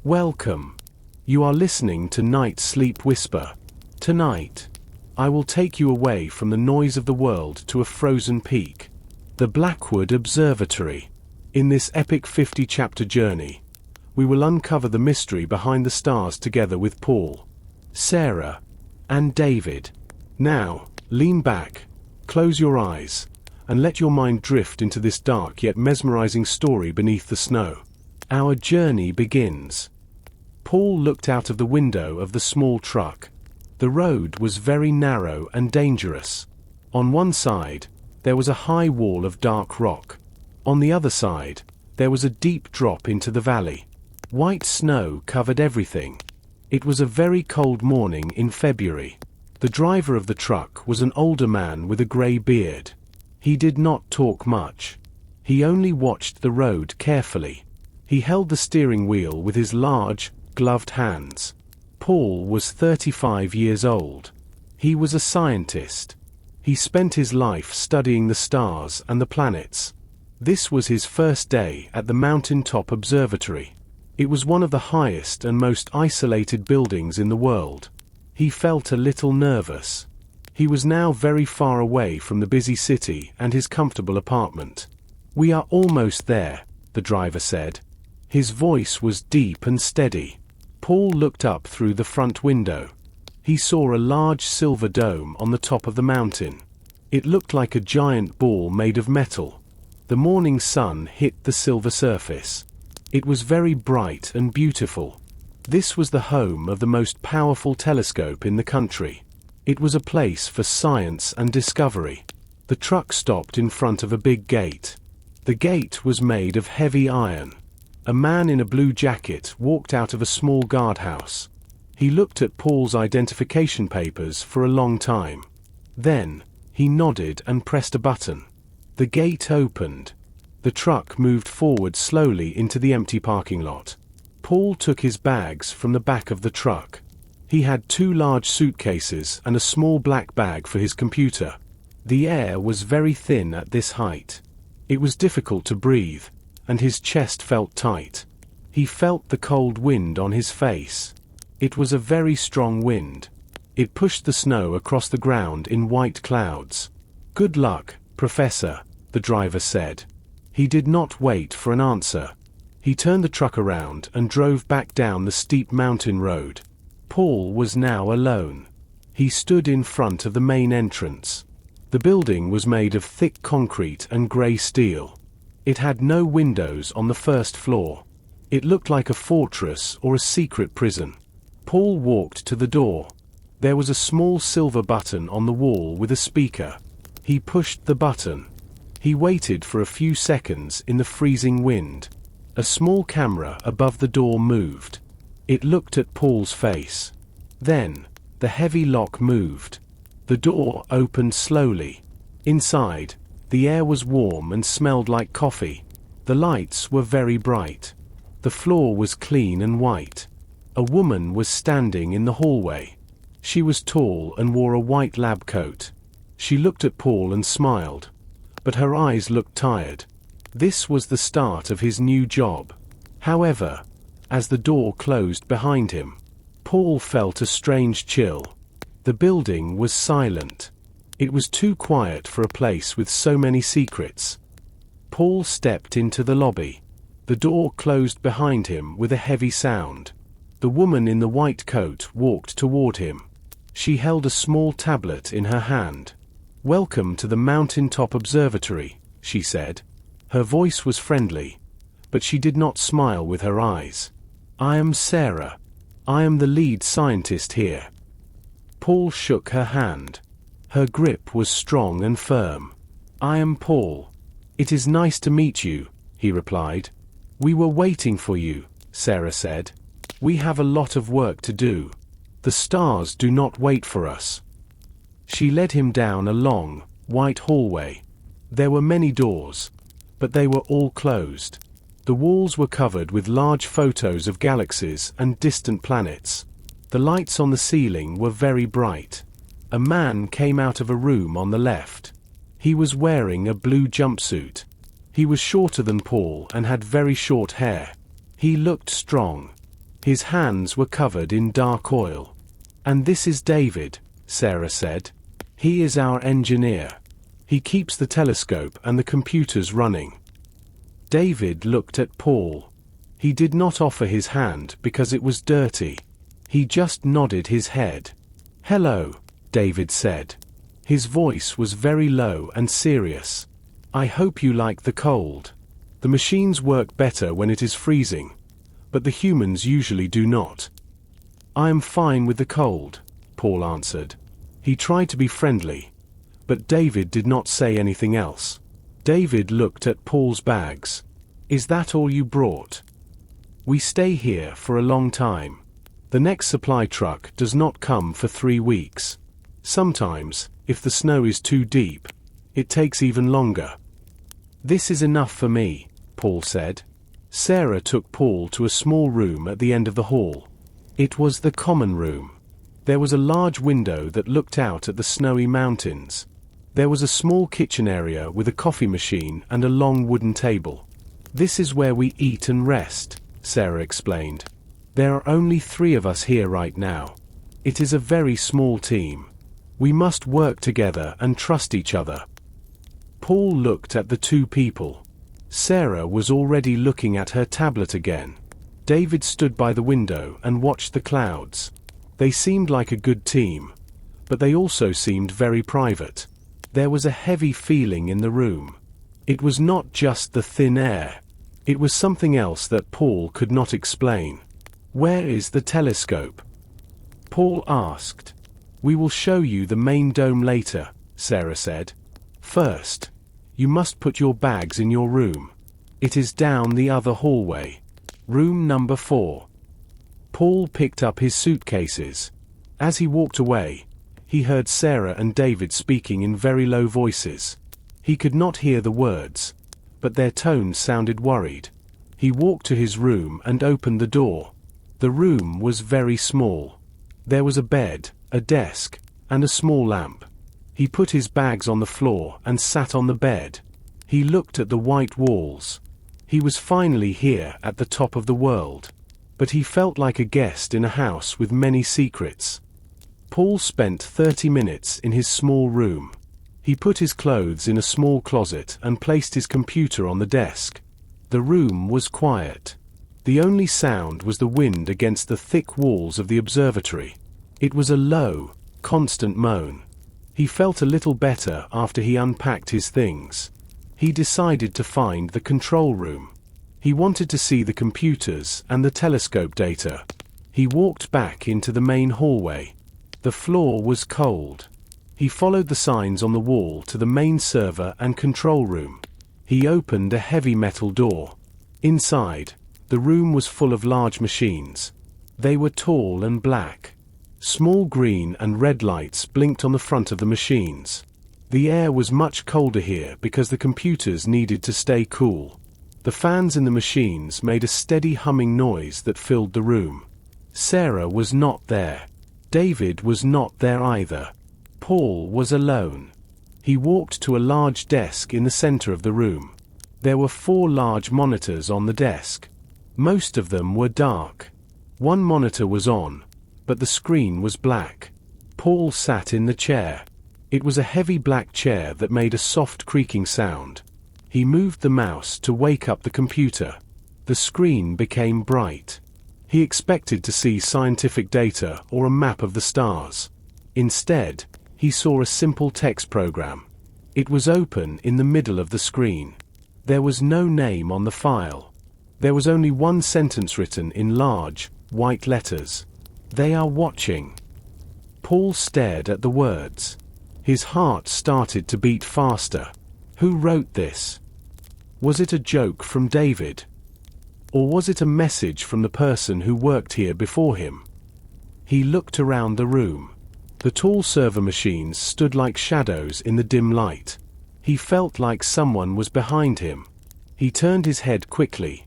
Welcome. You are listening to NightSleepWhisper. Tonight, I will take you away from the noise of the world to a frozen peak, the Blackwood Observatory. In this epic 50-chapter journey, we will uncover the mystery behind the stars together with Paul, Sarah, and David. Now, lean back, close your eyes, and let your mind drift into this dark yet mesmerizing story beneath the snow. Our journey begins. Paul looked out of the window of the small truck. The road was very narrow and dangerous. On one side, there was a high wall of dark rock. On the other side, there was a deep drop into the valley. White snow covered everything. It was a very cold morning in February. The driver of the truck was an older man with a gray beard. He did not talk much. He only watched the road carefully. He held the steering wheel with his large, gloved hands. Paul was 35 years old. He was a scientist. He spent his life studying the stars and the planets. This was his first day at the mountaintop observatory. It was one of the highest and most isolated buildings in the world. He felt a little nervous. He was now very far away from the busy city and his comfortable apartment. "We are almost there," the driver said. His voice was deep and steady. Paul looked up through the front window. He saw a large silver dome on the top of the mountain. It looked like a giant ball made of metal. The morning sun hit the silver surface. It was very bright and beautiful. This was the home of the most powerful telescope in the country. It was a place for science and discovery. The truck stopped in front of a big gate. The gate was made of heavy iron. A man in a blue jacket walked out of a small guardhouse. He looked at Paul's identification papers for a long time. Then, he nodded and pressed a button. The gate opened. The truck moved forward slowly into the empty parking lot. Paul took his bags from the back of the truck. He had 2 large suitcases and a small black bag for his computer. The air was very thin at this height. It was difficult to breathe, and his chest felt tight. He felt the cold wind on his face. It was a very strong wind. It pushed the snow across the ground in white clouds. "Good luck, Professor," the driver said. He did not wait for an answer. He turned the truck around and drove back down the steep mountain road. Paul was now alone. He stood in front of the main entrance. The building was made of thick concrete and gray steel. It had no windows on the first floor. It looked like a fortress or a secret prison. Paul walked to the door. There was a small silver button on the wall with a speaker. He pushed the button. He waited for a few seconds in the freezing wind. A small camera above the door moved. It looked at Paul's face. Then, the heavy lock moved. The door opened slowly. Inside, the air was warm and smelled like coffee. The lights were very bright. The floor was clean and white. A woman was standing in the hallway. She was tall and wore a white lab coat. She looked at Paul and smiled, but her eyes looked tired. This was the start of his new job. However, as the door closed behind him, Paul felt a strange chill. The building was silent. It was too quiet for a place with so many secrets. Paul stepped into the lobby. The door closed behind him with a heavy sound. The woman in the white coat walked toward him. She held a small tablet in her hand. "Welcome to the Mountaintop Observatory," she said. Her voice was friendly, but she did not smile with her eyes. "I am Sarah. I am the lead scientist here." Paul shook her hand. Her grip was strong and firm. "I am Paul. It is nice to meet you," he replied. "We were waiting for you," Sarah said. "We have a lot of work to do. The stars do not wait for us." She led him down a long, white hallway. There were many doors, but they were all closed. The walls were covered with large photos of galaxies and distant planets. The lights on the ceiling were very bright. A man came out of a room on the left. He was wearing a blue jumpsuit. He was shorter than Paul and had very short hair. He looked strong. His hands were covered in dark oil. "And this is David," Sarah said. "He is our engineer. He keeps the telescope and the computers running." David looked at Paul. He did not offer his hand because it was dirty. He just nodded his head. "Hello," David said. His voice was very low and serious. "I hope you like the cold. The machines work better when it is freezing, but the humans usually do not." "I am fine with the cold," Paul answered. He tried to be friendly, but David did not say anything else. David looked at Paul's bags. "Is that all you brought?" "We stay here for a long time. The next supply truck does not come for 3 weeks. Sometimes, if the snow is too deep, it takes even longer." "This is enough for me," Paul said. Sarah took Paul to a small room at the end of the hall. It was the common room. There was a large window that looked out at the snowy mountains. There was a small kitchen area with a coffee machine and a long wooden table. "This is where we eat and rest," Sarah explained. "There are only 3 of us here right now. It is a very small team. We must work together and trust each other." Paul looked at the 2 people. Sarah was already looking at her tablet again. David stood by the window and watched the clouds. They seemed like a good team, but they also seemed very private. There was a heavy feeling in the room. It was not just the thin air. It was something else that Paul could not explain. "Where is the telescope?" Paul asked. "We will show you the main dome later," Sarah said. "First, you must put your bags in your room. It is down the other hallway. Room number 4. Paul picked up his suitcases. As he walked away, he heard Sarah and David speaking in very low voices. He could not hear the words, but their tones sounded worried. He walked to his room and opened the door. The room was very small. There was a bed, a desk, and a small lamp. He put his bags on the floor and sat on the bed. He looked at the white walls. He was finally here at the top of the world. But he felt like a guest in a house with many secrets. Paul spent 30 minutes in his small room. He put his clothes in a small closet and placed his computer on the desk. The room was quiet. The only sound was the wind against the thick walls of the observatory. It was a low, constant moan. He felt a little better after he unpacked his things. He decided to find the control room. He wanted to see the computers and the telescope data. He walked back into the main hallway. The floor was cold. He followed the signs on the wall to the main server and control room. He opened a heavy metal door. Inside, the room was full of large machines. They were tall and black. Small green and red lights blinked on the front of the machines. The air was much colder here because the computers needed to stay cool. The fans in the machines made a steady humming noise that filled the room. Sarah was not there. David was not there either. Paul was alone. He walked to a large desk in the center of the room. There were 4 large monitors on the desk. Most of them were dark. One monitor was on, but the screen was black. Paul sat in the chair. It was a heavy black chair that made a soft creaking sound. He moved the mouse to wake up the computer. The screen became bright. He expected to see scientific data or a map of the stars. Instead, he saw a simple text program. It was open in the middle of the screen. There was no name on the file. There was only one sentence written in large, white letters. "They are watching." Paul stared at the words. His heart started to beat faster. Who wrote this? Was it a joke from David? Or was it a message from the person who worked here before him? He looked around the room. The tall server machines stood like shadows in the dim light. He felt like someone was behind him. He turned his head quickly,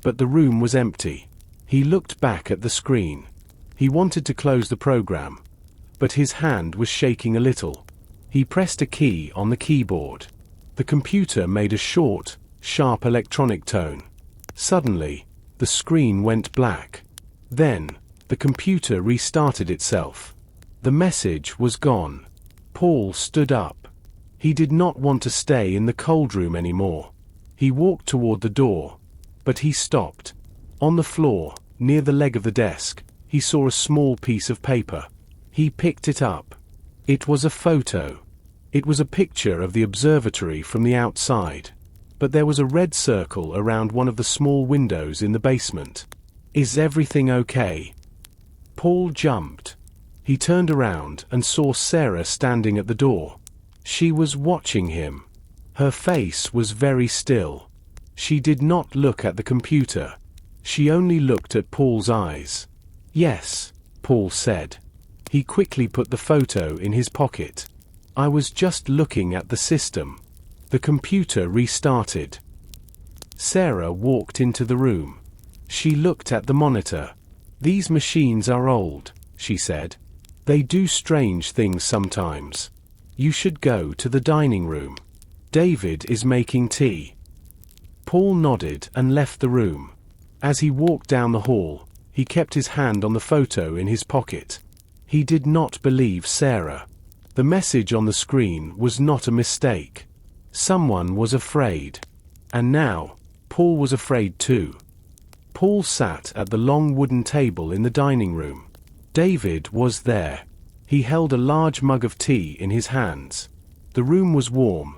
but the room was empty. He looked back at the screen. He wanted to close the program, but his hand was shaking a little. He pressed a key on the keyboard. The computer made a short, sharp electronic tone. Suddenly, the screen went black. Then, the computer restarted itself. The message was gone. Paul stood up. He did not want to stay in the cold room anymore. He walked toward the door. But he stopped. On the floor, near the leg of the desk, he saw a small piece of paper. He picked it up. It was a photo. It was a picture of the observatory from the outside. But there was a red circle around one of the small windows in the basement. "Is everything okay?" Paul jumped. He turned around and saw Sarah standing at the door. She was watching him. Her face was very still. She did not look at the computer. She only looked at Paul's eyes. "Yes," Paul said. He quickly put the photo in his pocket. "I was just looking at the system." The computer restarted. Sarah walked into the room. She looked at the monitor. "These machines are old," she said. "They do strange things sometimes. You should go to the dining room. David is making tea." Paul nodded and left the room. As he walked down the hall, he kept his hand on the photo in his pocket. He did not believe Sarah. The message on the screen was not a mistake. Someone was afraid. And now, Paul was afraid too. Paul sat at the long wooden table in the dining room. David was there. He held a large mug of tea in his hands. The room was warm,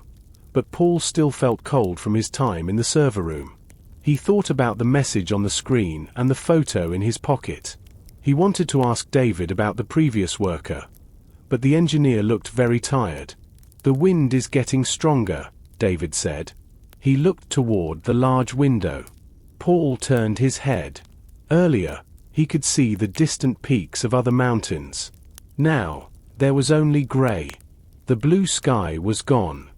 but Paul still felt cold from his time in the server room. He thought about the message on the screen and the photo in his pocket. He wanted to ask David about the previous worker, but the engineer looked very tired. "The wind is getting stronger," David said. He looked toward the large window. Paul turned his head. Earlier, he could see the distant peaks of other mountains. Now, there was only gray. The blue sky was gone.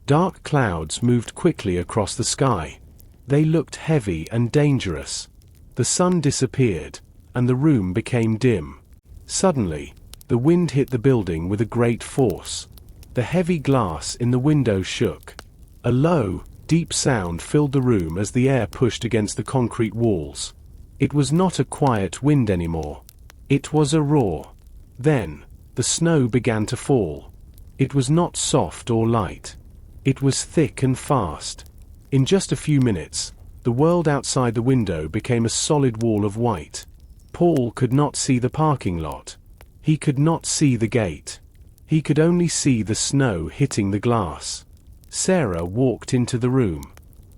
Dark clouds moved quickly across the sky. They looked heavy and dangerous. The sun disappeared, and the room became dim. Suddenly, the wind hit the building with a great force. The heavy glass in the window shook. A low, deep sound filled the room as the air pushed against the concrete walls. It was not a quiet wind anymore. It was a roar. Then, the snow began to fall. It was not soft or light. It was thick and fast. In just a few minutes, the world outside the window became a solid wall of white. Paul could not see the parking lot. He could not see the gate. He could only see the snow hitting the glass. Sarah walked into the room.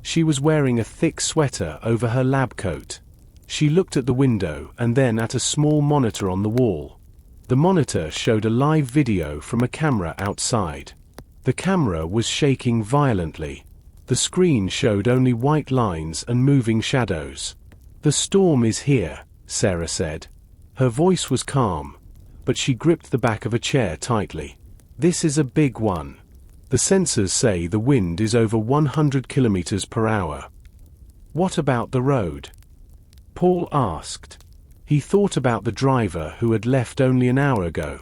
She was wearing a thick sweater over her lab coat. She looked at the window and then at a small monitor on the wall. The monitor showed a live video from a camera outside. The camera was shaking violently. The screen showed only white lines and moving shadows. "The storm is here," Sarah said. Her voice was calm, but she gripped the back of a chair tightly. "This is a big one. The sensors say the wind is over 100 kilometers per hour." "What about the road?" Paul asked. He thought about the driver who had left only an hour ago.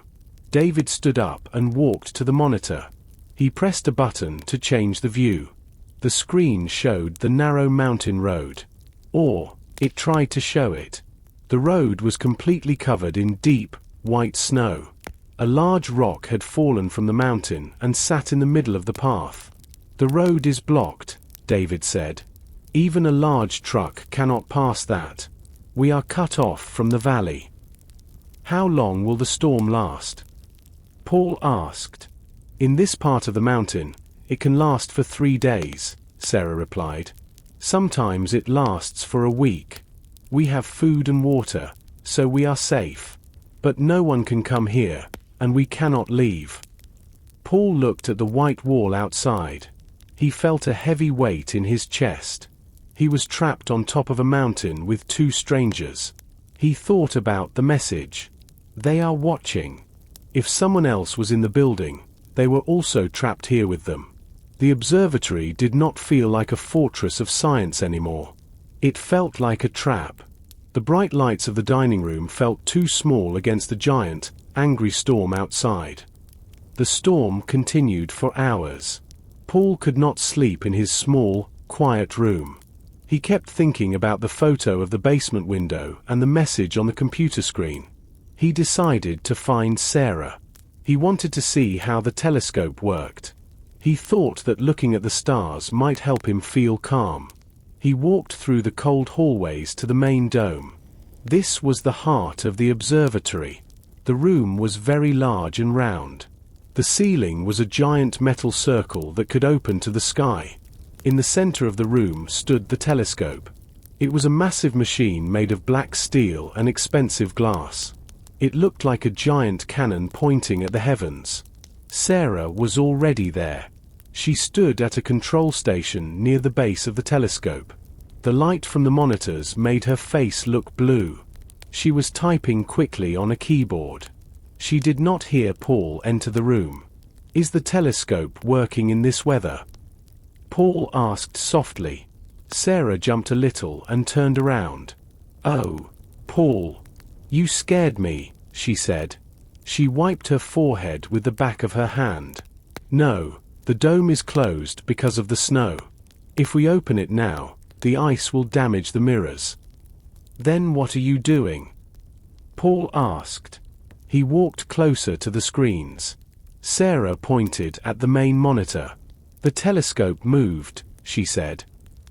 David stood up and walked to the monitor. He pressed a button to change the view. The screen showed the narrow mountain road. Or, it tried to show it. The road was completely covered in deep, white snow. A large rock had fallen from the mountain and sat in the middle of the path. "The road is blocked," David said. "Even a large truck cannot pass that. We are cut off from the valley." "How long will the storm last?" Paul asked. "In this part of the mountain, it can last for 3 days," Sarah replied. "Sometimes it lasts for a week. We have food and water, so we are safe. But no one can come here, and we cannot leave." Paul looked at the white wall outside. He felt a heavy weight in his chest. He was trapped on top of a mountain with 2 strangers. He thought about the message. They are watching. If someone else was in the building, they were also trapped here with them. The observatory did not feel like a fortress of science anymore. It felt like a trap. The bright lights of the dining room felt too small against the giant, angry storm outside. The storm continued for hours. Paul could not sleep in his small, quiet room. He kept thinking about the photo of the basement window and the message on the computer screen. He decided to find Sarah. He wanted to see how the telescope worked. He thought that looking at the stars might help him feel calm. He walked through the cold hallways to the main dome. This was the heart of the observatory. The room was very large and round. The ceiling was a giant metal circle that could open to the sky. In the center of the room stood the telescope. It was a massive machine made of black steel and expensive glass. It looked like a giant cannon pointing at the heavens. Sarah was already there. She stood at a control station near the base of the telescope. The light from the monitors made her face look blue. She was typing quickly on a keyboard. She did not hear Paul enter the room. "Is the telescope working in this weather?" Paul asked softly. Sarah jumped a little and turned around. "Oh, Paul, you scared me," she said. She wiped her forehead with the back of her hand. "No, the dome is closed because of the snow. If we open it now, the ice will damage the mirrors." "Then what are you doing?" Paul asked. He walked closer to the screens. Sarah pointed at the main monitor. "The telescope moved," she said.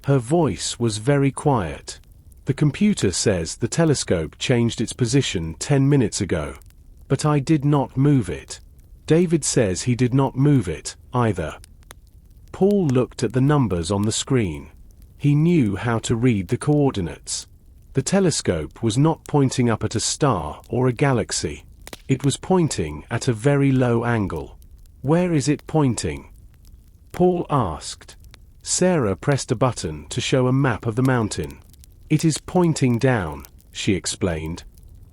Her voice was very quiet. "The computer says the telescope changed its position 10 minutes ago. But I did not move it. David says he did not move it, either." Paul looked at the numbers on the screen. He knew how to read the coordinates. The telescope was not pointing up at a star or a galaxy. It was pointing at a very low angle. "Where is it pointing?" Paul asked. Sarah pressed a button to show a map of the mountain. "It is pointing down," she explained.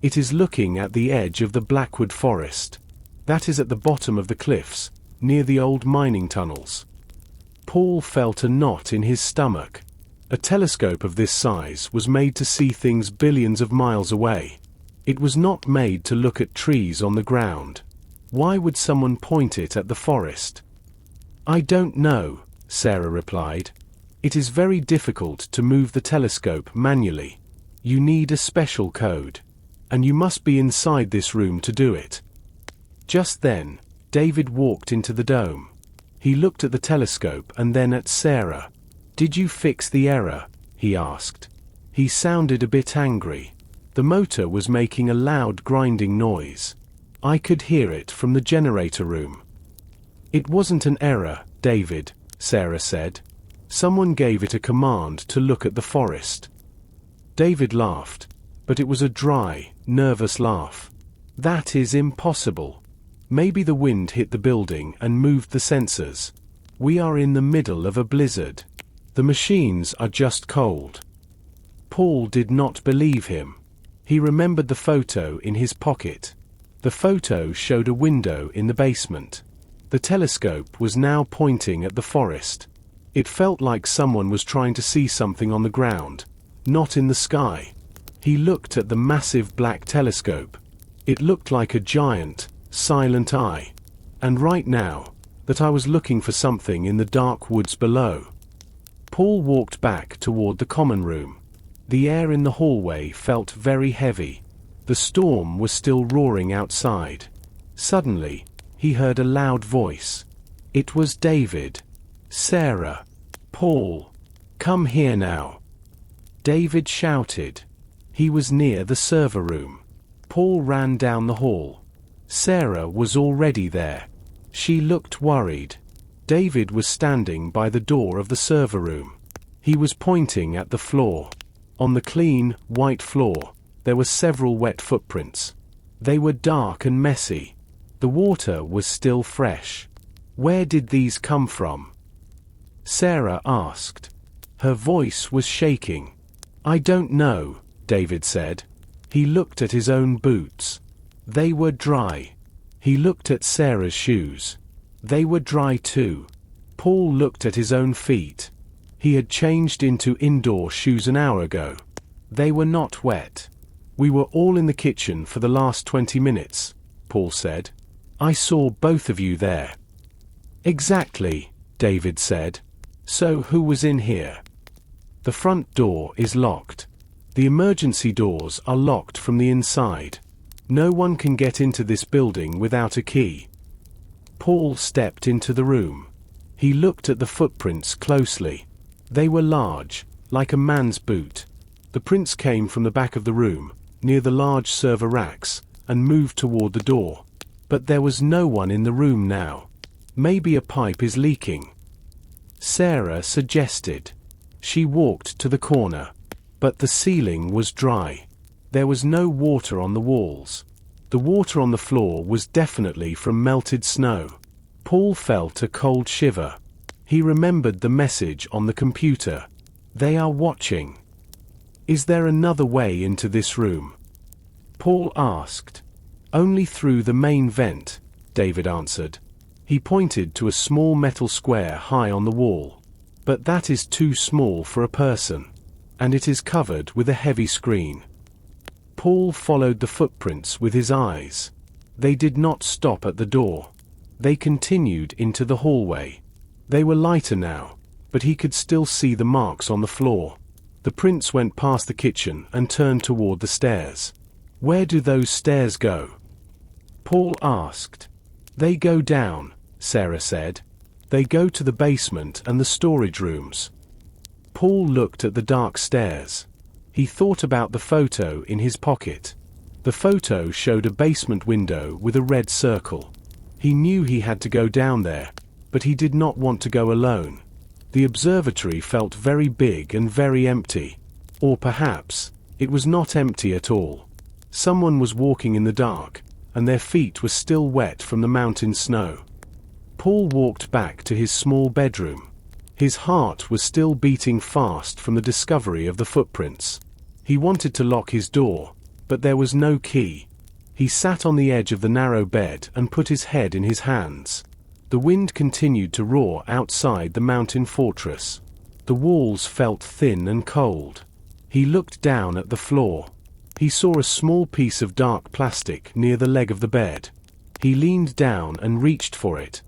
"It is looking at the edge of the Blackwood forest. That is at the bottom of the cliffs, near the old mining tunnels." Paul felt a knot in his stomach. A telescope of this size was made to see things billions of miles away. It was not made to look at trees on the ground. Why would someone point it at the forest? "I don't know," Sarah replied. "It is very difficult to move the telescope manually. You need a special code. And you must be inside this room to do it." Just then, David walked into the dome. He looked at the telescope and then at Sarah. "Did you fix the error?" he asked. He sounded a bit angry. The motor was making a loud grinding noise. I could hear it from the generator room. "It wasn't an error, David," Sarah said. "Someone gave it a command to look at the forest." David laughed, but it was a dry, nervous laugh. "That is impossible. Maybe the wind hit the building and moved the sensors. We are in the middle of a blizzard. The machines are just cold." Paul did not believe him. He remembered the photo in his pocket. The photo showed a window in the basement. The telescope was now pointing at the forest. It felt like someone was trying to see something on the ground, not in the sky. He looked at the massive black telescope. It looked like a giant, silent eye. And right now, that I was looking for something in the dark woods below. Paul walked back toward the common room. The air in the hallway felt very heavy. The storm was still roaring outside. Suddenly, he heard a loud voice. It was David. "Sarah. Paul. Come here now." David shouted. He was near the server room. Paul ran down the hall. Sarah was already there. She looked worried. David was standing by the door of the server room. He was pointing at the floor. On the clean, white floor, there were several wet footprints. They were dark and messy. The water was still fresh. Where did these come from? Sarah asked. Her voice was shaking. "I don't know," David said. He looked at his own boots. They were dry. He looked at Sarah's shoes. They were dry too. Paul looked at his own feet. He had changed into indoor shoes an hour ago. They were not wet. "We were all in the kitchen for the last 20 minutes, Paul said. "I saw both of you there." "Exactly," David said. "So who was in here?" The front door is locked. The emergency doors are locked from the inside. No one can get into this building without a key. Paul stepped into the room. He looked at the footprints closely. They were large, like a man's boot. The prints came from the back of the room, near the large server racks, and moved toward the door. But there was no one in the room now. Maybe a pipe is leaking, Sarah suggested. She walked to the corner. But the ceiling was dry. There was no water on the walls. The water on the floor was definitely from melted snow. Paul felt a cold shiver. He remembered the message on the computer. They are watching. Is there another way into this room? Paul asked. Only through the main vent, David answered. He pointed to a small metal square high on the wall. But that is too small for a person. And it is covered with a heavy screen. Paul followed the footprints with his eyes. They did not stop at the door. They continued into the hallway. They were lighter now, but he could still see the marks on the floor. The prints went past the kitchen and turned toward the stairs. Where do those stairs go? Paul asked. They go down, Sarah said. They go to the basement and the storage rooms. Paul looked at the dark stairs. He thought about the photo in his pocket. The photo showed a basement window with a red circle. He knew he had to go down there, but he did not want to go alone. The observatory felt very big and very empty. Or perhaps, it was not empty at all. Someone was walking in the dark, and their feet were still wet from the mountain snow. Paul walked back to his small bedroom. His heart was still beating fast from the discovery of the footprints. He wanted to lock his door, but there was no key. He sat on the edge of the narrow bed and put his head in his hands. The wind continued to roar outside the mountain fortress. The walls felt thin and cold. He looked down at the floor. He saw a small piece of dark plastic near the leg of the bed. He leaned down and reached for it.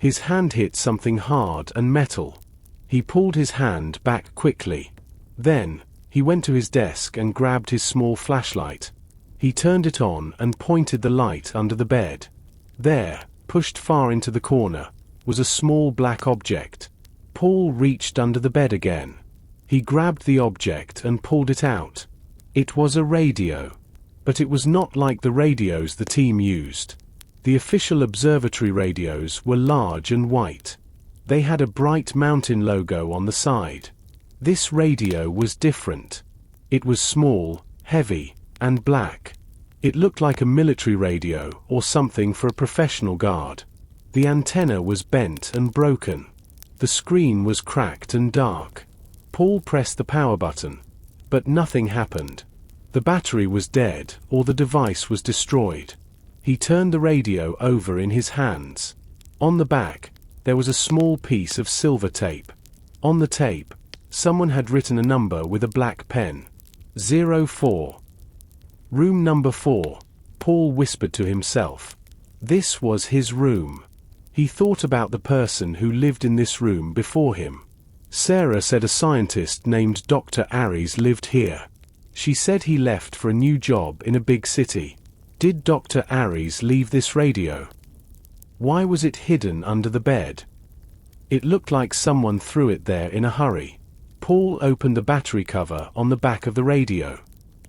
His hand hit something hard and metal. He pulled his hand back quickly. Then, he went to his desk and grabbed his small flashlight. He turned it on and pointed the light under the bed. There, pushed far into the corner, was a small black object. Paul reached under the bed again. He grabbed the object and pulled it out. It was a radio. But it was not like the radios the team used. The official observatory radios were large and white. They had a bright mountain logo on the side. This radio was different. It was small, heavy, and black. It looked like a military radio or something for a professional guard. The antenna was bent and broken. The screen was cracked and dark. Paul pressed the power button, but nothing happened. The battery was dead or the device was destroyed. He turned the radio over in his hands. On the back, there was a small piece of silver tape. On the tape, someone had written a number with a black pen. 04. Room number 4, Paul whispered to himself. This was his room. He thought about the person who lived in this room before him. Sarah said a scientist named Dr. Aries lived here. She said he left for a new job in a big city. Did Dr. Aries leave this radio? Why was it hidden under the bed? It looked like someone threw it there in a hurry. Paul opened the battery cover on the back of the radio.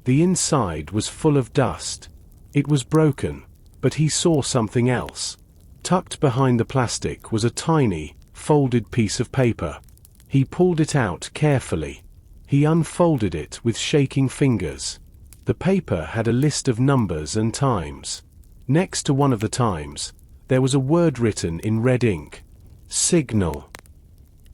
The inside was full of dust. It was broken, but he saw something else. Tucked behind the plastic was a tiny, folded piece of paper. He pulled it out carefully. He unfolded it with shaking fingers. The paper had a list of numbers and times. Next to one of the times, there was a word written in red ink. Signal.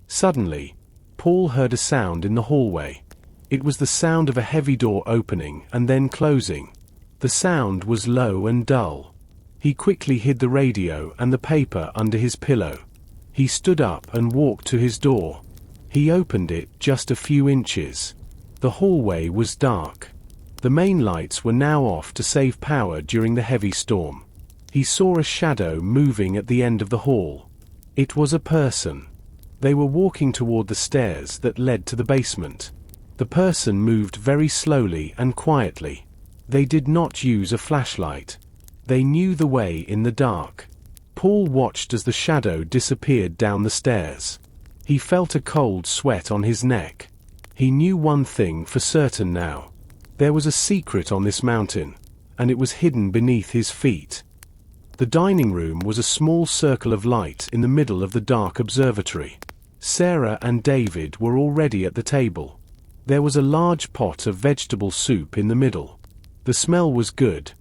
Suddenly, Paul heard a sound in the hallway. It was the sound of a heavy door opening and then closing. The sound was low and dull. He quickly hid the radio and the paper under his pillow. He stood up and walked to his door. He opened it just a few inches. The hallway was dark. The main lights were now off to save power during the heavy storm. He saw a shadow moving at the end of the hall. It was a person. They were walking toward the stairs that led to the basement. The person moved very slowly and quietly. They did not use a flashlight. They knew the way in the dark. Paul watched as the shadow disappeared down the stairs. He felt a cold sweat on his neck. He knew one thing for certain now. There was a secret on this mountain, and it was hidden beneath his feet. The dining room was a small circle of light in the middle of the dark observatory. Sarah and David were already at the table. There was a large pot of vegetable soup in the middle. The smell was good,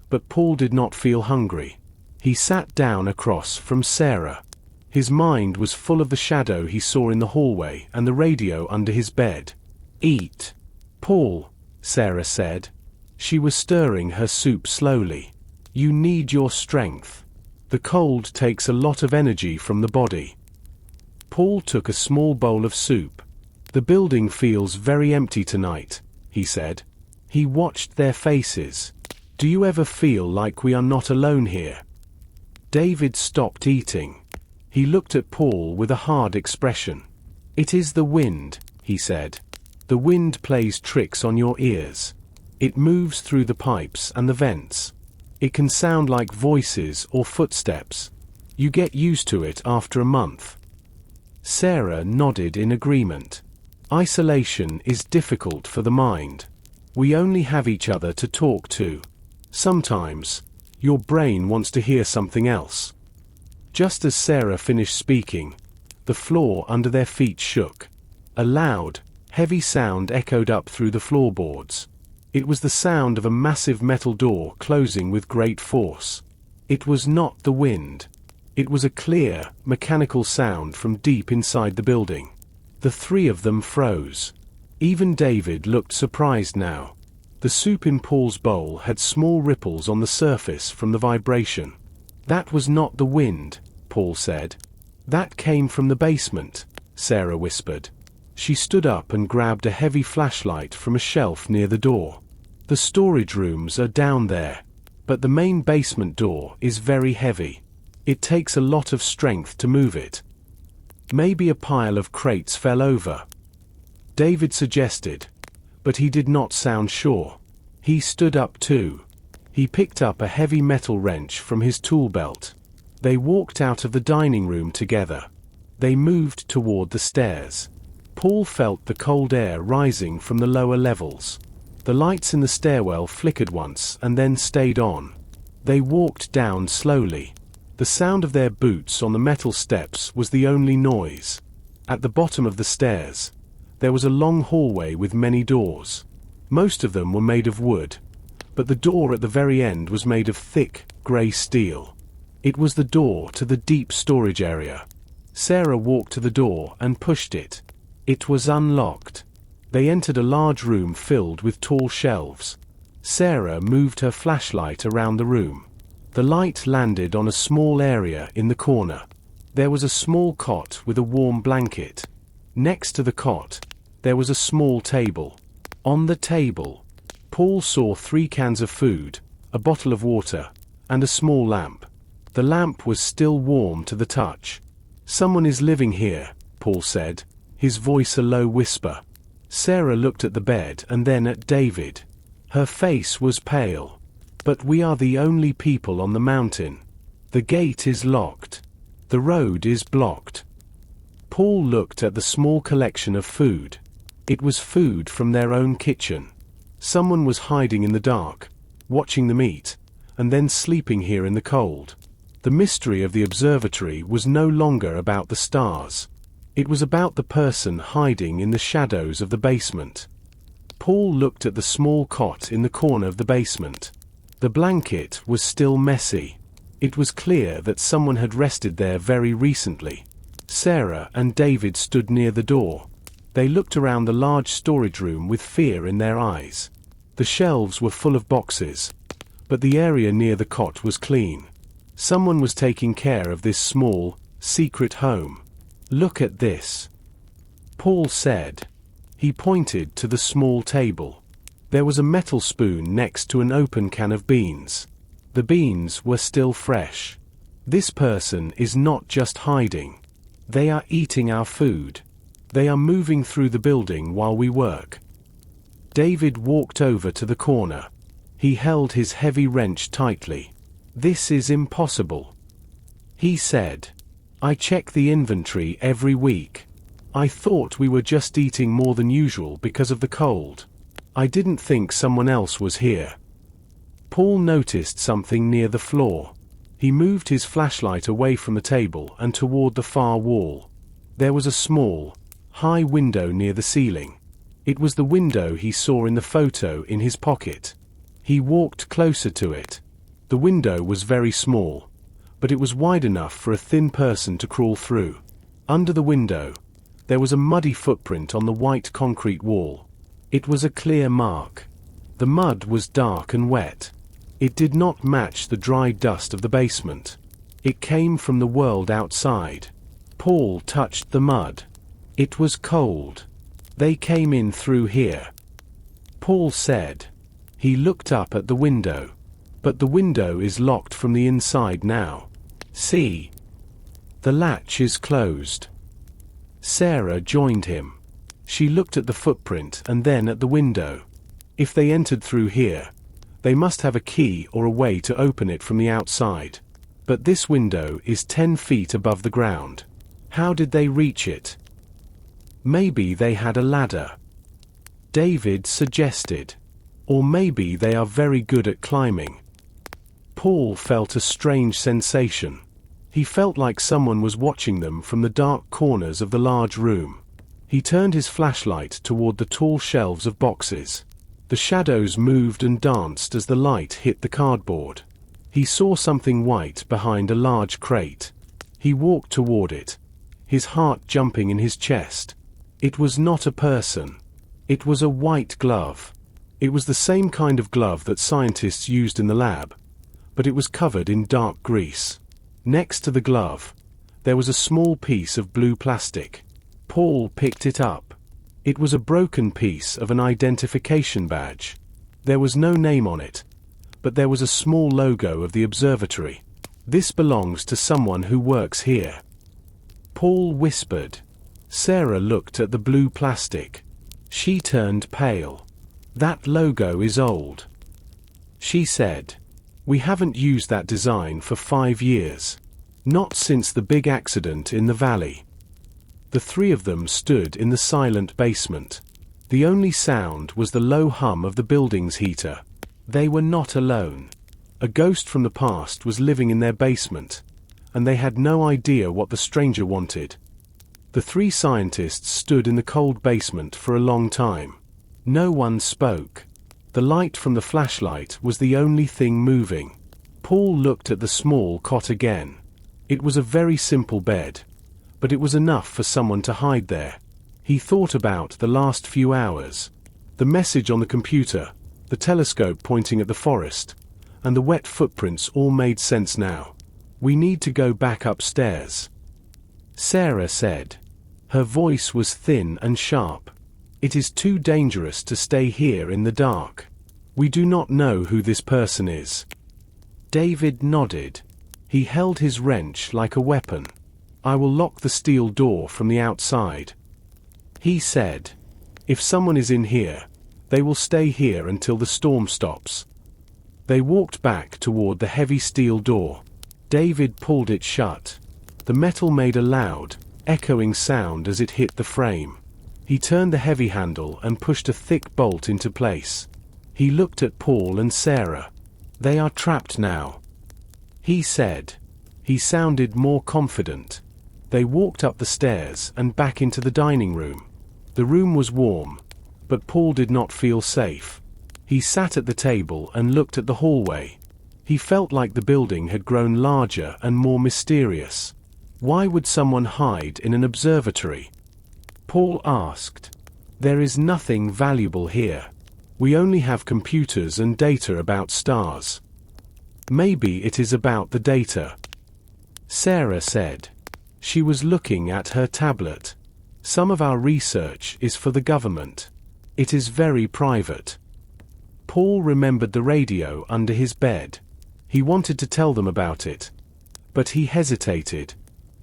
but Paul did not feel hungry. He sat down across from Sarah. His mind was full of the shadow he saw in the hallway and the radio under his bed. "Eat, Paul," Sarah said. She was stirring her soup slowly. "You need your strength. The cold takes a lot of energy from the body." Paul took a small bowl of soup. "The building feels very empty tonight," he said. He watched their faces. "Do you ever feel like we are not alone here?" David stopped eating. He looked at Paul with a hard expression. "It is the wind," he said. "The wind plays tricks on your ears. It moves through the pipes and the vents. It can sound like voices or footsteps. You get used to it after a month." Sarah nodded in agreement. "Isolation is difficult for the mind. We only have each other to talk to. Sometimes, your brain wants to hear something else." Just as Sarah finished speaking, the floor under their feet shook. A loud, heavy sound echoed up through the floorboards. It was the sound of a massive metal door closing with great force. It was not the wind. It was a clear, mechanical sound from deep inside the building. The three of them froze. Even David looked surprised now. The soup in Paul's bowl had small ripples on the surface from the vibration. "That was not the wind," Paul said. "That came from the basement," Sarah whispered. She stood up and grabbed a heavy flashlight from a shelf near the door. "The storage rooms are down there, but the main basement door is very heavy. It takes a lot of strength to move it." "Maybe a pile of crates fell over," David suggested, but he did not sound sure. He stood up too. He picked up a heavy metal wrench from his tool belt. They walked out of the dining room together. They moved toward the stairs. Paul felt the cold air rising from the lower levels. The lights in the stairwell flickered once and then stayed on. They walked down slowly. The sound of their boots on the metal steps was the only noise. At the bottom of the stairs, there was a long hallway with many doors. Most of them were made of wood, but the door at the very end was made of thick, grey steel. It was the door to the deep storage area. Sarah walked to the door and pushed it. It was unlocked. They entered a large room filled with tall shelves. Sarah moved her flashlight around the room. The light landed on a small area in the corner. There was a small cot with a warm blanket. Next to the cot, there was a small table. On the table, Paul saw 3 cans of food, a bottle of water, and a small lamp. The lamp was still warm to the touch. "Someone is living here," Paul said, his voice a low whisper. Sarah looked at the bed and then at David. Her face was pale. "But we are the only people on the mountain. The gate is locked. The road is blocked." Paul looked at the small collection of food. It was food from their own kitchen. Someone was hiding in the dark, watching them eat, and then sleeping here in the cold. The mystery of the observatory was no longer about the stars. It was about the person hiding in the shadows of the basement. Paul looked at the small cot in the corner of the basement. The blanket was still messy. It was clear that someone had rested there very recently. Sarah and David stood near the door. They looked around the large storage room with fear in their eyes. The shelves were full of boxes, but the area near the cot was clean. Someone was taking care of this small, secret home. "Look at this," Paul said. He pointed to the small table. There was a metal spoon next to an open can of beans. The beans were still fresh. "This person is not just hiding. They are eating our food. They are moving through the building while we work. David walked over to the corner. He held his heavy wrench tightly. "This is impossible," he said. "I check the inventory every week. I thought we were just eating more than usual because of the cold. I didn't think someone else was here." Paul noticed something near the floor. He moved his flashlight away from the table and toward the far wall. There was a small, high window near the ceiling. It was the window he saw in the photo in his pocket. He walked closer to it. The window was very small, but it was wide enough for a thin person to crawl through. Under the window, there was a muddy footprint on the white concrete wall. It was a clear mark. The mud was dark and wet. It did not match the dry dust of the basement. It came from the world outside. Paul touched the mud. It was cold. "They came in through here," Paul said. He looked up at the window. "But the window is locked from the inside now. See? The latch is closed." Sarah joined him. She looked at the footprint and then at the window. If they entered through here, they must have a key or a way to open it from the outside. But this window is 10 feet above the ground. How did they reach it? Maybe they had a ladder, David suggested. Or maybe they are very good at climbing. Paul felt a strange sensation. He felt like someone was watching them from the dark corners of the large room. He turned his flashlight toward the tall shelves of boxes. The shadows moved and danced as the light hit the cardboard. He saw something white behind a large crate. He walked toward it, his heart jumping in his chest. It was not a person. It was a white glove. It was the same kind of glove that scientists used in the lab, but it was covered in dark grease. Next to the glove, there was a small piece of blue plastic. Paul picked it up. It was a broken piece of an identification badge. There was no name on it, but there was a small logo of the observatory. "This belongs to someone who works here," Paul whispered. Sarah looked at the blue plastic. She turned pale. "That logo is old," she said. "We haven't used that design for 5 years. Not since the big accident in the valley." The three of them stood in the silent basement. The only sound was the low hum of the building's heater. They were not alone. A ghost from the past was living in their basement, and they had no idea what the stranger wanted. The three scientists stood in the cold basement for a long time. No one spoke. The light from the flashlight was the only thing moving. Paul looked at the small cot again. It was a very simple bed, but it was enough for someone to hide there. He thought about the last few hours. The message on the computer, the telescope pointing at the forest, and the wet footprints all made sense now. "We need to go back upstairs," Sarah said. Her voice was thin and sharp. "It is too dangerous to stay here in the dark. We do not know who this person is." David nodded. He held his wrench like a weapon. "I will lock the steel door from the outside," he said. "If someone is in here, they will stay here until the storm stops." They walked back toward the heavy steel door. David pulled it shut. The metal made a loud, echoing sound as it hit the frame. He turned the heavy handle and pushed a thick bolt into place. He looked at Paul and Sarah. "They are trapped now," he said. He sounded more confident. They walked up the stairs and back into the dining room. The room was warm, but Paul did not feel safe. He sat at the table and looked at the hallway. He felt like the building had grown larger and more mysterious. Why would someone hide in an observatory? Paul asked. "There is nothing valuable here. We only have computers and data about stars." "Maybe it is about the data," Sarah said. She was looking at her tablet. "Some of our research is for the government. It is very private." Paul remembered the radio under his bed. He wanted to tell them about it, but he hesitated.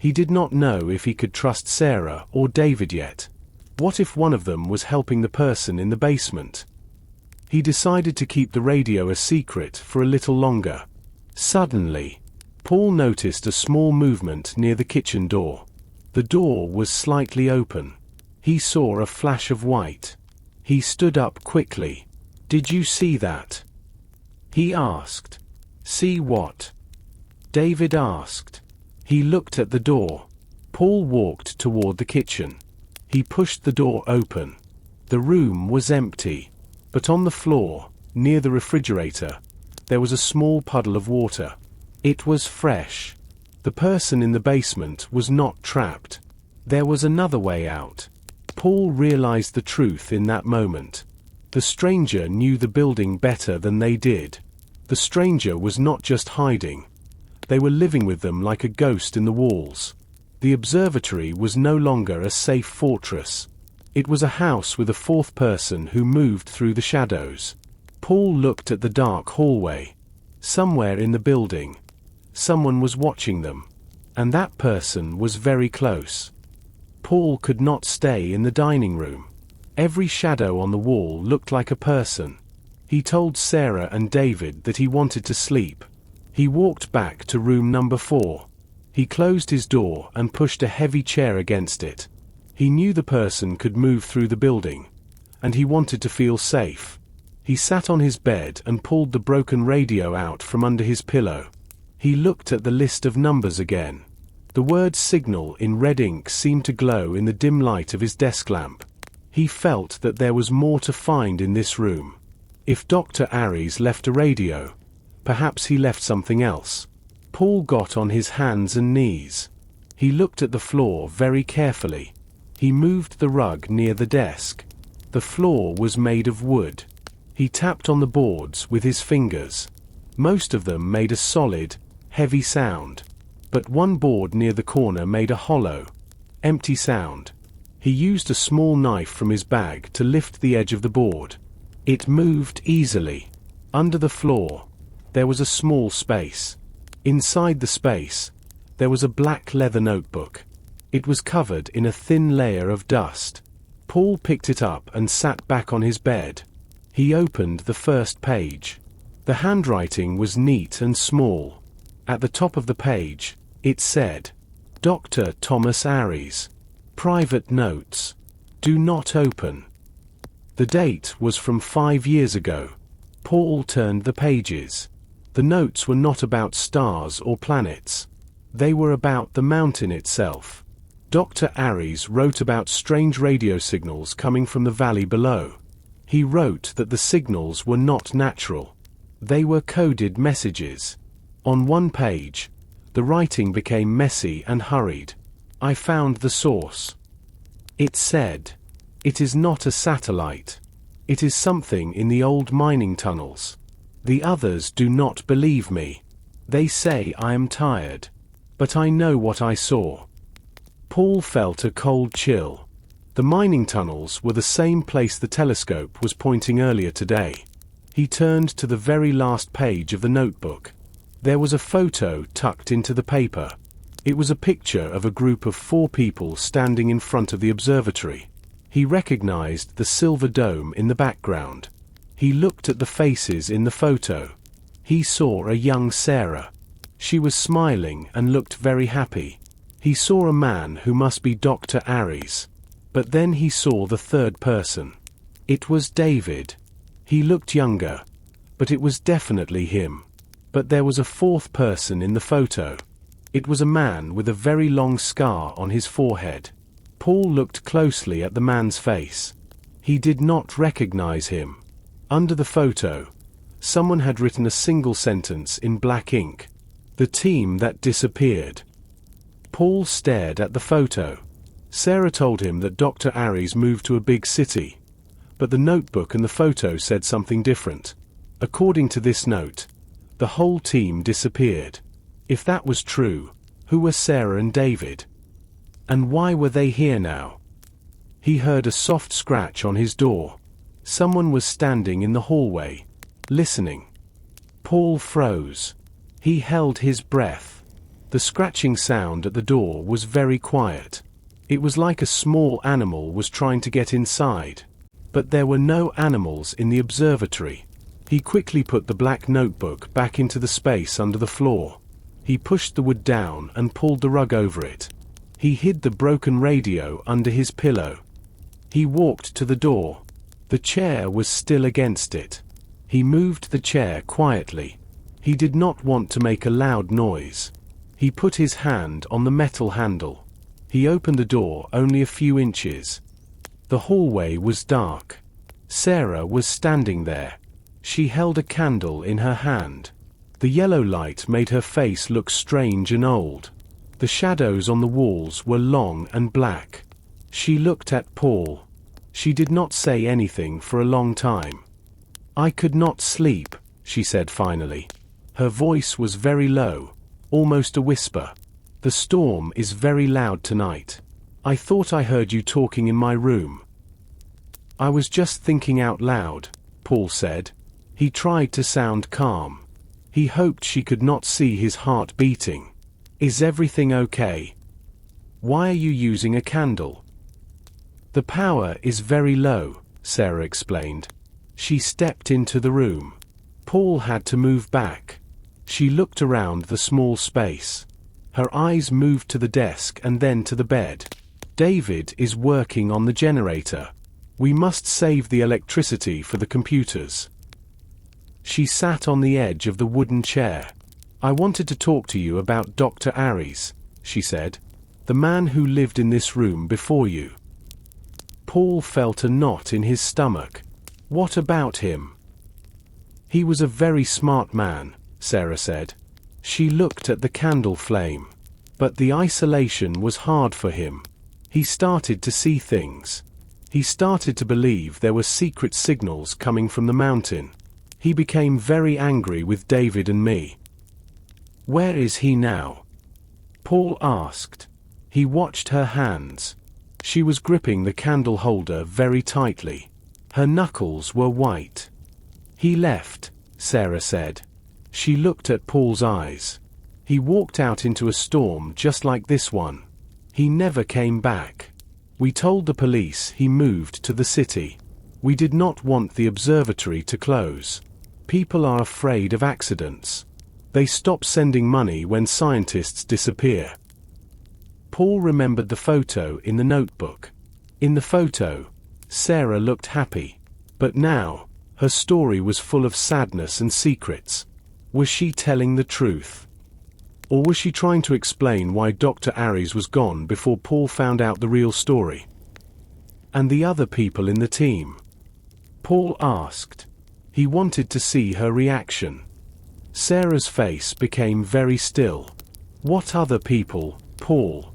He did not know if he could trust Sarah or David yet. What if one of them was helping the person in the basement? He decided to keep the radio a secret for a little longer. Suddenly, Paul noticed a small movement near the kitchen door. The door was slightly open. He saw a flash of white. He stood up quickly. "Did you see that?" he asked. "See what?" David asked. He looked at the door. Paul walked toward the kitchen. He pushed the door open. The room was empty. But on the floor, near the refrigerator, there was a small puddle of water. It was fresh. The person in the basement was not trapped. There was another way out. Paul realized the truth in that moment. The stranger knew the building better than they did. The stranger was not just hiding. They were living with them like a ghost in the walls. The observatory was no longer a safe fortress. It was a house with a fourth person who moved through the shadows. Paul looked at the dark hallway. Somewhere in the building, someone was watching them. And that person was very close. Paul could not stay in the dining room. Every shadow on the wall looked like a person. He told Sarah and David that he wanted to sleep. He walked back to room number 4. He closed his door and pushed a heavy chair against it. He knew the person could move through the building, and he wanted to feel safe. He sat on his bed and pulled the broken radio out from under his pillow. He looked at the list of numbers again. The word signal in red ink seemed to glow in the dim light of his desk lamp. He felt that there was more to find in this room. If Dr. Aries left a radio, perhaps he left something else. Paul got on his hands and knees. He looked at the floor very carefully. He moved the rug near the desk. The floor was made of wood. He tapped on the boards with his fingers. Most of them made a solid, heavy sound. But one board near the corner made a hollow, empty sound. He used a small knife from his bag to lift the edge of the board. It moved easily. Under the floor, there was a small space. Inside the space, there was a black leather notebook. It was covered in a thin layer of dust. Paul picked it up and sat back on his bed. He opened the first page. The handwriting was neat and small. At the top of the page, it said, "Dr. Thomas Aries. Private notes. Do not open." The date was from 5 years ago. Paul turned the pages. The notes were not about stars or planets. They were about the mountain itself. Dr. Aries wrote about strange radio signals coming from the valley below. He wrote that the signals were not natural. They were coded messages. On one page, the writing became messy and hurried. I found the source. It said, "It is not a satellite. It is something in the old mining tunnels. The others do not believe me. They say I am tired. But I know what I saw." Paul felt a cold chill. The mining tunnels were the same place the telescope was pointing earlier today. He turned to the very last page of the notebook. There was a photo tucked into the paper. It was a picture of a group of 4 people standing in front of the observatory. He recognized the silver dome in the background. He looked at the faces in the photo. He saw a young Sarah. She was smiling and looked very happy. He saw a man who must be Dr. Aries. But then he saw the third person. It was David. He looked younger, but it was definitely him. But there was a fourth person in the photo. It was a man with a very long scar on his forehead. Paul looked closely at the man's face. He did not recognize him. Under the photo, someone had written a single sentence in black ink. "The team that disappeared." Paul stared at the photo. Sarah told him that Dr. Aries moved to a big city. But the notebook and the photo said something different. According to this note, the whole team disappeared. If that was true, who were Sarah and David? And why were they here now? He heard a soft scratch on his door. Someone was standing in the hallway, listening. Paul froze. He held his breath. The scratching sound at the door was very quiet. It was like a small animal was trying to get inside. But there were no animals in the observatory. He quickly put the black notebook back into the space under the floor. He pushed the wood down and pulled the rug over it. He hid the broken radio under his pillow. He walked to the door. The chair was still against it. He moved the chair quietly. He did not want to make a loud noise. He put his hand on the metal handle. He opened the door only a few inches. The hallway was dark. Sarah was standing there. She held a candle in her hand. The yellow light made her face look strange and old. The shadows on the walls were long and black. She looked at Paul. She did not say anything for a long time. "I could not sleep," she said finally. Her voice was very low, almost a whisper. "The storm is very loud tonight. I thought I heard you talking in my room." "I was just thinking out loud," Paul said. He tried to sound calm. He hoped she could not see his heart beating. "Is everything okay? Why are you using a candle?" "The power is very low," Sarah explained. She stepped into the room. Paul had to move back. She looked around the small space. Her eyes moved to the desk and then to the bed. "David is working on the generator. We must save the electricity for the computers." She sat on the edge of the wooden chair. "I wanted to talk to you about Dr. Aries," she said. "The man who lived in this room before you." Paul felt a knot in his stomach. What about him? "He was a very smart man," Sarah said. She looked at the candle flame. "But the isolation was hard for him. He started to see things. He started to believe there were secret signals coming from the mountain. He became very angry with David and me." "Where is he now?" Paul asked. He watched her hands. She was gripping the candle holder very tightly. Her knuckles were white. "He left," Sarah said. She looked at Paul's eyes. "He walked out into a storm just like this one. He never came back. We told the police he moved to the city. We did not want the observatory to close. People are afraid of accidents. They stop sending money when scientists disappear." Paul remembered the photo in the notebook. In the photo, Sarah looked happy. But now, her story was full of sadness and secrets. Was she telling the truth? Or was she trying to explain why Dr. Aries was gone before Paul found out the real story? And the other people in the team? Paul asked. He wanted to see her reaction. Sarah's face became very still. "What other people, Paul?"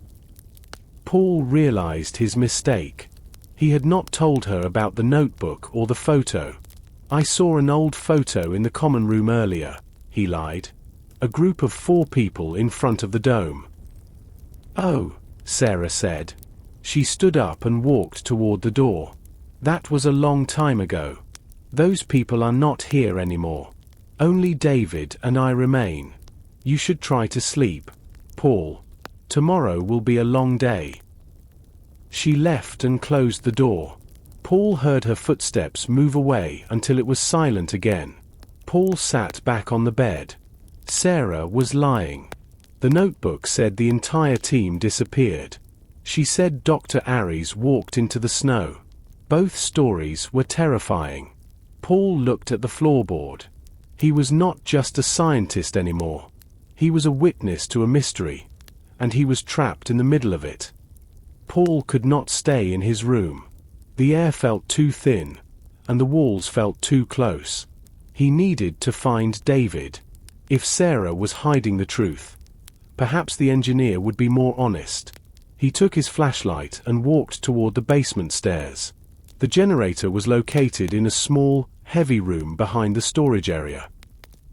Paul realized his mistake. He had not told her about the notebook or the photo. "I saw an old photo in the common room earlier," he lied. "A group of 4 people in front of the dome." "Oh," Sarah said. She stood up and walked toward the door. "That was a long time ago. Those people are not here anymore. Only David and I remain. You should try to sleep, Paul. Tomorrow will be a long day." She left and closed the door. Paul heard her footsteps move away until it was silent again. Paul sat back on the bed. Sarah was lying. The notebook said the entire team disappeared. She said Dr. Aries walked into the snow. Both stories were terrifying. Paul looked at the floorboard. He was not just a scientist anymore. He was a witness to a mystery. And he was trapped in the middle of it. Paul could not stay in his room. The air felt too thin, and the walls felt too close. He needed to find David. If Sarah was hiding the truth, perhaps the engineer would be more honest. He took his flashlight and walked toward the basement stairs. The generator was located in a small, heavy room behind the storage area.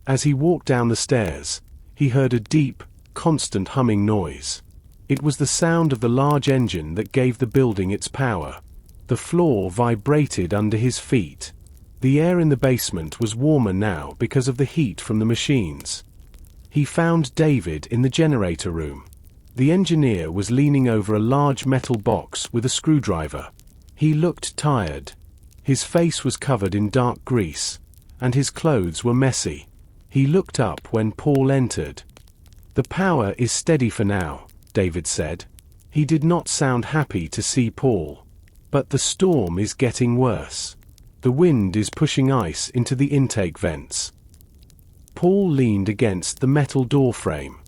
As he walked down the stairs, he heard a deep, constant humming noise. It was the sound of the large engine that gave the building its power. The floor vibrated under his feet. The air in the basement was warmer now because of the heat from the machines. He found David in the generator room. The engineer was leaning over a large metal box with a screwdriver. He looked tired. His face was covered in dark grease, and his clothes were messy. He looked up when Paul entered. "The power is steady for now," David said. He did not sound happy to see Paul. "But the storm is getting worse. The wind is pushing ice into the intake vents." Paul leaned against the metal doorframe.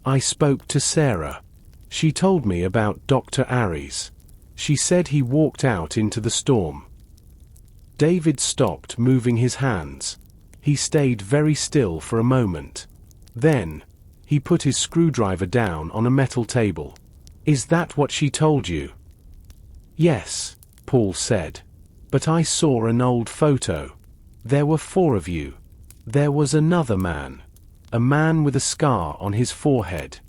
"I spoke to Sarah. She told me about Dr. Aries. She said he walked out into the storm." David stopped moving his hands. He stayed very still for a moment. Then, he put his screwdriver down on a metal table. "Is that what she told you?" "Yes," Paul said. "But I saw an old photo. There were 4 of you. There was another man. A man with a scar on his forehead.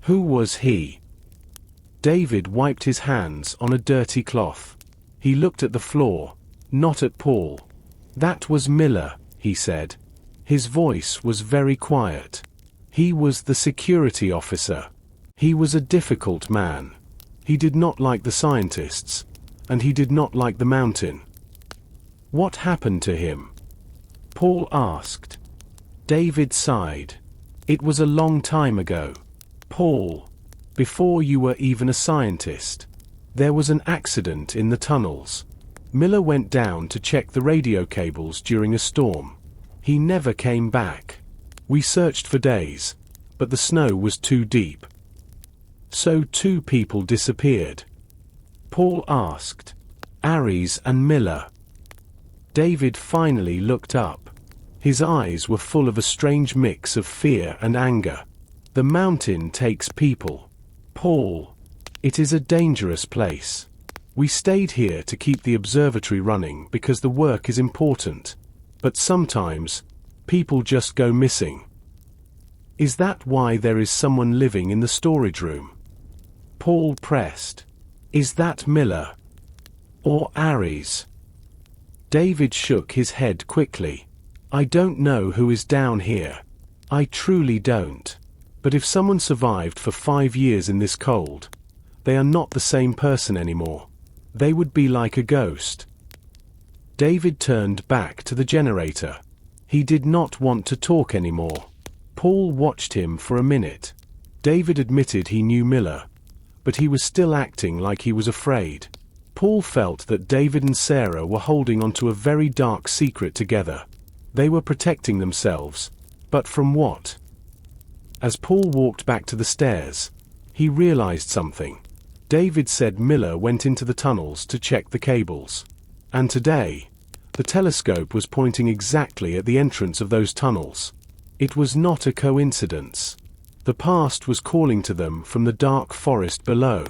Who was he?" David wiped his hands on a dirty cloth. He looked at the floor, not at Paul. "That was Miller," he said. His voice was very quiet. "He was the security officer. He was a difficult man. He did not like the scientists, and he did not like the mountain." "What happened to him?" Paul asked. David sighed. "It was a long time ago, Paul. Before you were even a scientist. There was an accident in the tunnels. Miller went down to check the radio cables during a storm. He never came back. We searched for days, but the snow was too deep." "So 2 people disappeared?" Paul asked. "Aries and Miller." David finally looked up. His eyes were full of a strange mix of fear and anger. "The mountain takes people, Paul. It is a dangerous place. We stayed here to keep the observatory running because the work is important. But sometimes, people just go missing." "Is that why there is someone living in the storage room?" Paul pressed. "Is that Miller? Or Aries?" David shook his head quickly. "I don't know who is down here. I truly don't. But if someone survived for 5 years in this cold, they are not the same person anymore. They would be like a ghost." David turned back to the generator. He did not want to talk anymore. Paul watched him for a minute. David admitted he knew Miller, but he was still acting like he was afraid. Paul felt that David and Sarah were holding onto a very dark secret together. They were protecting themselves, but from what? As Paul walked back to the stairs, he realized something. David said Miller went into the tunnels to check the cables. And today, the telescope was pointing exactly at the entrance of those tunnels. It was not a coincidence. The past was calling to them from the dark forest below.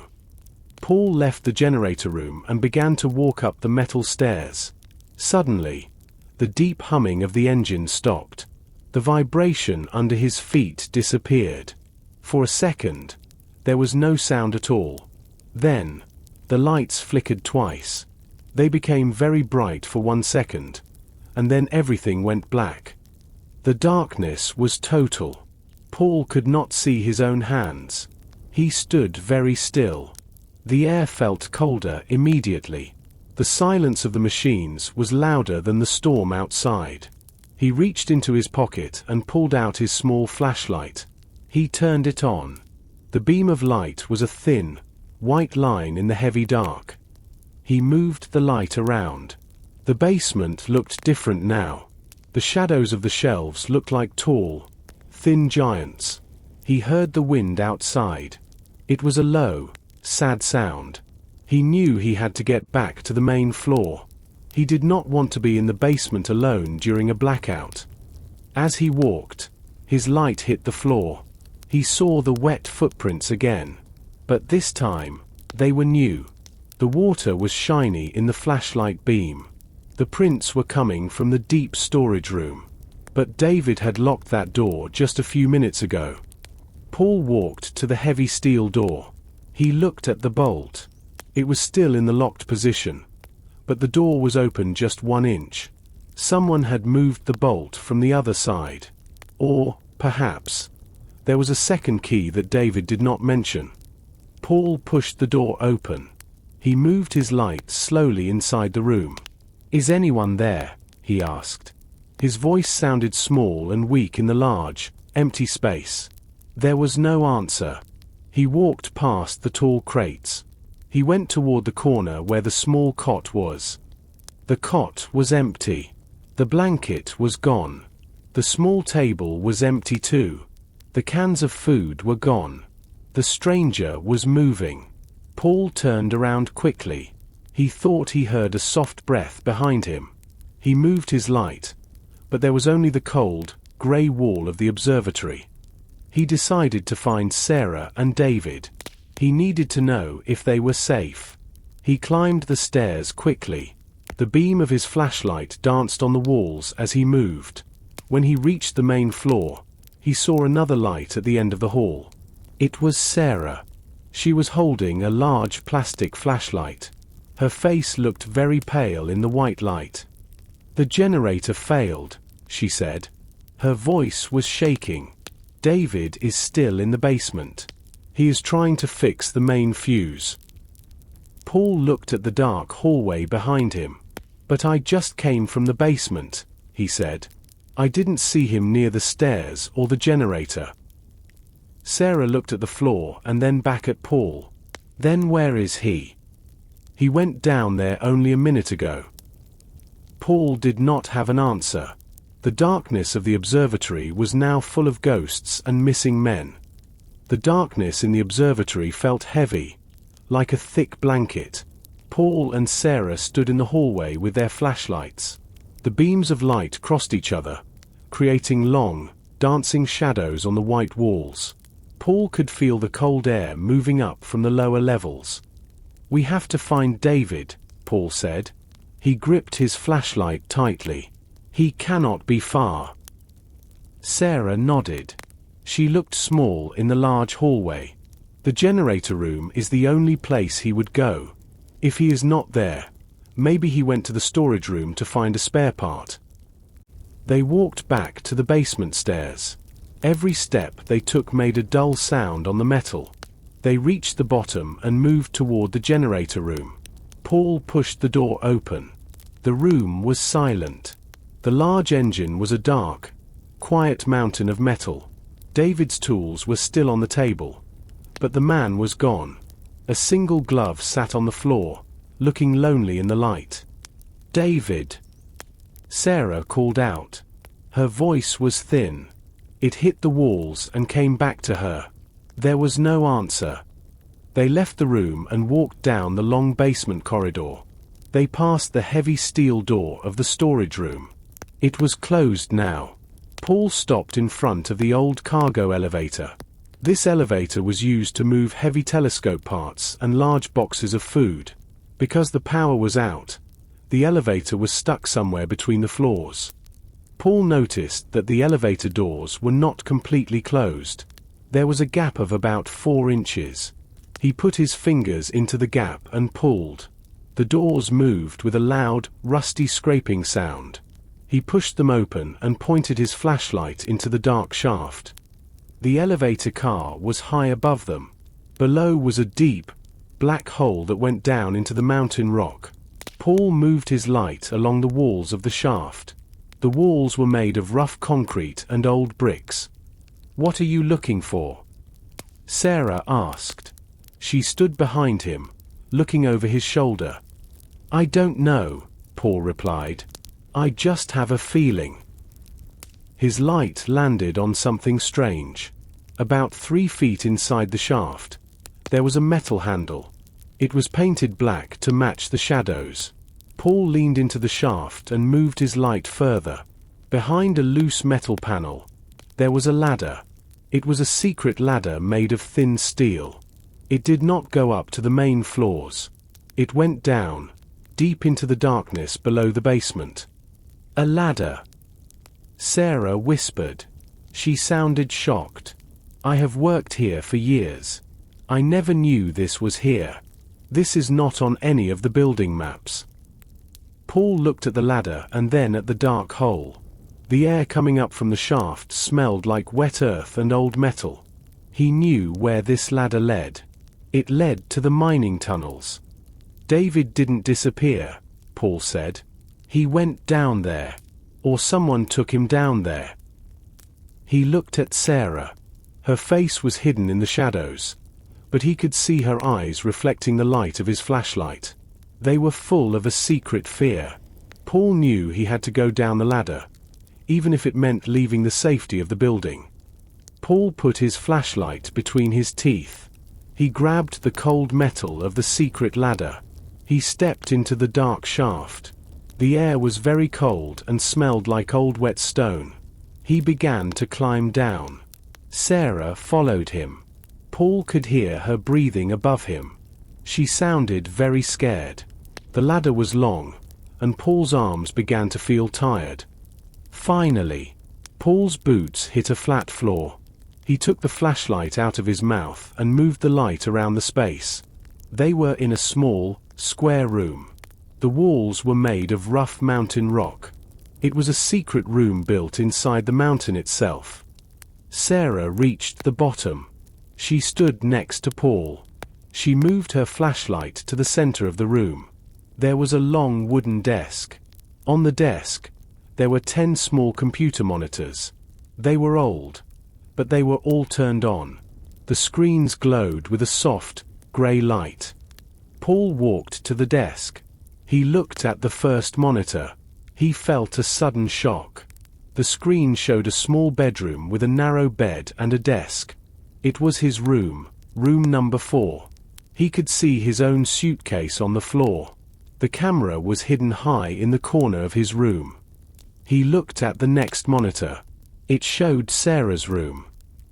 Paul left the generator room and began to walk up the metal stairs. Suddenly, the deep humming of the engine stopped. The vibration under his feet disappeared. For a second, there was no sound at all. Then, the lights flickered twice. They became very bright for 1 second, and then everything went black. The darkness was total. Paul could not see his own hands. He stood very still. The air felt colder immediately. The silence of the machines was louder than the storm outside. He reached into his pocket and pulled out his small flashlight. He turned it on. The beam of light was a thin, white line in the heavy dark. He moved the light around. The basement looked different now. The shadows of the shelves looked like tall, thin giants. He heard the wind outside. It was a low, sad sound. He knew he had to get back to the main floor. He did not want to be in the basement alone during a blackout. As he walked, his light hit the floor. He saw the wet footprints again. But this time, they were new. The water was shiny in the flashlight beam. The prints were coming from the deep storage room. But David had locked that door just a few minutes ago. Paul walked to the heavy steel door. He looked at the bolt. It was still in the locked position. But the door was open just 1 inch. Someone had moved the bolt from the other side. Or, perhaps, there was a second key that David did not mention. Paul pushed the door open. He moved his light slowly inside the room. "Is anyone there?" he asked. His voice sounded small and weak in the large, empty space. There was no answer. He walked past the tall crates. He went toward the corner where the small cot was. The cot was empty. The blanket was gone. The small table was empty too. The cans of food were gone. The stranger was moving. Paul turned around quickly. He thought he heard a soft breath behind him. He moved his light, but there was only the cold, grey wall of the observatory. He decided to find Sarah and David. He needed to know if they were safe. He climbed the stairs quickly. The beam of his flashlight danced on the walls as he moved. When he reached the main floor, he saw another light at the end of the hall. It was Sarah. She was holding a large plastic flashlight. Her face looked very pale in the white light. "The generator failed," she said. Her voice was shaking. "David is still in the basement. He is trying to fix the main fuse." Paul looked at the dark hallway behind him. "But I just came from the basement," he said. "I didn't see him near the stairs or the generator." Sarah looked at the floor and then back at Paul. "Then where is he?" "He went down there only a minute ago." Paul did not have an answer. The darkness of the observatory was now full of ghosts and missing men. The darkness in the observatory felt heavy, like a thick blanket. Paul and Sarah stood in the hallway with their flashlights. The beams of light crossed each other, creating long, dancing shadows on the white walls. Paul could feel the cold air moving up from the lower levels. "We have to find David," Paul said. He gripped his flashlight tightly. "He cannot be far." Sarah nodded. She looked small in the large hallway. "The generator room is the only place he would go. If he is not there, maybe he went to the storage room to find a spare part." They walked back to the basement stairs. Every step they took made a dull sound on the metal. They reached the bottom and moved toward the generator room. Paul pushed the door open. The room was silent. The large engine was a dark, quiet mountain of metal. David's tools were still on the table, but the man was gone. A single glove sat on the floor, looking lonely in the light. "David!" Sarah called out. Her voice was thin. It hit the walls and came back to her. There was no answer. They left the room and walked down the long basement corridor. They passed the heavy steel door of the storage room. It was closed now. Paul stopped in front of the old cargo elevator. This elevator was used to move heavy telescope parts and large boxes of food. Because the power was out, the elevator was stuck somewhere between the floors. Paul noticed that the elevator doors were not completely closed. There was a gap of about 4 inches. He put his fingers into the gap and pulled. The doors moved with a loud, rusty scraping sound. He pushed them open and pointed his flashlight into the dark shaft. The elevator car was high above them. Below was a deep, black hole that went down into the mountain rock. Paul moved his light along the walls of the shaft. The walls were made of rough concrete and old bricks. "What are you looking for?" Sarah asked. She stood behind him, looking over his shoulder. "I don't know," Paul replied. "I just have a feeling." His light landed on something strange. About 3 feet inside the shaft, there was a metal handle. It was painted black to match the shadows. Paul leaned into the shaft and moved his light further. Behind a loose metal panel, there was a ladder. It was a secret ladder made of thin steel. It did not go up to the main floors. It went down, deep into the darkness below the basement. "A ladder," Sarah whispered. She sounded shocked. "I have worked here for years. I never knew this was here. This is not on any of the building maps." Paul looked at the ladder and then at the dark hole. The air coming up from the shaft smelled like wet earth and old metal. He knew where this ladder led. It led to the mining tunnels. "David didn't disappear," Paul said. He went down there. Or someone took him down there. He looked at Sarah. Her face was hidden in the shadows, but he could see her eyes reflecting the light of his flashlight. They were full of a secret fear. Paul knew he had to go down the ladder, even if it meant leaving the safety of the building. Paul put his flashlight between his teeth. He grabbed the cold metal of the secret ladder. He stepped into the dark shaft. The air was very cold and smelled like old wet stone. He began to climb down. Sarah followed him. Paul could hear her breathing above him. She sounded very scared. The ladder was long, and Paul's arms began to feel tired. Finally, Paul's boots hit a flat floor. He took the flashlight out of his mouth and moved the light around the space. They were in a small, square room. The walls were made of rough mountain rock. It was a secret room built inside the mountain itself. Sarah reached the bottom. She stood next to Paul. She moved her flashlight to the center of the room. There was a long wooden desk. On the desk, there were 10 small computer monitors. They were old, but they were all turned on. The screens glowed with a soft, gray light. Paul walked to the desk. He looked at the first monitor. He felt a sudden shock. The screen showed a small bedroom with a narrow bed and a desk. It was his room, room number 4. He could see his own suitcase on the floor. The camera was hidden high in the corner of his room. He looked at the next monitor. It showed Sarah's room.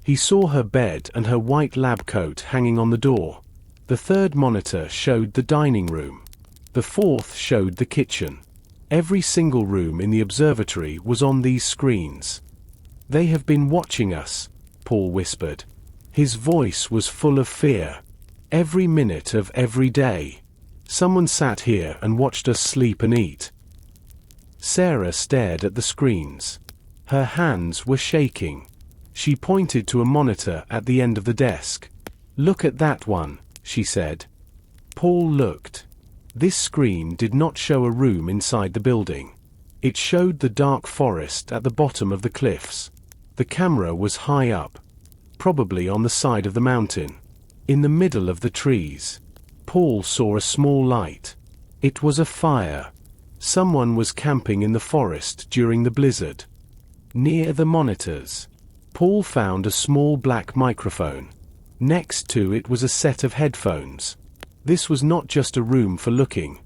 He saw her bed and her white lab coat hanging on the door. The third monitor showed the dining room. The fourth showed the kitchen. Every single room in the observatory was on these screens. "They have been watching us," Paul whispered. His voice was full of fear. "Every minute of every day. Someone sat here and watched us sleep and eat." Sarah stared at the screens. Her hands were shaking. She pointed to a monitor at the end of the desk. "Look at that one," she said. Paul looked. This screen did not show a room inside the building. It showed the dark forest at the bottom of the cliffs. The camera was high up, probably on the side of the mountain. In the middle of the trees, Paul saw a small light. It was a fire. Someone was camping in the forest during the blizzard. Near the monitors, Paul found a small black microphone. Next to it was a set of headphones. This was not just a room for looking.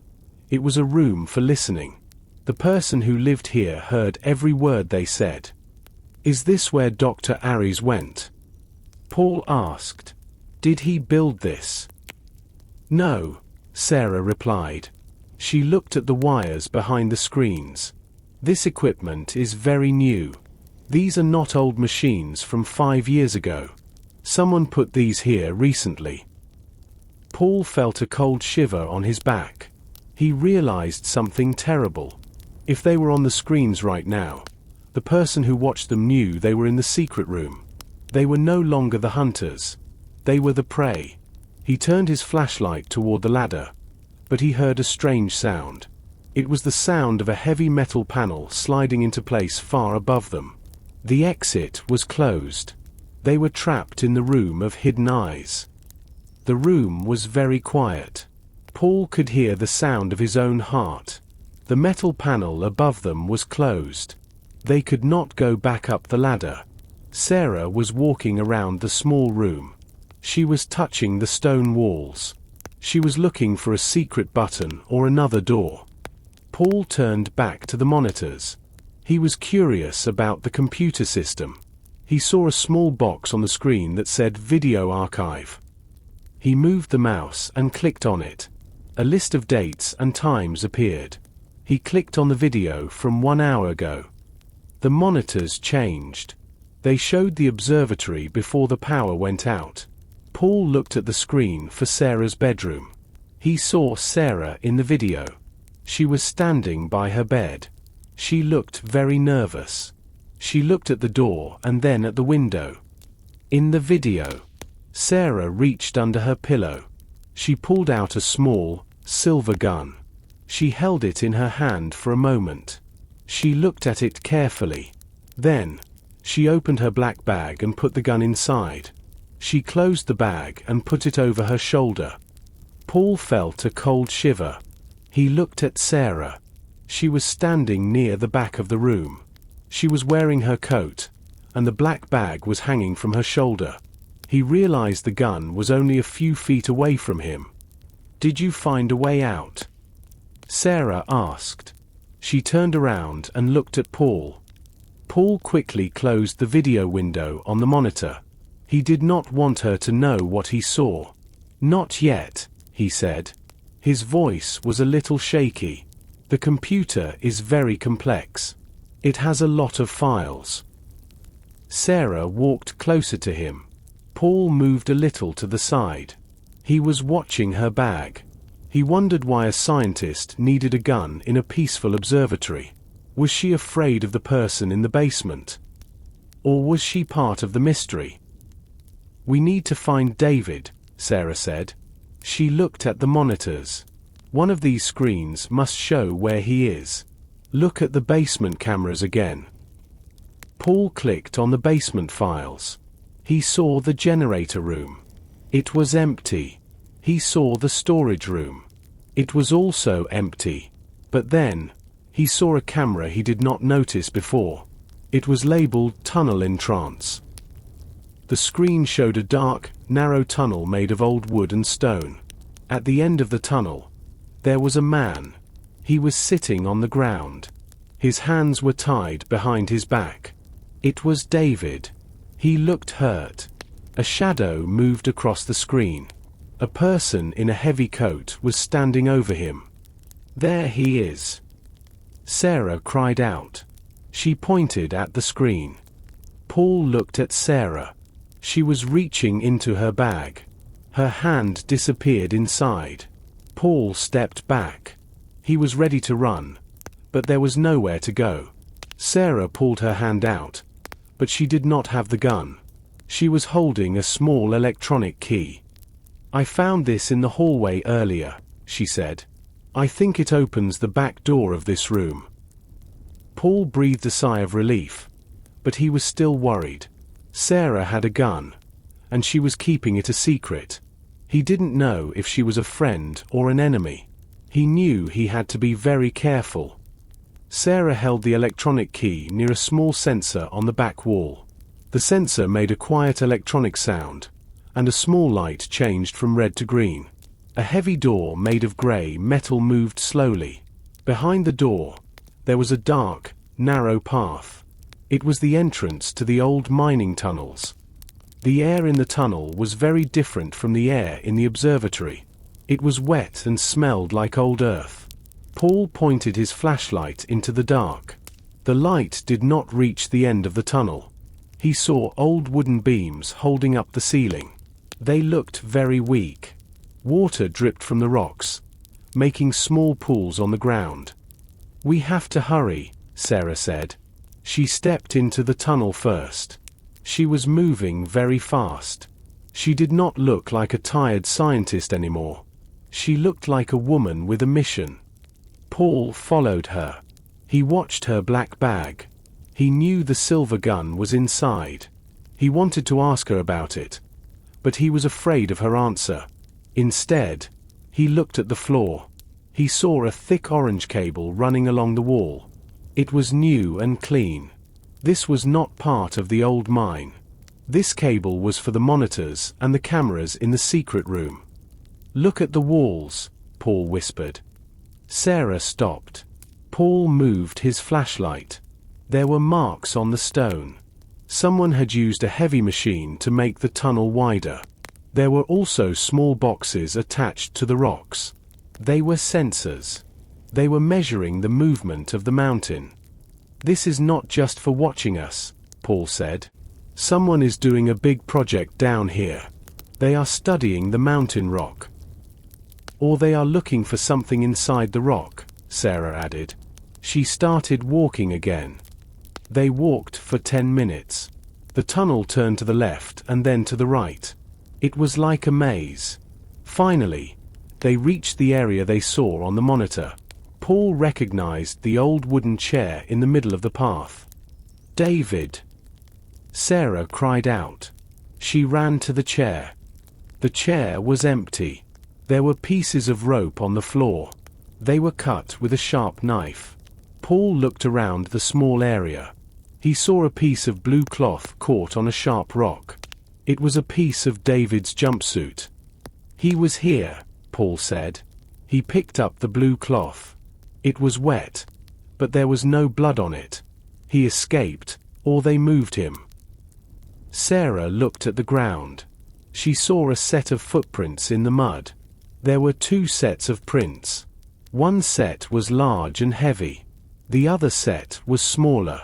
It was a room for listening. The person who lived here heard every word they said. "Is this where Dr. Aries went?" Paul asked. "Did he build this?" "No," Sarah replied. She looked at the wires behind the screens. "This equipment is very new. These are not old machines from 5 years ago. Someone put these here recently." Paul felt a cold shiver on his back. He realized something terrible. If they were on the screens right now, the person who watched them knew they were in the secret room. They were no longer the hunters. They were the prey. He turned his flashlight toward the ladder, but he heard a strange sound. It was the sound of a heavy metal panel sliding into place far above them. The exit was closed. They were trapped in the room of hidden eyes. The room was very quiet. Paul could hear the sound of his own heart. The metal panel above them was closed. They could not go back up the ladder. Sarah was walking around the small room. She was touching the stone walls. She was looking for a secret button or another door. Paul turned back to the monitors. He was curious about the computer system. He saw a small box on the screen that said Video Archive. He moved the mouse and clicked on it. A list of dates and times appeared. He clicked on the video from 1 hour ago. The monitors changed. They showed the observatory before the power went out. Paul looked at the screen for Sarah's bedroom. He saw Sarah in the video. She was standing by her bed. She looked very nervous. She looked at the door and then at the window. In the video, Sarah reached under her pillow. She pulled out a small, silver gun. She held it in her hand for a moment. She looked at it carefully. Then, she opened her black bag and put the gun inside. She closed the bag and put it over her shoulder. Paul felt a cold shiver. He looked at Sarah. She was standing near the back of the room. She was wearing her coat, and the black bag was hanging from her shoulder. He realized the gun was only a few feet away from him. "Did you find a way out?" Sarah asked. She turned around and looked at Paul. Paul quickly closed the video window on the monitor. He did not want her to know what he saw. "Not yet," he said. His voice was a little shaky. "The computer is very complex. It has a lot of files." Sarah walked closer to him. Paul moved a little to the side. He was watching her bag. He wondered why a scientist needed a gun in a peaceful observatory. Was she afraid of the person in the basement? Or was she part of the mystery? "We need to find David," Sarah said. She looked at the monitors. "One of these screens must show where he is. Look at the basement cameras again." Paul clicked on the basement files. He saw the generator room. It was empty. He saw the storage room. It was also empty. But then, he saw a camera he did not notice before. It was labeled Tunnel in Trance. The screen showed a dark, narrow tunnel made of old wood and stone. At the end of the tunnel, there was a man. He was sitting on the ground. His hands were tied behind his back. It was David. He looked hurt. A shadow moved across the screen. A person in a heavy coat was standing over him. "There he is!" Sarah cried out. She pointed at the screen. Paul looked at Sarah. She was reaching into her bag. Her hand disappeared inside. Paul stepped back. He was ready to run, but there was nowhere to go. Sarah pulled her hand out, but she did not have the gun. She was holding a small electronic key. "I found this in the hallway earlier," she said. "I think it opens the back door of this room." Paul breathed a sigh of relief, but he was still worried. Sarah had a gun, and she was keeping it a secret. He didn't know if she was a friend or an enemy. He knew he had to be very careful. Sarah held the electronic key near a small sensor on the back wall. The sensor made a quiet electronic sound, and a small light changed from red to green. A heavy door made of gray metal moved slowly. Behind the door, there was a dark, narrow path. It was the entrance to the old mining tunnels. The air in the tunnel was very different from the air in the observatory. It was wet and smelled like old earth. Paul pointed his flashlight into the dark. The light did not reach the end of the tunnel. He saw old wooden beams holding up the ceiling. They looked very weak. Water dripped from the rocks, making small pools on the ground. "We have to hurry," Sarah said. She stepped into the tunnel first. She was moving very fast. She did not look like a tired scientist anymore. She looked like a woman with a mission. Paul followed her. He watched her black bag. He knew the silver gun was inside. He wanted to ask her about it, but he was afraid of her answer. Instead, he looked at the floor. He saw a thick orange cable running along the wall. It was new and clean. This was not part of the old mine. This cable was for the monitors and the cameras in the secret room. "Look at the walls," Paul whispered. Sarah stopped. Paul moved his flashlight. There were marks on the stone. Someone had used a heavy machine to make the tunnel wider. There were also small boxes attached to the rocks. They were sensors. They were measuring the movement of the mountain. "This is not just for watching us," Paul said. "Someone is doing a big project down here. They are studying the mountain rock. Or they are looking for something inside the rock," Sarah added. She started walking again. They walked for 10 minutes. The tunnel turned to the left and then to the right. It was like a maze. Finally, they reached the area they saw on the monitor. Paul recognized the old wooden chair in the middle of the path. "David!" Sarah cried out. She ran to the chair. The chair was empty. There were pieces of rope on the floor. They were cut with a sharp knife. Paul looked around the small area. He saw a piece of blue cloth caught on a sharp rock. It was a piece of David's jumpsuit. "He was here," Paul said. He picked up the blue cloth. It was wet, but there was no blood on it. He escaped, or they moved him. Sarah looked at the ground. She saw a set of footprints in the mud. There were 2 sets of prints. One set was large and heavy. The other set was smaller.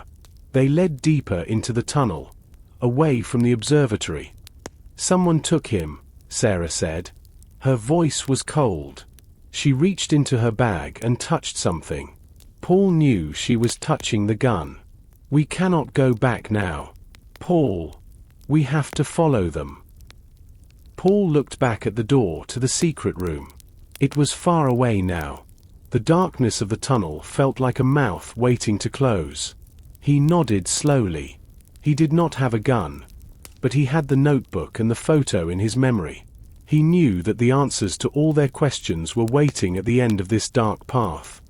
They led deeper into the tunnel, away from the observatory. "Someone took him," Sarah said. Her voice was cold. She reached into her bag and touched something. Paul knew she was touching the gun. "We cannot go back now. Paul. We have to follow them." Paul looked back at the door to the secret room. It was far away now. The darkness of the tunnel felt like a mouth waiting to close. He nodded slowly. He did not have a gun, but he had the notebook and the photo in his memory. He knew that the answers to all their questions were waiting at the end of this dark path.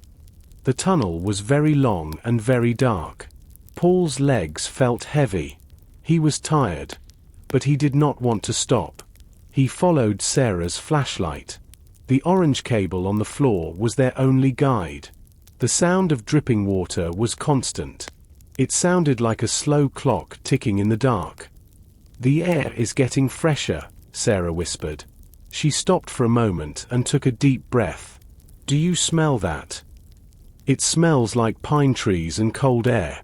The tunnel was very long and very dark. Paul's legs felt heavy. He was tired, but he did not want to stop. He followed Sarah's flashlight. The orange cable on the floor was their only guide. The sound of dripping water was constant. It sounded like a slow clock ticking in the dark. "The air is getting fresher," Sarah whispered. She stopped for a moment and took a deep breath. "Do you smell that? It smells like pine trees and cold air."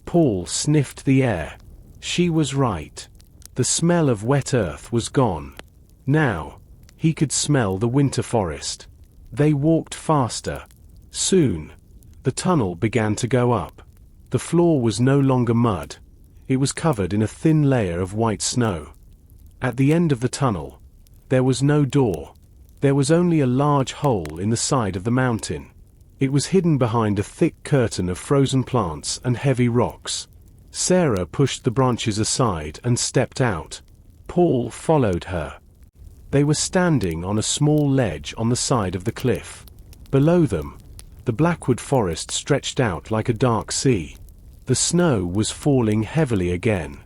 Paul sniffed the air. She was right. The smell of wet earth was gone. Now, he could smell the winter forest. They walked faster. Soon, the tunnel began to go up. The floor was no longer mud. It was covered in a thin layer of white snow. At the end of the tunnel, there was no door. There was only a large hole in the side of the mountain. It was hidden behind a thick curtain of frozen plants and heavy rocks. Sarah pushed the branches aside and stepped out. Paul followed her. They were standing on a small ledge on the side of the cliff. Below them, the Blackwood forest stretched out like a dark sea. The snow was falling heavily again.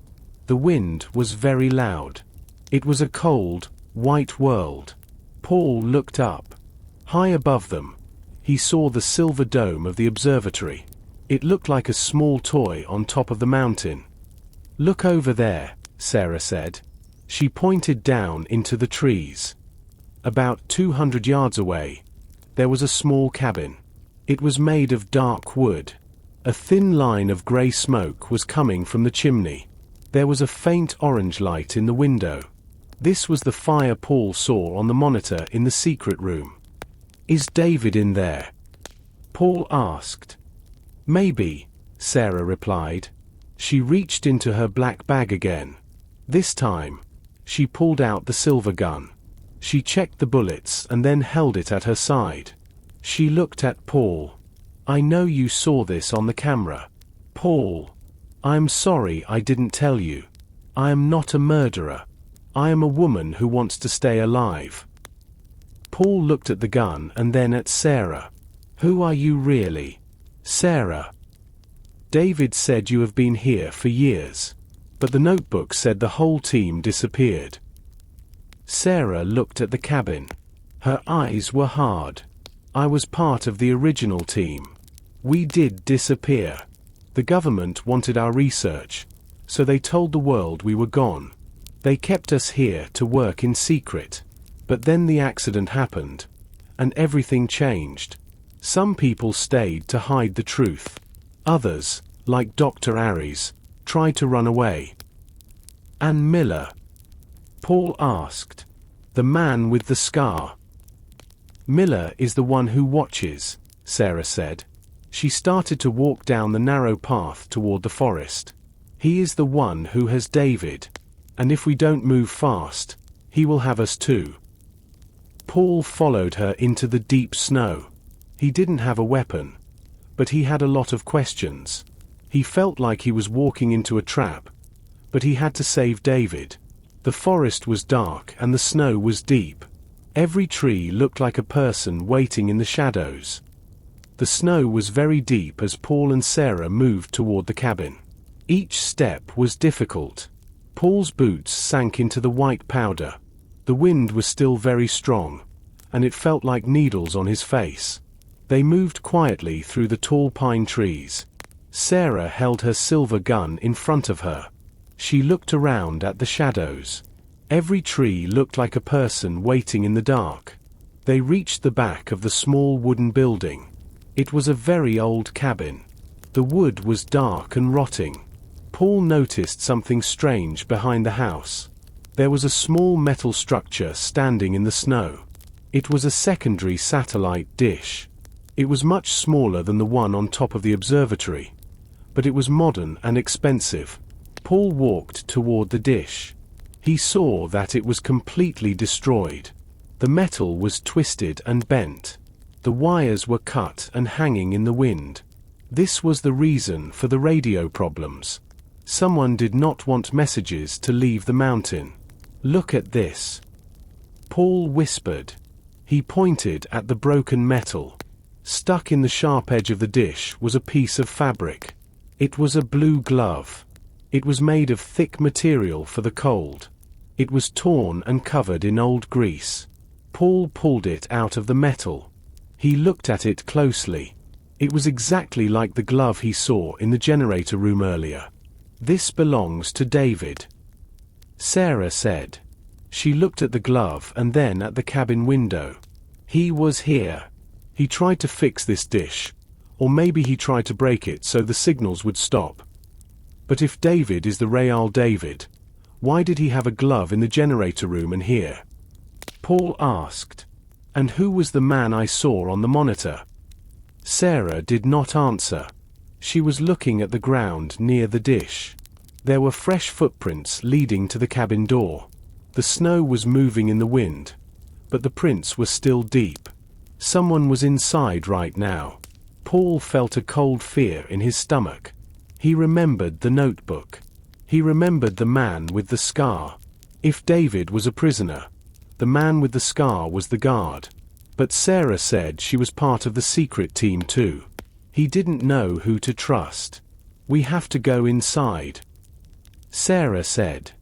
The wind was very loud. It was a cold, white world. Paul looked up. High above them, he saw the silver dome of the observatory. It looked like a small toy on top of the mountain. "Look over there," Sarah said. She pointed down into the trees. About 200 yards away, there was a small cabin. It was made of dark wood. A thin line of grey smoke was coming from the chimney. There was a faint orange light in the window. This was the fire Paul saw on the monitor in the secret room. "Is David in there?" Paul asked. "Maybe," Sarah replied. She reached into her black bag again. This time, she pulled out the silver gun. She checked the bullets and then held it at her side. She looked at Paul. "I know you saw this on the camera. Paul, I'm sorry I didn't tell you. I am not a murderer. I am a woman who wants to stay alive." Paul looked at the gun and then at Sarah. "Who are you really, Sarah?" "David said you have been here for years. But the notebook said the whole team disappeared." Sarah looked at the cabin. Her eyes were hard. "I was part of the original team. We did disappear. The government wanted our research, so they told the world we were gone. They kept us here to work in secret. But then the accident happened, and everything changed. Some people stayed to hide the truth. Others, like Dr. Aries, tried to run away." "And Miller?" Paul asked. "The man with the scar?" "Miller is the one who watches," Sarah said. She started to walk down the narrow path toward the forest. "He is the one who has David. And if we don't move fast, he will have us too." Paul followed her into the deep snow. He didn't have a weapon, but he had a lot of questions. He felt like he was walking into a trap, but he had to save David. The forest was dark and the snow was deep. Every tree looked like a person waiting in the shadows. The snow was very deep as Paul and Sarah moved toward the cabin. Each step was difficult. Paul's boots sank into the white powder. The wind was still very strong, and it felt like needles on his face. They moved quietly through the tall pine trees. Sarah held her silver gun in front of her. She looked around at the shadows. Every tree looked like a person waiting in the dark. They reached the back of the small wooden building. It was a very old cabin. The wood was dark and rotting. Paul noticed something strange behind the house. There was a small metal structure standing in the snow. It was a secondary satellite dish. It was much smaller than the one on top of the observatory, but it was modern and expensive. Paul walked toward the dish. He saw that it was completely destroyed. The metal was twisted and bent. The wires were cut and hanging in the wind. This was the reason for the radio problems. Someone did not want messages to leave the mountain. "Look at this," Paul whispered. He pointed at the broken metal. Stuck in the sharp edge of the dish was a piece of fabric. It was a blue glove. It was made of thick material for the cold. It was torn and covered in old grease. Paul pulled it out of the metal. He looked at it closely. It was exactly like the glove he saw in the generator room earlier. "This belongs to David," Sarah said. She looked at the glove and then at the cabin window. "He was here. He tried to fix this dish, or maybe he tried to break it so the signals would stop. But if David is the real David, why did he have a glove in the generator room and here?" Paul asked. "And who was the man I saw on the monitor?" Sarah did not answer. She was looking at the ground near the dish. There were fresh footprints leading to the cabin door. The snow was moving in the wind, but the prints were still deep. Someone was inside right now. Paul felt a cold fear in his stomach. He remembered the notebook. He remembered the man with the scar. If David was a prisoner, the man with the scar was the guard. But Sarah said she was part of the secret team too. He didn't know who to trust. "We have to go inside," Sarah said.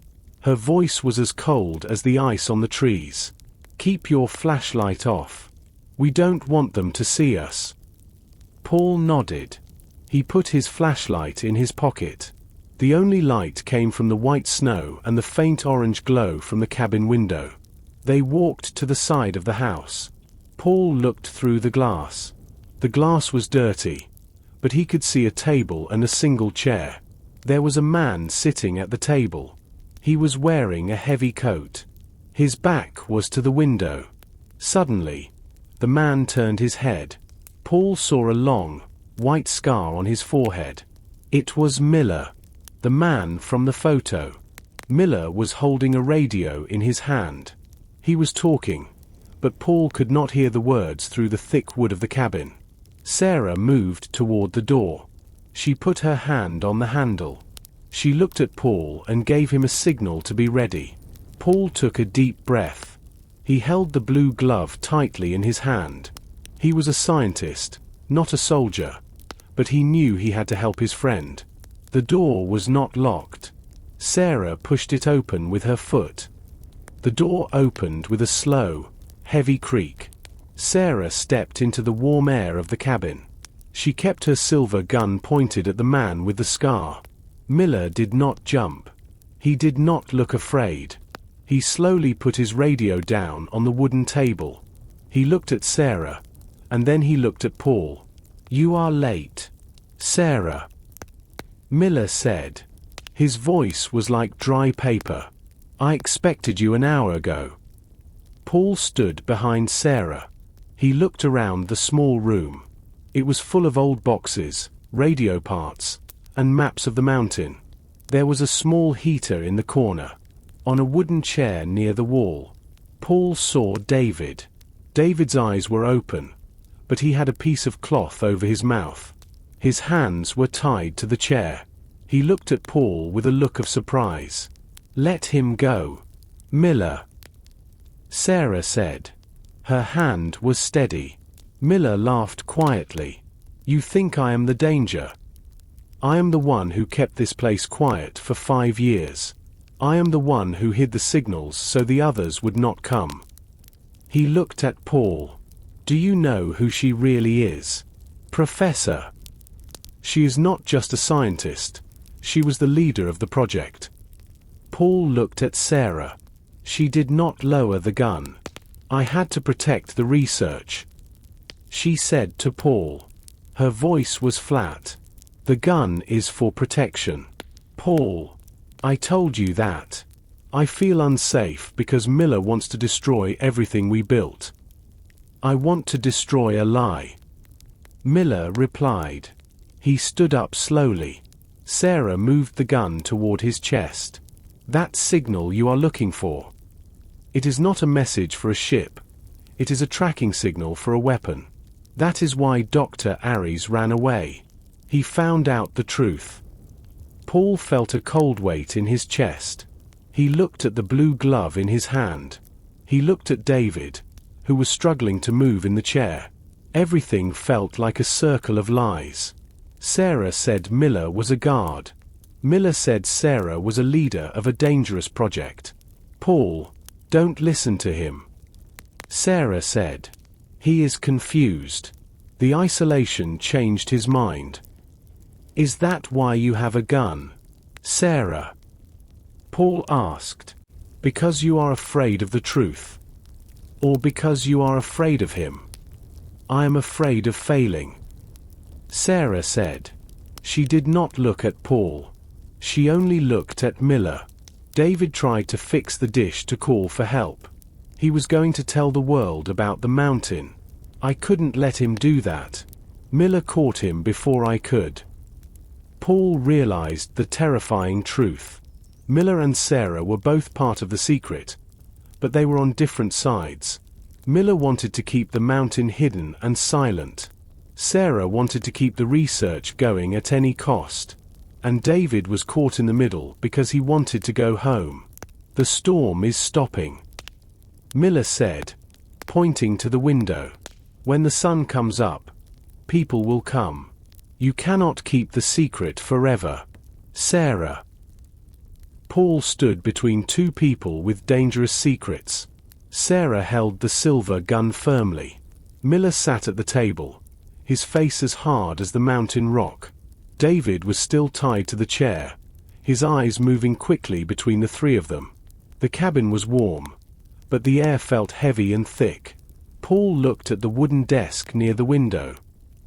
Her voice was as cold as the ice on the trees. "Keep your flashlight off. We don't want them to see us." Paul nodded. He put his flashlight in his pocket. The only light came from the white snow and the faint orange glow from the cabin window. They walked to the side of the house. Paul looked through the glass. The glass was dirty, but he could see a table and a single chair. There was a man sitting at the table. He was wearing a heavy coat. His back was to the window. Suddenly, the man turned his head. Paul saw a long, white scar on his forehead. It was Miller, the man from the photo. Miller was holding a radio in his hand. He was talking, but Paul could not hear the words through the thick wood of the cabin. Sarah moved toward the door. She put her hand on the handle. She looked at Paul and gave him a signal to be ready. Paul took a deep breath. He held the blue glove tightly in his hand. He was a scientist, not a soldier, but he knew he had to help his friend. The door was not locked. Sarah pushed it open with her foot. The door opened with a slow, heavy creak. Sarah stepped into the warm air of the cabin. She kept her silver gun pointed at the man with the scar. Miller did not jump. He did not look afraid. He slowly put his radio down on the wooden table. He looked at Sarah, and then he looked at Paul. "You are late, Sarah," Miller said. His voice was like dry paper. "I expected you an hour ago." Paul stood behind Sarah. He looked around the small room. It was full of old boxes, radio parts, and maps of the mountain. There was a small heater in the corner. On a wooden chair near the wall, Paul saw David. David's eyes were open, but he had a piece of cloth over his mouth. His hands were tied to the chair. He looked at Paul with a look of surprise. "Let him go, Miller," Sarah said. Her hand was steady. Miller laughed quietly. "You think I am the danger? I am the one who kept this place quiet for 5 years. I am the one who hid the signals so the others would not come." He looked at Paul. "Do you know who she really is, Professor? She is not just a scientist. She was the leader of the project." Paul looked at Sarah. She did not lower the gun. "I had to protect the research," she said to Paul. Her voice was flat. "The gun is for protection, Paul. I told you that. I feel unsafe because Miller wants to destroy everything we built. I want to destroy a lie," Miller replied. He stood up slowly. Sarah moved the gun toward his chest. "That signal you are looking for. It is not a message for a ship. It is a tracking signal for a weapon. That is why Dr. Aries ran away. He found out the truth." Paul felt a cold weight in his chest. He looked at the blue glove in his hand. He looked at David, who was struggling to move in the chair. Everything felt like a circle of lies. Sarah said Miller was a guard. Miller said Sarah was a leader of a dangerous project. "Paul, don't listen to him," Sarah said. "He is confused." The isolation changed his mind. "Is that why you have a gun, Sarah?" Paul asked. "Because you are afraid of the truth? Or because you are afraid of him?" "I am afraid of failing," Sarah said. She did not look at Paul. She only looked at Miller. David tried to fix the dish to call for help. He was going to tell the world about the mountain. I couldn't let him do that. Miller caught him before I could. Paul realized the terrifying truth. Miller and Sarah were both part of the secret, but they were on different sides. Miller wanted to keep the mountain hidden and silent. Sarah wanted to keep the research going at any cost. And David was caught in the middle because he wanted to go home. "The storm is stopping," Miller said, pointing to the window. "When the sun comes up, people will come. You cannot keep the secret forever, Sarah." Paul stood between two people with dangerous secrets. Sarah held the silver gun firmly. Miller sat at the table, his face as hard as the mountain rock. David was still tied to the chair, his eyes moving quickly between the three of them. The cabin was warm, but the air felt heavy and thick. Paul looked at the wooden desk near the window.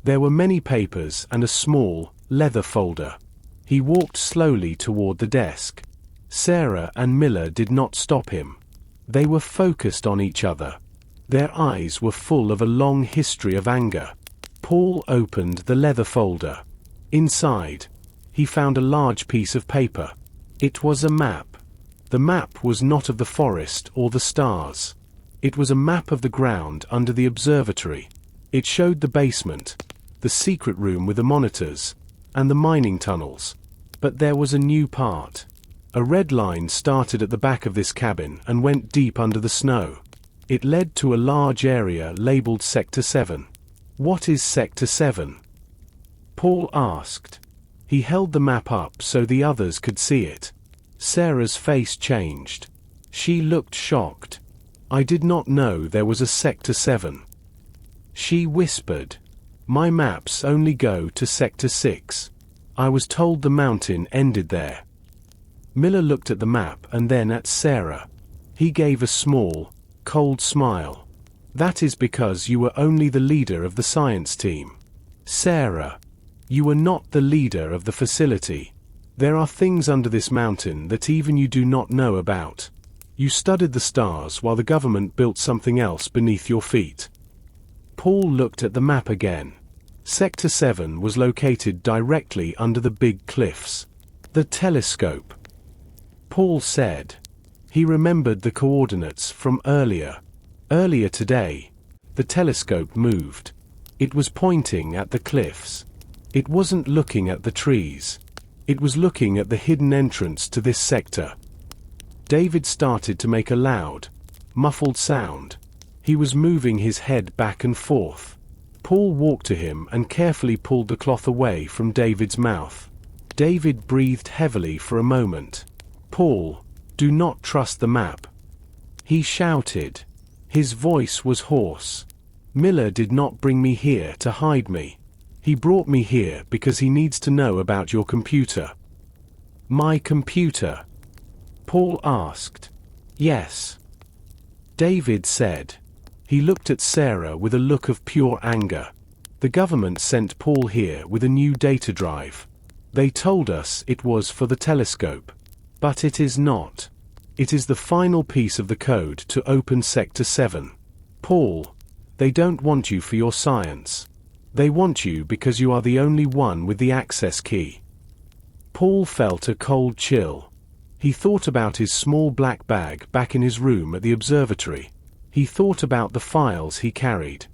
There were many papers and a small, leather folder. He walked slowly toward the desk. Sarah and Miller did not stop him. They were focused on each other. Their eyes were full of a long history of anger. Paul opened the leather folder. Inside, he found a large piece of paper. It was a map. The map was not of the forest or the stars. It was a map of the ground under the observatory. It showed the basement, the secret room with the monitors, and the mining tunnels. But there was a new part. A red line started at the back of this cabin and went deep under the snow. It led to a large area labeled Sector 7. "What is Sector 7?" Paul asked. He held the map up so the others could see it. Sarah's face changed. She looked shocked. "I did not know there was a Sector 7. She whispered. "My maps only go to Sector 6. I was told the mountain ended there." Miller looked at the map and then at Sarah. He gave a small, cold smile. "That is because you were only the leader of the science team, Sarah. You were not the leader of the facility. There are things under this mountain that even you do not know about. You studied the stars while the government built something else beneath your feet." Paul looked at the map again. Sector 7 was located directly under the big cliffs. "The telescope," Paul said. He remembered the coordinates from earlier. Earlier today, the telescope moved. It was pointing at the cliffs. It wasn't looking at the trees. It was looking at the hidden entrance to this sector. David started to make a loud, muffled sound. He was moving his head back and forth. Paul walked to him and carefully pulled the cloth away from David's mouth. David breathed heavily for a moment. "Paul, do not trust the map," he shouted. His voice was hoarse. "Miller did not bring me here to hide me. He brought me here because he needs to know about your computer." "My computer?" Paul asked. "Yes," David said. He looked at Sarah with a look of pure anger. "The government sent Paul here with a new data drive. They told us it was for the telescope. But it is not. It is the final piece of the code to open Sector 7. Paul, they don't want you for your science. They want you because you are the only one with the access key." Paul felt a cold chill. He thought about his small black bag back in his room at the observatory. He thought about the files he carried.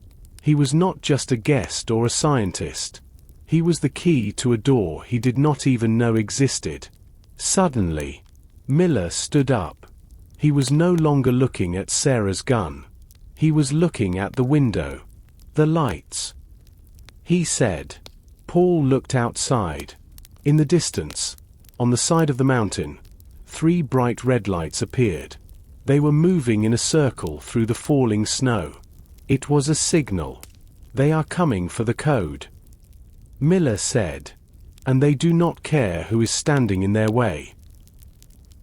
He was not just a guest or a scientist. He was the key to a door he did not even know existed. Suddenly, Miller stood up. He was no longer looking at Sarah's gun. He was looking at the window. "The lights," he said. Paul looked outside. In the distance, on the side of the mountain, 3 bright red lights appeared. They were moving in a circle through the falling snow. It was a signal. "They are coming for the code," Miller said. "And they do not care who is standing in their way."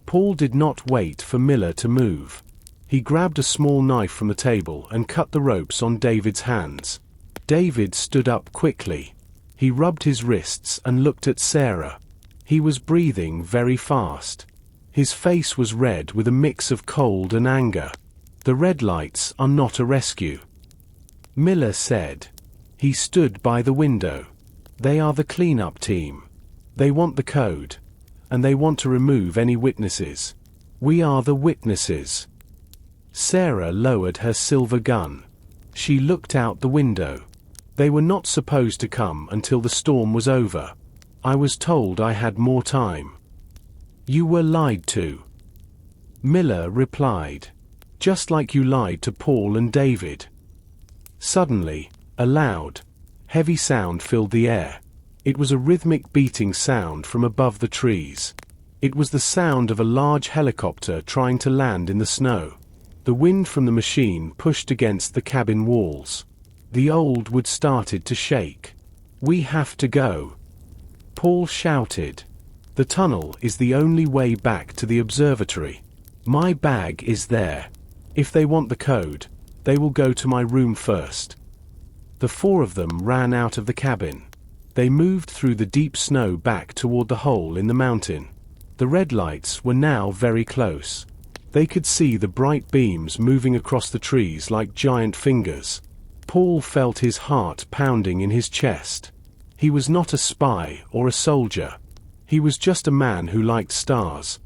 Paul did not wait for Miller to move. He grabbed a small knife from the table and cut the ropes on David's hands. David stood up quickly. He rubbed his wrists and looked at Sarah. He was breathing very fast. His face was red with a mix of cold and anger. "The red lights are not a rescue," Miller said. He stood by the window. "They are the cleanup team. They want the code. And they want to remove any witnesses. We are the witnesses." Sarah lowered her silver gun. She looked out the window. "They were not supposed to come until the storm was over. I was told I had more time." "You were lied to," Miller replied. "Just like you lied to Paul and David." Suddenly, a loud, heavy sound filled the air. It was a rhythmic beating sound from above the trees. It was the sound of a large helicopter trying to land in the snow. The wind from the machine pushed against the cabin walls. The old wood started to shake. "We have to go," Paul shouted. "The tunnel is the only way back to the observatory. My bag is there. If they want the code, they will go to my room first." The 4 of them ran out of the cabin. They moved through the deep snow back toward the hole in the mountain. The red lights were now very close. They could see the bright beams moving across the trees like giant fingers. Paul felt his heart pounding in his chest. He was not a spy or a soldier. He was just a man who liked stars.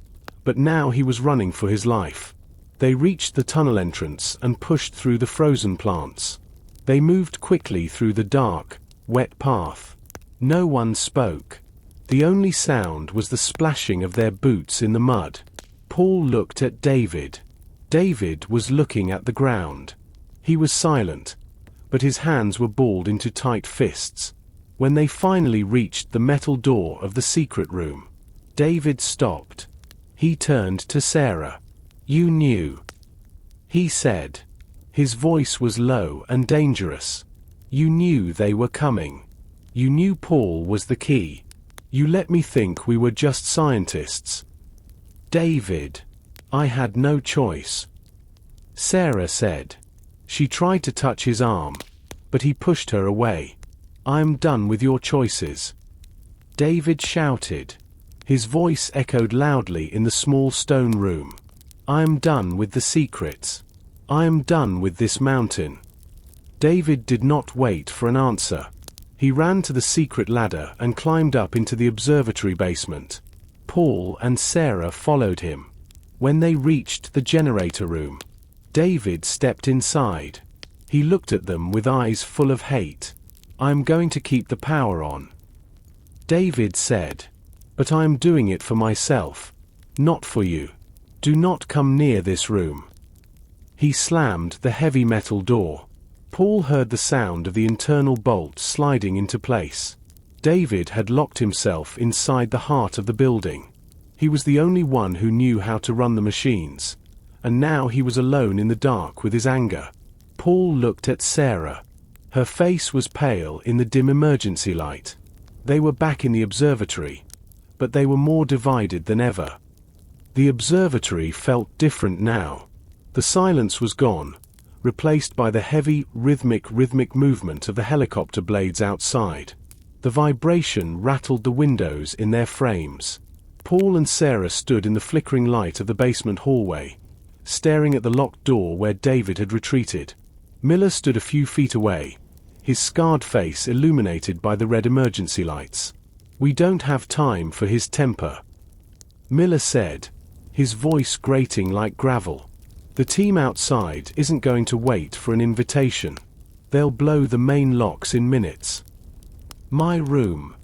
But now he was running for his life. They reached the tunnel entrance and pushed through the frozen plants. They moved quickly through the dark, wet path. No one spoke. The only sound was the splashing of their boots in the mud. Paul looked at David. David was looking at the ground. He was silent, but his hands were balled into tight fists. When they finally reached the metal door of the secret room, David stopped. He turned to Sarah. "You knew," he said. His voice was low and dangerous. "You knew they were coming. You knew Paul was the key. You let me think we were just scientists." "David, I had no choice," Sarah said. She tried to touch his arm, but he pushed her away. "I am done with your choices," David shouted. His voice echoed loudly in the small stone room. "I am done with the secrets. I am done with this mountain." David did not wait for an answer. He ran to the secret ladder and climbed up into the observatory basement. Paul and Sarah followed him. When they reached the generator room, David stepped inside. He looked at them with eyes full of hate. I'm going to keep the power on. David said. But I am doing it for myself, not for you. Do not come near this room. He slammed the heavy metal door. Paul heard the sound of the internal bolt sliding into place. David had locked himself inside the heart of the building. He was the only one who knew how to run the machines, and now he was alone in the dark with his anger. Paul looked at Sarah. Her face was pale in the dim emergency light. They were back in the observatory, but they were more divided than ever. The observatory felt different now. The silence was gone, replaced by the heavy, rhythmic movement of the helicopter blades outside. The vibration rattled the windows in their frames. Paul and Sarah stood in the flickering light of the basement hallway, staring at the locked door where David had retreated. Miller stood a few feet away, his scarred face illuminated by the red emergency lights. "We don't have time for his temper," Miller said, his voice grating like gravel. "The team outside isn't going to wait for an invitation. They'll blow the main locks in minutes." "My room,"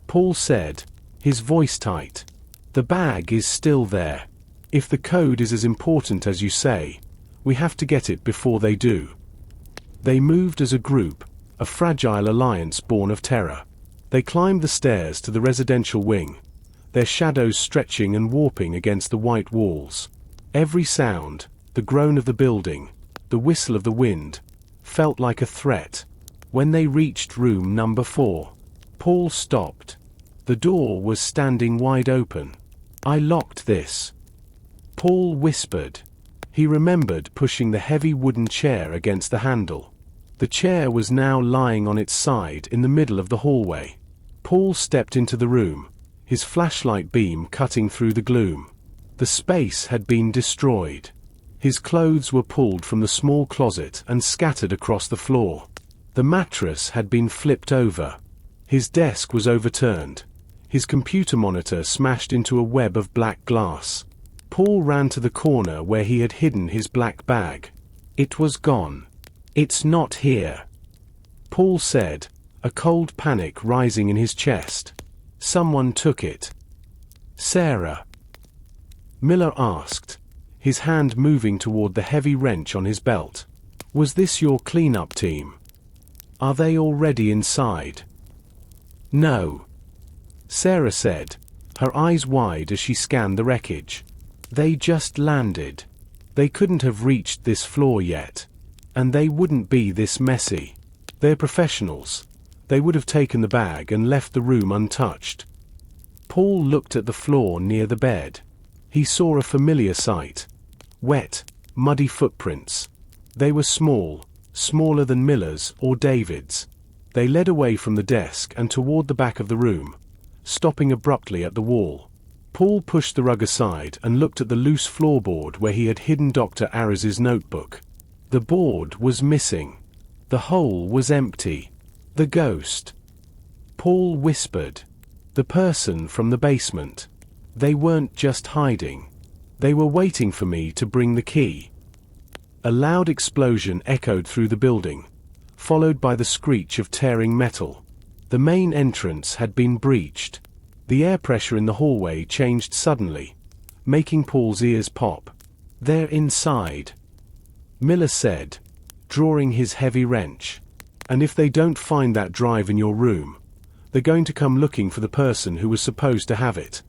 Paul said, his voice tight. "The bag is still there. If the code is as important as you say, we have to get it before they do." They moved as a group, a fragile alliance born of terror. They climbed the stairs to the residential wing, their shadows stretching and warping against the white walls. Every sound, the groan of the building, the whistle of the wind, felt like a threat. When they reached room number 4, Paul stopped. The door was standing wide open. "I locked this," Paul whispered. He remembered pushing the heavy wooden chair against the handle. The chair was now lying on its side in the middle of the hallway. Paul stepped into the room, his flashlight beam cutting through the gloom. The space had been destroyed. His clothes were pulled from the small closet and scattered across the floor. The mattress had been flipped over. His desk was overturned, his computer monitor smashed into a web of black glass. Paul ran to the corner where he had hidden his black bag. It was gone. "It's not here," Paul said, a cold panic rising in his chest. "Someone took it." "Sarah?" Miller asked, his hand moving toward the heavy wrench on his belt. "Was this your cleanup team? Are they already inside?" "No," Sarah said, her eyes wide as she scanned the wreckage. "They just landed. They couldn't have reached this floor yet. And they wouldn't be this messy. They're professionals. They would have taken the bag and left the room untouched." Paul looked at the floor near the bed. He saw a familiar sight. Wet, muddy footprints. They were small, smaller than Miller's or David's. They led away from the desk and toward the back of the room, stopping abruptly at the wall. Paul pushed the rug aside and looked at the loose floorboard where he had hidden Dr. Ariz's notebook. The board was missing. The hole was empty. "The ghost," Paul whispered. "The person from the basement. They weren't just hiding. They were waiting for me to bring the key." A loud explosion echoed through the building, followed by the screech of tearing metal. The main entrance had been breached. The air pressure in the hallway changed suddenly, making Paul's ears pop. "They're inside," Miller said, drawing his heavy wrench. "And if they don't find that drive in your room, they're going to come looking for the person who was supposed to have it."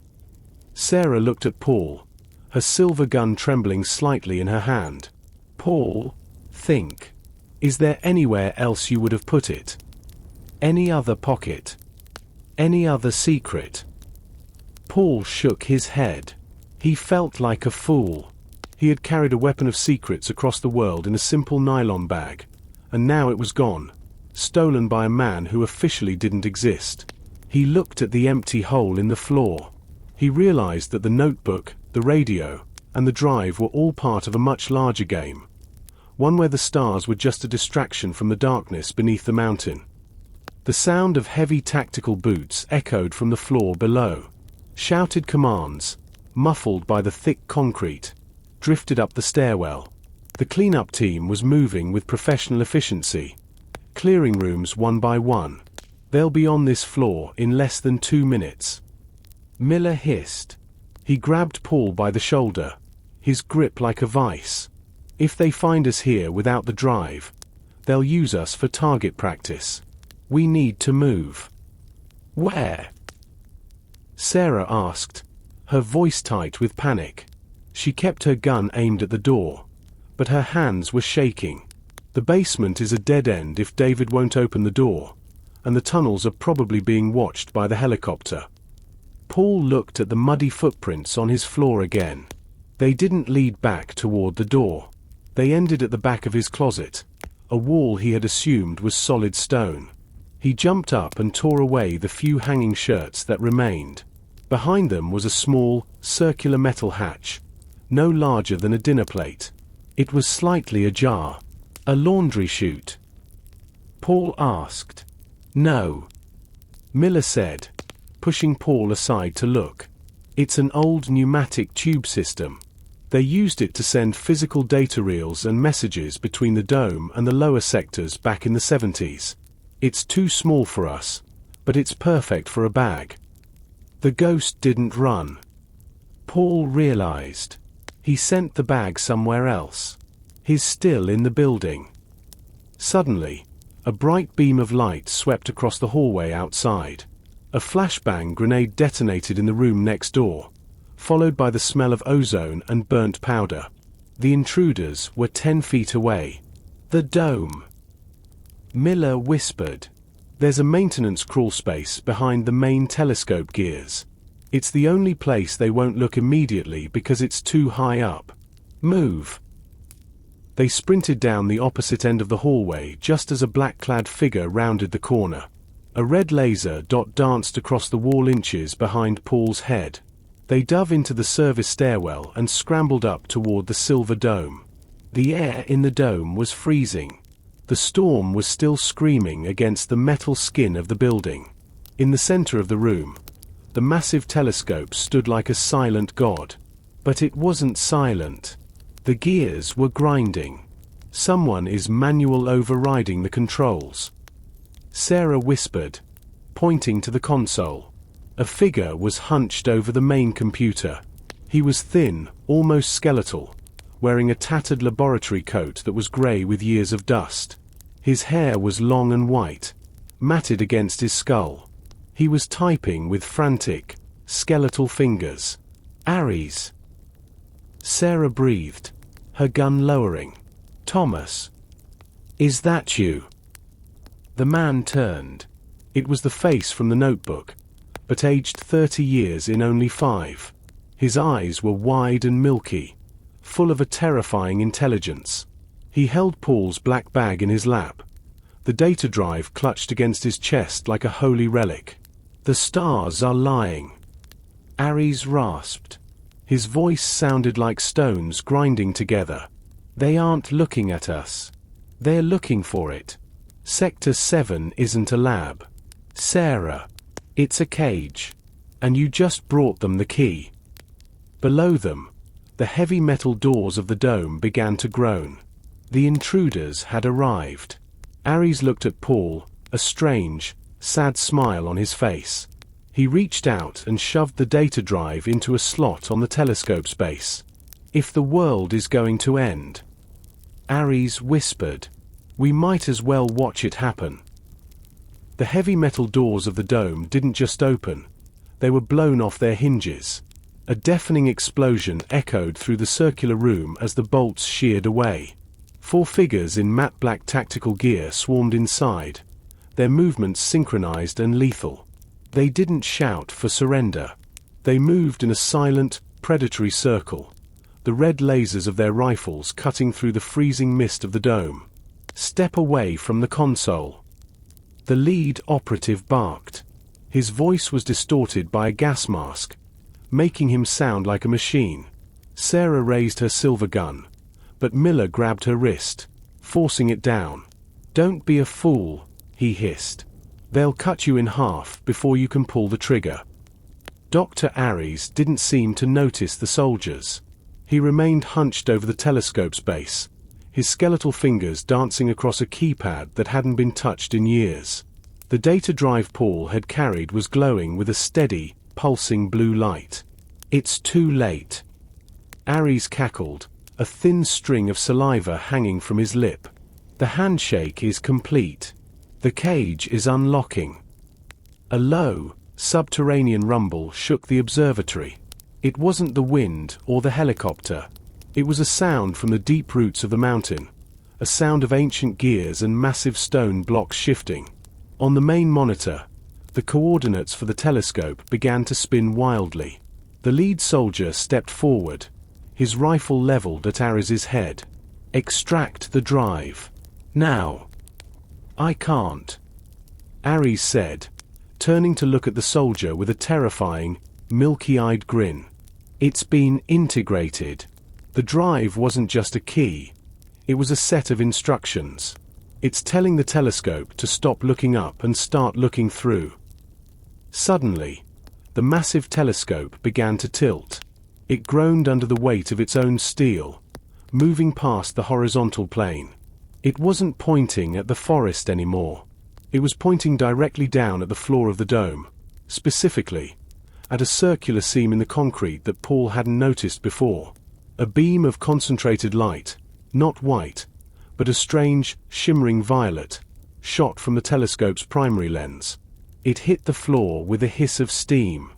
Sarah looked at Paul, her silver gun trembling slightly in her hand. "Paul, think. Is there anywhere else you would have put it? Any other pocket? Any other secret?" Paul shook his head. He felt like a fool. He had carried a weapon of secrets across the world in a simple nylon bag, and now it was gone, stolen by a man who officially didn't exist. He looked at the empty hole in the floor. He realized that the notebook, the radio, and the drive were all part of a much larger game, one where the stars were just a distraction from the darkness beneath the mountain. The sound of heavy tactical boots echoed from the floor below. Shouted commands, muffled by the thick concrete, drifted up the stairwell. The cleanup team was moving with professional efficiency, Clearing rooms one by one. They'll be on this floor in less than 2 minutes. Miller hissed. He grabbed Paul by the shoulder, his grip like a vice. If they find us here without the drive, they'll use us for target practice. We need to move. Where? Sarah asked, her voice tight with panic. She kept her gun aimed at the door, but her hands were shaking. The basement is a dead end if David won't open the door, and the tunnels are probably being watched by the helicopter. Paul looked at the muddy footprints on his floor again. They didn't lead back toward the door. They ended at the back of his closet, a wall he had assumed was solid stone. He jumped up and tore away the few hanging shirts that remained. Behind them was a small, circular metal hatch, no larger than a dinner plate. It was slightly ajar. A laundry chute? Paul asked. No. Miller said, pushing Paul aside to look. It's an old pneumatic tube system. They used it to send physical data reels and messages between the dome and the lower sectors back in the 70s. It's too small for us, but it's perfect for a bag. The ghost didn't run. Paul realized. He sent the bag somewhere else. He's still in the building. Suddenly, a bright beam of light swept across the hallway outside. A flashbang grenade detonated in the room next door, followed by the smell of ozone and burnt powder. The intruders were 10 feet away. The dome. Miller whispered. There's a maintenance crawl space behind the main telescope gears. It's the only place they won't look immediately because it's too high up. Move. They sprinted down the opposite end of the hallway just as a black-clad figure rounded the corner. A red laser dot danced across the wall inches behind Paul's head. They dove into the service stairwell and scrambled up toward the silver dome. The air in the dome was freezing. The storm was still screaming against the metal skin of the building. In the center of the room, the massive telescope stood like a silent god. But it wasn't silent. The gears were grinding. Someone is manual overriding the controls. Sarah whispered, pointing to the console. A figure was hunched over the main computer. He was thin, almost skeletal, wearing a tattered laboratory coat that was gray with years of dust. His hair was long and white, matted against his skull. He was typing with frantic, skeletal fingers. Ares. Sarah breathed, her gun lowering. Thomas. Is that you? The man turned. It was the face from the notebook, but aged 30 years in only 5. His eyes were wide and milky, full of a terrifying intelligence. He held Paul's black bag in his lap. The data drive clutched against his chest like a holy relic. The stars are lying. Ares rasped. His voice sounded like stones grinding together. They aren't looking at us. They're looking for it. Sector 7 isn't a lab. Sarah. It's a cage. And you just brought them the key. Below them, the heavy metal doors of the dome began to groan. The intruders had arrived. Ares looked at Paul, a strange, sad smile on his face. He reached out and shoved the data drive into a slot on the telescope's base. If the world is going to end. Ares whispered. We might as well watch it happen. The heavy metal doors of the dome didn't just open. They were blown off their hinges. A deafening explosion echoed through the circular room as the bolts sheared away. 4 figures in matte black tactical gear swarmed inside, their movements synchronized and lethal. They didn't shout for surrender. They moved in a silent, predatory circle, the red lasers of their rifles cutting through the freezing mist of the dome. Step away from the console. The lead operative barked. His voice was distorted by a gas mask, making him sound like a machine. Sarah raised her silver gun, but Miller grabbed her wrist, forcing it down. Don't be a fool, he hissed. They'll cut you in half before you can pull the trigger. Dr. Ares didn't seem to notice the soldiers. He remained hunched over the telescope's base, his skeletal fingers dancing across a keypad that hadn't been touched in years. The data drive Paul had carried was glowing with a steady, pulsing blue light. "It's too late." Ares cackled, a thin string of saliva hanging from his lip. "The handshake is complete. The cage is unlocking." A low, subterranean rumble shook the observatory. It wasn't the wind or the helicopter. It was a sound from the deep roots of the mountain, a sound of ancient gears and massive stone blocks shifting. On the main monitor, the coordinates for the telescope began to spin wildly. The lead soldier stepped forward, his rifle leveled at Ares's head. "Extract the drive. Now." "I can't," Ares said, turning to look at the soldier with a terrifying, milky-eyed grin. "It's been integrated." The drive wasn't just a key. It was a set of instructions. "It's telling the telescope to stop looking up and start looking through." Suddenly, the massive telescope began to tilt. It groaned under the weight of its own steel, moving past the horizontal plane. It wasn't pointing at the forest anymore. It was pointing directly down at the floor of the dome, specifically, at a circular seam in the concrete that Paul hadn't noticed before. A beam of concentrated light, not white, but a strange, shimmering violet, shot from the telescope's primary lens. It hit the floor with a hiss of steam.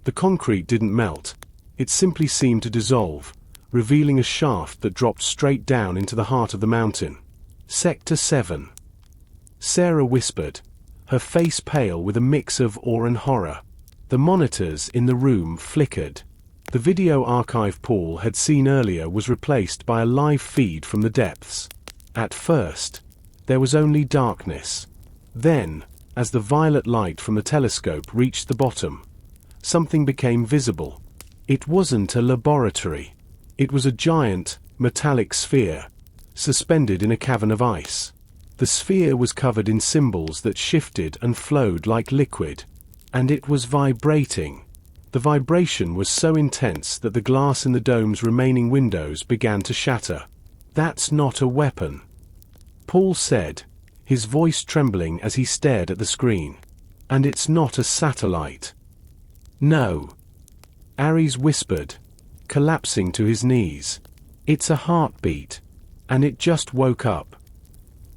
The concrete didn't melt. It simply seemed to dissolve, revealing a shaft that dropped straight down into the heart of the mountain. "Sector 7. Sarah whispered, her face pale with a mix of awe and horror. The monitors in the room flickered. The video archive Paul had seen earlier was replaced by a live feed from the depths. At first, there was only darkness. Then, as the violet light from the telescope reached the bottom, something became visible. It wasn't a laboratory. It was a giant, metallic sphere, suspended in a cavern of ice. The sphere was covered in symbols that shifted and flowed like liquid. And it was vibrating. The vibration was so intense that the glass in the dome's remaining windows began to shatter. "That's not a weapon," Paul said, his voice trembling as he stared at the screen. "And it's not a satellite." "No," Ares whispered, collapsing to his knees. "It's a heartbeat. And it just woke up."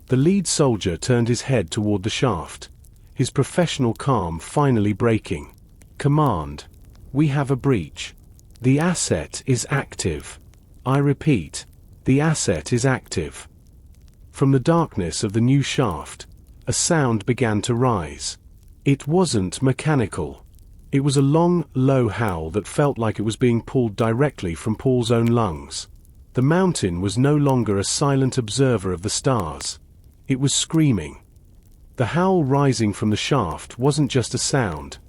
The lead soldier turned his head toward the shaft, his professional calm finally breaking. "Command, we have a breach. The asset is active. I repeat, the asset is active." From the darkness of the new shaft, a sound began to rise. It wasn't mechanical. It was a long, low howl that felt like it was being pulled directly from Paul's own lungs. The mountain was no longer a silent observer of the stars. It was screaming. The howl rising from the shaft wasn't just a sound.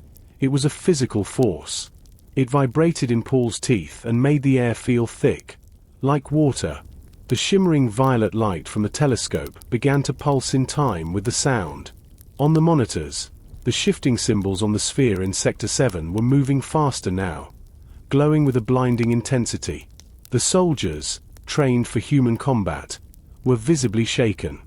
It was a physical force. It vibrated in Paul's teeth and made the air feel thick, like water. The shimmering violet light from the telescope began to pulse in time with the sound. On the monitors, the shifting symbols on the sphere in Sector 7 were moving faster now, glowing with a blinding intensity. The soldiers, trained for human combat, were visibly shaken.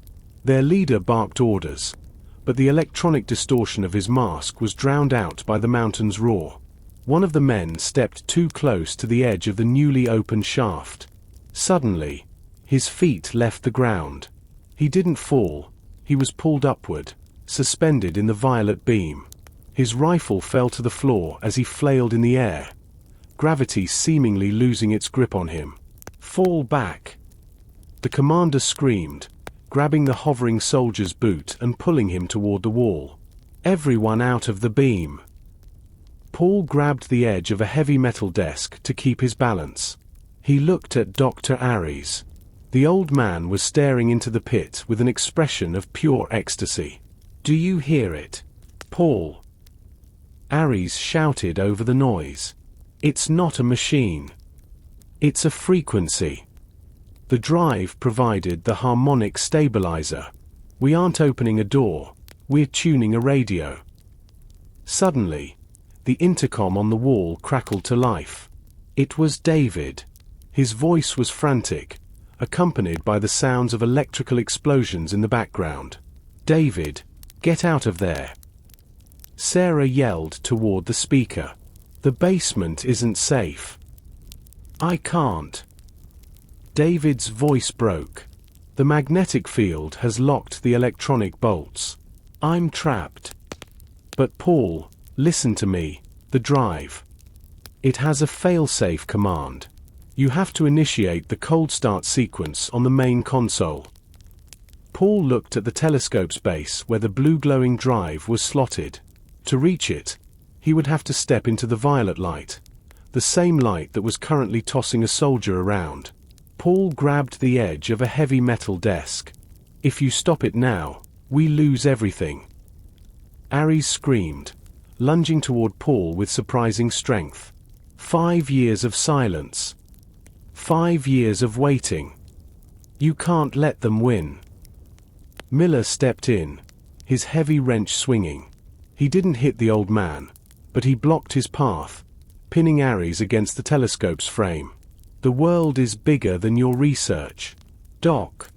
Their leader barked orders, but the electronic distortion of his mask was drowned out by the mountain's roar. One of the men stepped too close to the edge of the newly opened shaft. Suddenly, his feet left the ground. He didn't fall. He was pulled upward, suspended in the violet beam. His rifle fell to the floor as he flailed in the air, gravity seemingly losing its grip on him. "Fall back!" The commander screamed, grabbing the hovering soldier's boot and pulling him toward the wall. "Everyone out of the beam!" Paul grabbed the edge of a heavy metal desk to keep his balance. He looked at Dr. Ares. The old man was staring into the pit with an expression of pure ecstasy. "Do you hear it, Paul?" Ares shouted over the noise. "It's not a machine. It's a frequency. The drive provided the harmonic stabilizer. We aren't opening a door, we're tuning a radio." Suddenly, the intercom on the wall crackled to life. It was David. His voice was frantic, accompanied by the sounds of electrical explosions in the background. "David, get out of there!" Sarah yelled toward the speaker. "The basement isn't safe." "I can't." David's voice broke. "The magnetic field has locked the electronic bolts. I'm trapped." "But Paul, listen to me. The drive. It has a failsafe command. You have to initiate the cold start sequence on the main console." Paul looked at the telescope's base where the blue glowing drive was slotted. To reach it, he would have to step into the violet light, the same light that was currently tossing a soldier around. Paul grabbed the edge of a heavy metal desk. "If you stop it now, we lose everything." Ares screamed, lunging toward Paul with surprising strength. 5 years of silence. 5 years of waiting. You can't let them win. Miller stepped in, his heavy wrench swinging. He didn't hit the old man, but he blocked his path, pinning Ares against the telescope's frame. "The world is bigger than your research. Doc.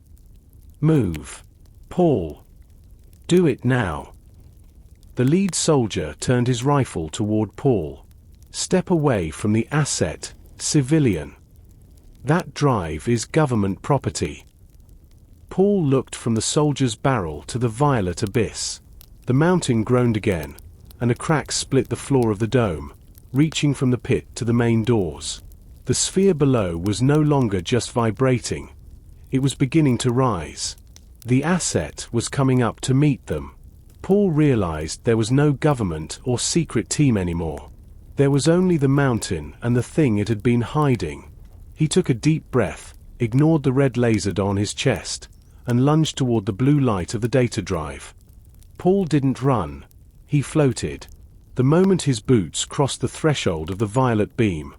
Move. Paul. Do it now." The lead soldier turned his rifle toward Paul. "Step away from the asset, civilian. That drive is government property." Paul looked from the soldier's barrel to the violet abyss. The mountain groaned again, and a crack split the floor of the dome, reaching from the pit to the main doors. The sphere below was no longer just vibrating. It was beginning to rise. The asset was coming up to meet them. Paul realized there was no government or secret team anymore. There was only the mountain and the thing it had been hiding. He took a deep breath, ignored the red laser on his chest, and lunged toward the blue light of the data drive. Paul didn't run. He floated. The moment his boots crossed the threshold of the violet beam,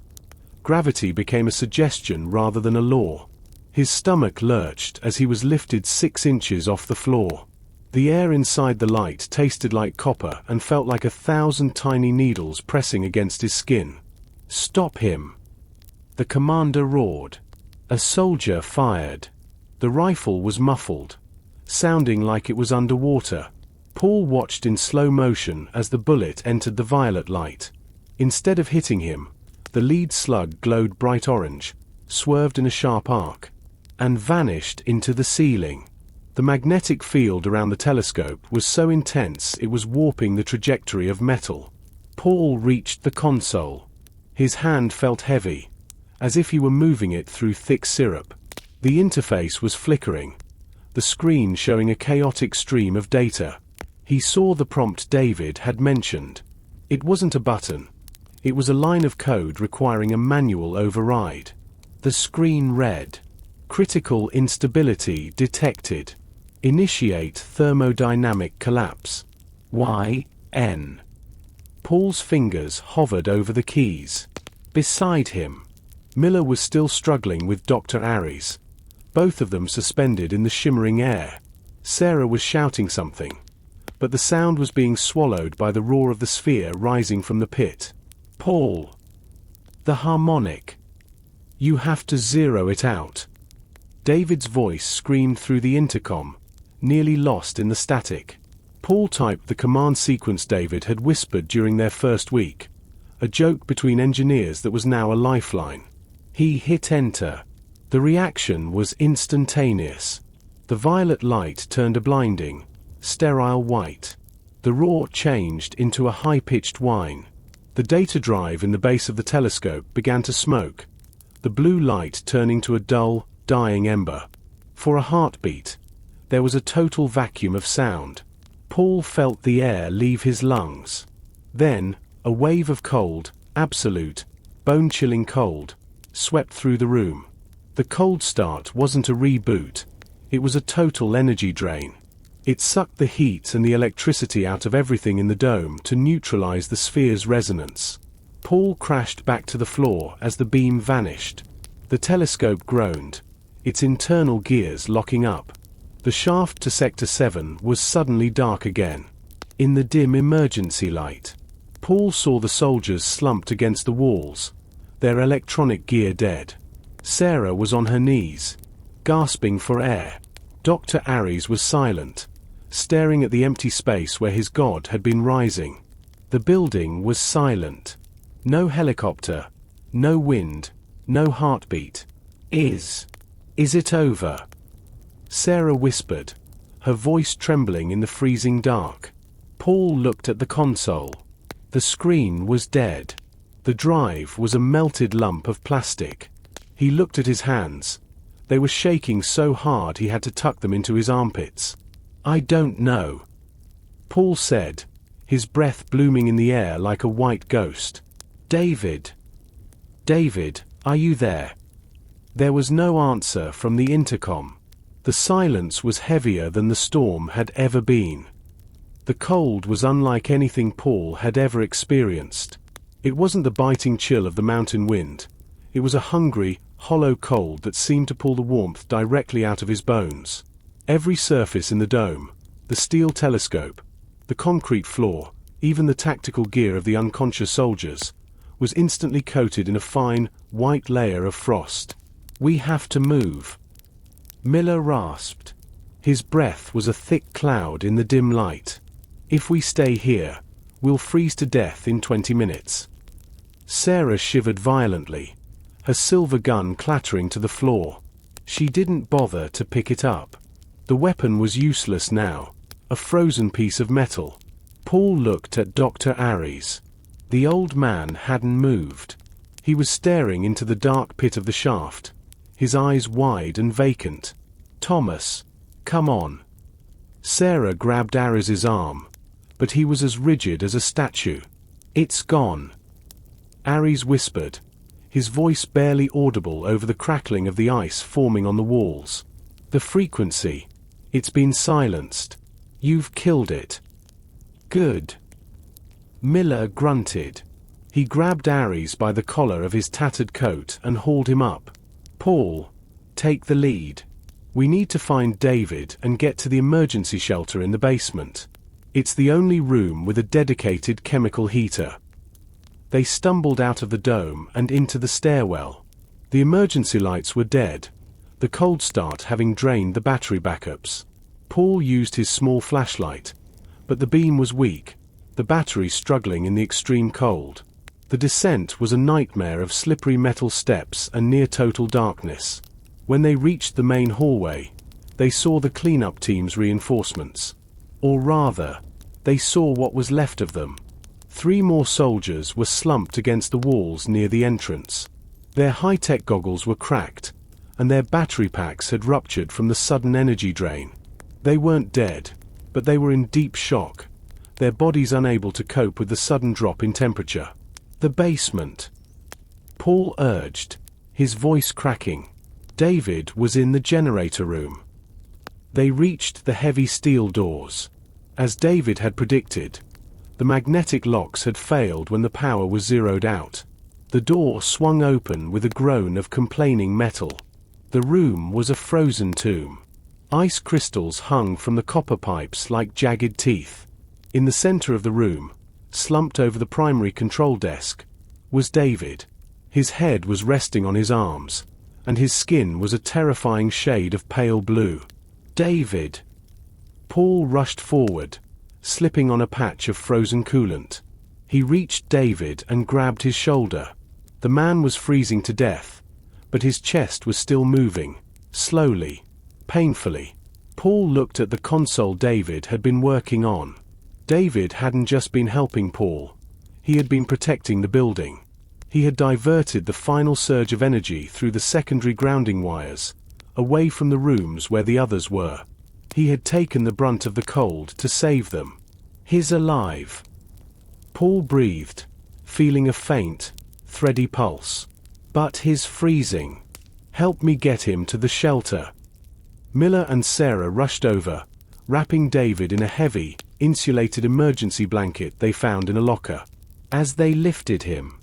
gravity became a suggestion rather than a law. His stomach lurched as he was lifted 6 inches off the floor. The air inside the light tasted like copper and felt like 1,000 tiny needles pressing against his skin. "Stop him!" The commander roared. A soldier fired. The rifle was muffled, sounding like it was underwater. Paul watched in slow motion as the bullet entered the violet light. Instead of hitting him, the lead slug glowed bright orange, swerved in a sharp arc, and vanished into the ceiling. The magnetic field around the telescope was so intense it was warping the trajectory of metal. Paul reached the console. His hand felt heavy, as if he were moving it through thick syrup. The interface was flickering, the screen showing a chaotic stream of data. He saw the prompt David had mentioned. It wasn't a button. It was a line of code requiring a manual override. The screen read, "Critical instability detected. Initiate thermodynamic collapse. YN." Paul's fingers hovered over the keys. Beside him, Miller was still struggling with Dr. Ares, both of them suspended in the shimmering air. Sarah was shouting something, but the sound was being swallowed by the roar of the sphere rising from the pit. "Paul. The harmonic. You have to zero it out." David's voice screamed through the intercom, nearly lost in the static. Paul typed the command sequence David had whispered during their first week, a joke between engineers that was now a lifeline. He hit enter. The reaction was instantaneous. The violet light turned a blinding, sterile white. The roar changed into a high-pitched whine. The data drive in the base of the telescope began to smoke, the blue light turning to a dull, dying ember. For a heartbeat, there was a total vacuum of sound. Paul felt the air leave his lungs. Then, a wave of cold, absolute, bone-chilling cold, swept through the room. The cold start wasn't a reboot. It was a total energy drain. It sucked the heat and the electricity out of everything in the dome to neutralize the sphere's resonance. Paul crashed back to the floor as the beam vanished. The telescope groaned, its internal gears locking up. The shaft to Sector 7 was suddenly dark again. In the dim emergency light, Paul saw the soldiers slumped against the walls, their electronic gear dead. Sarah was on her knees, gasping for air. Dr. Aries was silent, staring at the empty space where his god had been rising. The building was silent. No helicopter, no wind, no heartbeat. Is it over? Sarah whispered, her voice trembling in the freezing dark. Paul looked at the console. The screen was dead. The drive was a melted lump of plastic. He looked at his hands. They were shaking so hard he had to tuck them into his armpits. "I don't know," Paul said, his breath blooming in the air like a white ghost. David, are you there?" There was no answer from the intercom. The silence was heavier than the storm had ever been. The cold was unlike anything Paul had ever experienced. It wasn't the biting chill of the mountain wind. It was a hungry, hollow cold that seemed to pull the warmth directly out of his bones. Every surface in the dome, the steel telescope, the concrete floor, even the tactical gear of the unconscious soldiers, was instantly coated in a fine, white layer of frost. "We have to move," Miller rasped. His breath was a thick cloud in the dim light. "If we stay here, we'll freeze to death in 20 minutes. Sarah shivered violently, her silver gun clattering to the floor. She didn't bother to pick it up. The weapon was useless now, a frozen piece of metal. Paul looked at Dr. Aries. The old man hadn't moved. He was staring into the dark pit of the shaft, his eyes wide and vacant. "Thomas, come on." Sarah grabbed Aries' arm, but he was as rigid as a statue. "It's gone," Aries whispered, his voice barely audible over the crackling of the ice forming on the walls. "The frequency. It's been silenced. You've killed it." "Good." Miller grunted. He grabbed Aries by the collar of his tattered coat and hauled him up. "Paul, take the lead. We need to find David and get to the emergency shelter in the basement. It's the only room with a dedicated chemical heater." They stumbled out of the dome and into the stairwell. The emergency lights were dead, the cold start having drained the battery backups. Paul used his small flashlight, but the beam was weak, the battery struggling in the extreme cold. The descent was a nightmare of slippery metal steps and near-total darkness. When they reached the main hallway, they saw the cleanup team's reinforcements. Or rather, they saw what was left of them. 3 more soldiers were slumped against the walls near the entrance. Their high-tech goggles were cracked, and their battery packs had ruptured from the sudden energy drain. They weren't dead, but they were in deep shock, their bodies unable to cope with the sudden drop in temperature. "The basement," Paul urged, his voice cracking. David was in the generator room. They reached the heavy steel doors. As David had predicted, the magnetic locks had failed when the power was zeroed out. The door swung open with a groan of complaining metal. The room was a frozen tomb. Ice crystals hung from the copper pipes like jagged teeth. In the center of the room, slumped over the primary control desk, was David. His head was resting on his arms, and his skin was a terrifying shade of pale blue. "David!" Paul rushed forward, slipping on a patch of frozen coolant. He reached David and grabbed his shoulder. The man was freezing to death, but his chest was still moving, slowly, painfully. Paul looked at the console David had been working on. David hadn't just been helping Paul. He had been protecting the building. He had diverted the final surge of energy through the secondary grounding wires, away from the rooms where the others were. He had taken the brunt of the cold to save them. "He's alive," Paul breathed, feeling a faint, thready pulse. "But he's freezing. Help me get him to the shelter." Miller and Sarah rushed over, wrapping David in a heavy, insulated emergency blanket they found in a locker. As they lifted him,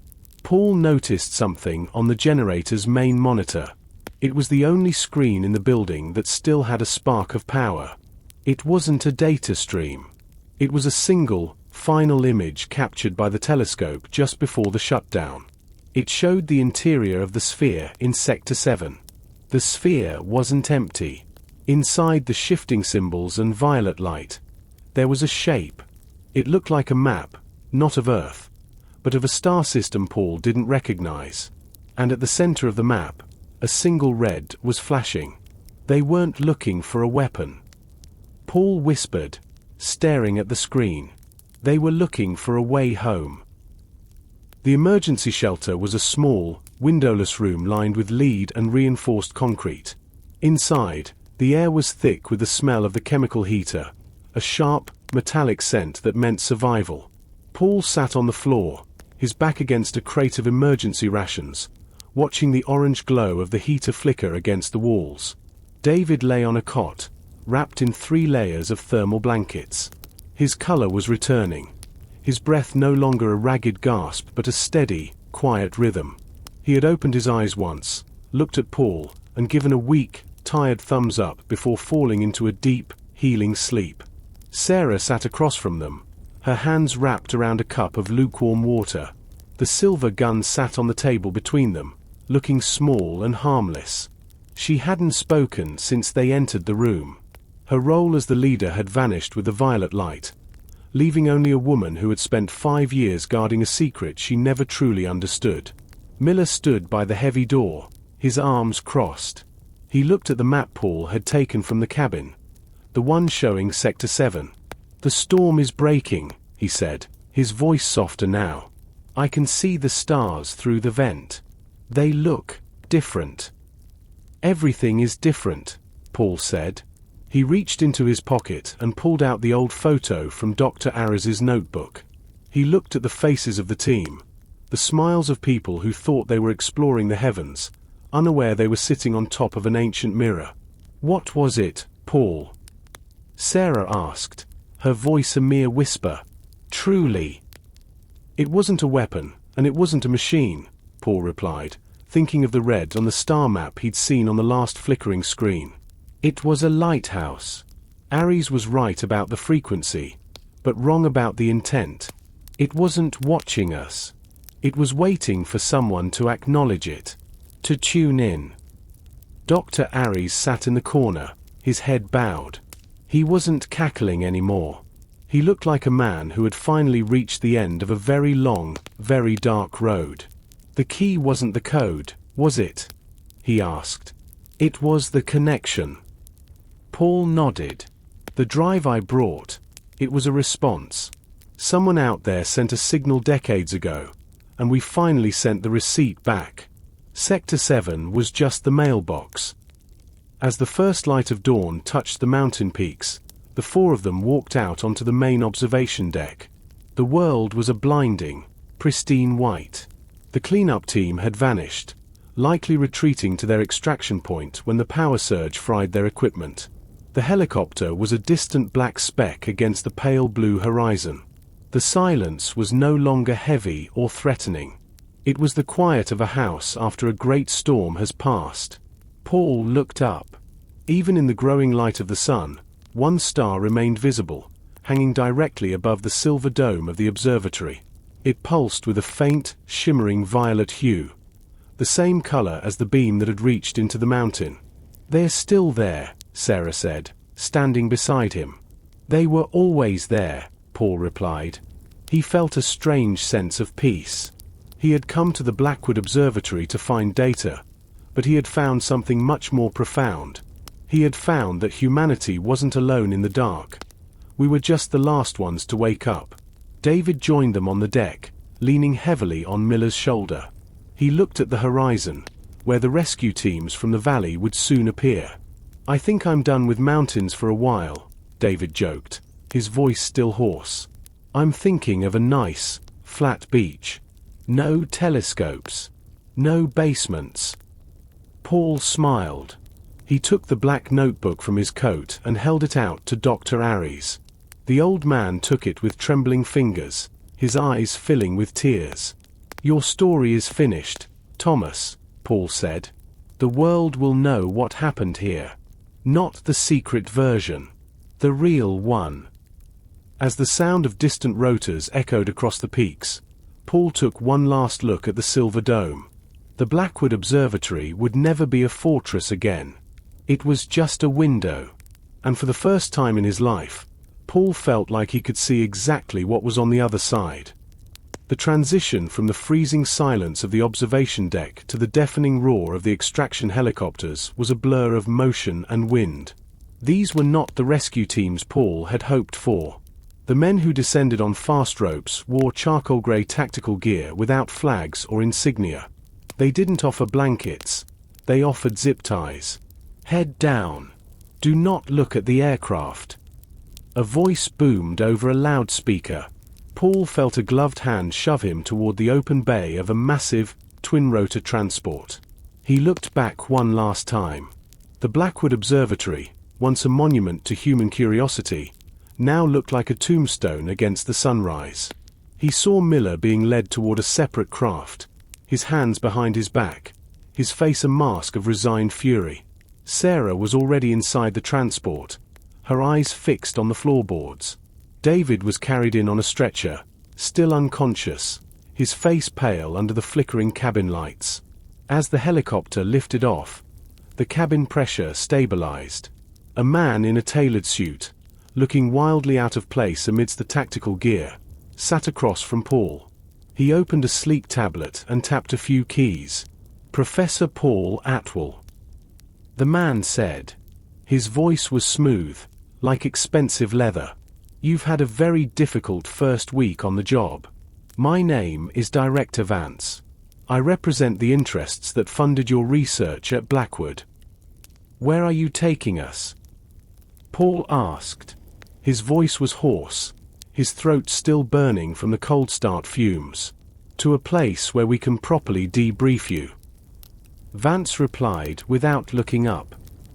Paul noticed something on the generator's main monitor. It was the only screen in the building that still had a spark of power. It wasn't a data stream. It was a single, final image captured by the telescope just before the shutdown. It showed the interior of the sphere in Sector 7. The sphere wasn't empty. Inside the shifting symbols and violet light, there was a shape. It looked like a map, not of Earth, but of a star system Paul didn't recognize. And at the center of the map, a single red was flashing. They weren't looking for a weapon. Paul whispered, staring at the screen. They were looking for a way home. The emergency shelter was a small, windowless room lined with lead and reinforced concrete. Inside, the air was thick with the smell of the chemical heater, a sharp, metallic scent that meant survival. Paul sat on the floor, his back against a crate of emergency rations, watching the orange glow of the heater flicker against the walls. David lay on a cot, wrapped in 3 layers of thermal blankets. His color was returning. His breath no longer a ragged gasp but a steady, quiet rhythm. He had opened his eyes once, looked at Paul, and given a weak, tired thumbs up before falling into a deep, healing sleep. Sarah sat across from them, her hands wrapped around a cup of lukewarm water. The silver gun sat on the table between them, looking small and harmless. She hadn't spoken since they entered the room. Her role as the leader had vanished with the violet light, leaving only a woman who had spent 5 years guarding a secret she never truly understood. Miller stood by the heavy door, his arms crossed. He looked at the map Paul had taken from the cabin, the one showing Sector 7. "The storm is breaking," he said, his voice softer now. "I can see the stars through the vent. They look different." "Everything is different," Paul said. He reached into his pocket and pulled out the old photo from Dr. Ariz's notebook. He looked at the faces of the team, the smiles of people who thought they were exploring the heavens, unaware they were sitting on top of an ancient mirror. "What was it, Paul?" Sarah asked, her voice a mere whisper. "Truly." "It wasn't a weapon, and it wasn't a machine," Paul replied, thinking of the red on the star map he'd seen on the last flickering screen. "It was a lighthouse." Aries was right about the frequency, but wrong about the intent. It wasn't watching us. It was waiting for someone to acknowledge it, to tune in. Dr. Aries sat in the corner, his head bowed. He wasn't cackling anymore. He looked like a man who had finally reached the end of a very long, very dark road. "The key wasn't the code, was it?" he asked. "It was the connection." Paul nodded. "The drive I brought. It was a response. Someone out there sent a signal decades ago, and we finally sent the receipt back. Sector 7 was just the mailbox." As the first light of dawn touched the mountain peaks, the 4 of them walked out onto the main observation deck. The world was a blinding, pristine white. The cleanup team had vanished, likely retreating to their extraction point when the power surge fried their equipment. The helicopter was a distant black speck against the pale blue horizon. The silence was no longer heavy or threatening. It was the quiet of a house after a great storm has passed. Paul looked up. Even in the growing light of the sun, one star remained visible, hanging directly above the silver dome of the observatory. It pulsed with a faint, shimmering violet hue, the same color as the beam that had reached into the mountain. "They're still there," Sarah said, standing beside him. "They were always there," Paul replied. He felt a strange sense of peace. He had come to the Blackwood Observatory to find data, but he had found something much more profound. He had found that humanity wasn't alone in the dark. We were just the last ones to wake up. David joined them on the deck, leaning heavily on Miller's shoulder. He looked at the horizon, where the rescue teams from the valley would soon appear. "I think I'm done with mountains for a while," David joked, his voice still hoarse. "I'm thinking of a nice, flat beach. No telescopes. No basements." Paul smiled. He took the black notebook from his coat and held it out to Dr. Aries. The old man took it with trembling fingers, his eyes filling with tears. "Your story is finished, Thomas," Paul said. "The world will know what happened here. Not the secret version. The real one." As the sound of distant rotors echoed across the peaks, Paul took one last look at the silver dome. The Blackwood Observatory would never be a fortress again. It was just a window. And for the first time in his life, Paul felt like he could see exactly what was on the other side. The transition from the freezing silence of the observation deck to the deafening roar of the extraction helicopters was a blur of motion and wind. These were not the rescue teams Paul had hoped for. The men who descended on fast ropes wore charcoal grey tactical gear without flags or insignia. They didn't offer blankets. They offered zip ties. Head down. Do not look at the aircraft. A voice boomed over a loudspeaker. Paul felt a gloved hand shove him toward the open bay of a massive, twin-rotor transport. He looked back one last time. The Blackwood Observatory, once a monument to human curiosity, now looked like a tombstone against the sunrise. He saw Miller being led toward a separate craft, his hands behind his back, his face a mask of resigned fury. Sarah was already inside the transport, her eyes fixed on the floorboards. David was carried in on a stretcher, still unconscious, his face pale under the flickering cabin lights. As the helicopter lifted off, the cabin pressure stabilized. A man in a tailored suit, looking wildly out of place amidst the tactical gear, sat across from Paul. He opened a sleek tablet and tapped a few keys. "Professor Paul Atwell," the man said. His voice was smooth, like expensive leather. "You've had a very difficult first week on the job. My name is Director Vance. I represent the interests that funded your research at Blackwood. Where are you taking us?" Paul asked. His voice was hoarse, his throat still burning from the cold start fumes. "To a place where we can properly debrief you." Vance replied without looking up.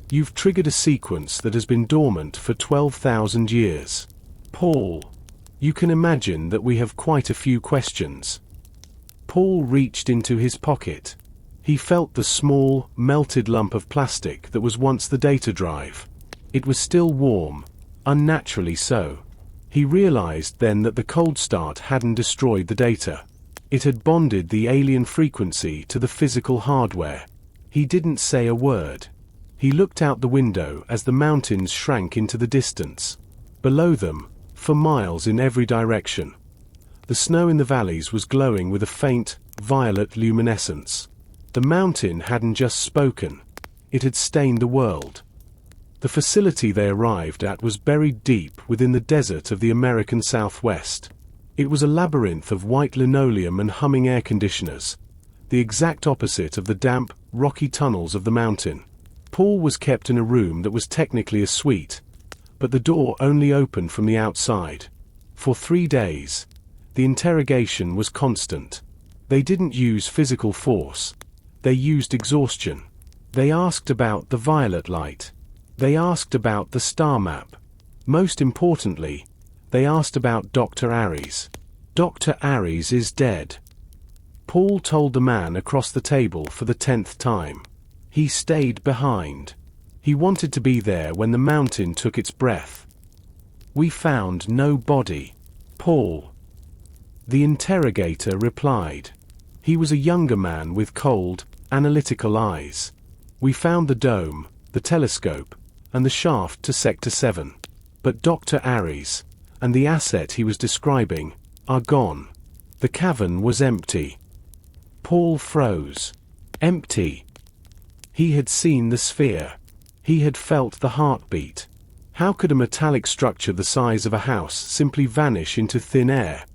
"You've triggered a sequence that has been dormant for 12,000 years. Paul, you can imagine that we have quite a few questions." Paul reached into his pocket. He felt the small, melted lump of plastic that was once the data drive. It was still warm, unnaturally so. He realized then that the cold start hadn't destroyed the data. It had bonded the alien frequency to the physical hardware. He didn't say a word. He looked out the window as the mountains shrank into the distance. Below them, for miles in every direction, the snow in the valleys was glowing with a faint, violet luminescence. The mountain hadn't just spoken. It had stained the world. The facility they arrived at was buried deep within the desert of the American Southwest. It was a labyrinth of white linoleum and humming air conditioners, the exact opposite of the damp, rocky tunnels of the mountain. Paul was kept in a room that was technically a suite, but the door only opened from the outside. For 3 days, the interrogation was constant. They didn't use physical force. They used exhaustion. They asked about the violet light. They asked about the star map. Most importantly, they asked about Dr. Aries. "Dr. Aries is dead," Paul told the man across the table for the 10th time. He stayed behind. He wanted to be there when the mountain took its breath. "We found no body, Paul," the interrogator replied. He was a younger man with cold, analytical eyes. "We found the dome, the telescope, and the shaft to Sector 7. But Dr. Aries, and the asset he was describing, are gone. The cavern was empty." Paul froze. Empty. He had seen the sphere. He had felt the heartbeat. How could a metallic structure the size of a house simply vanish into thin air?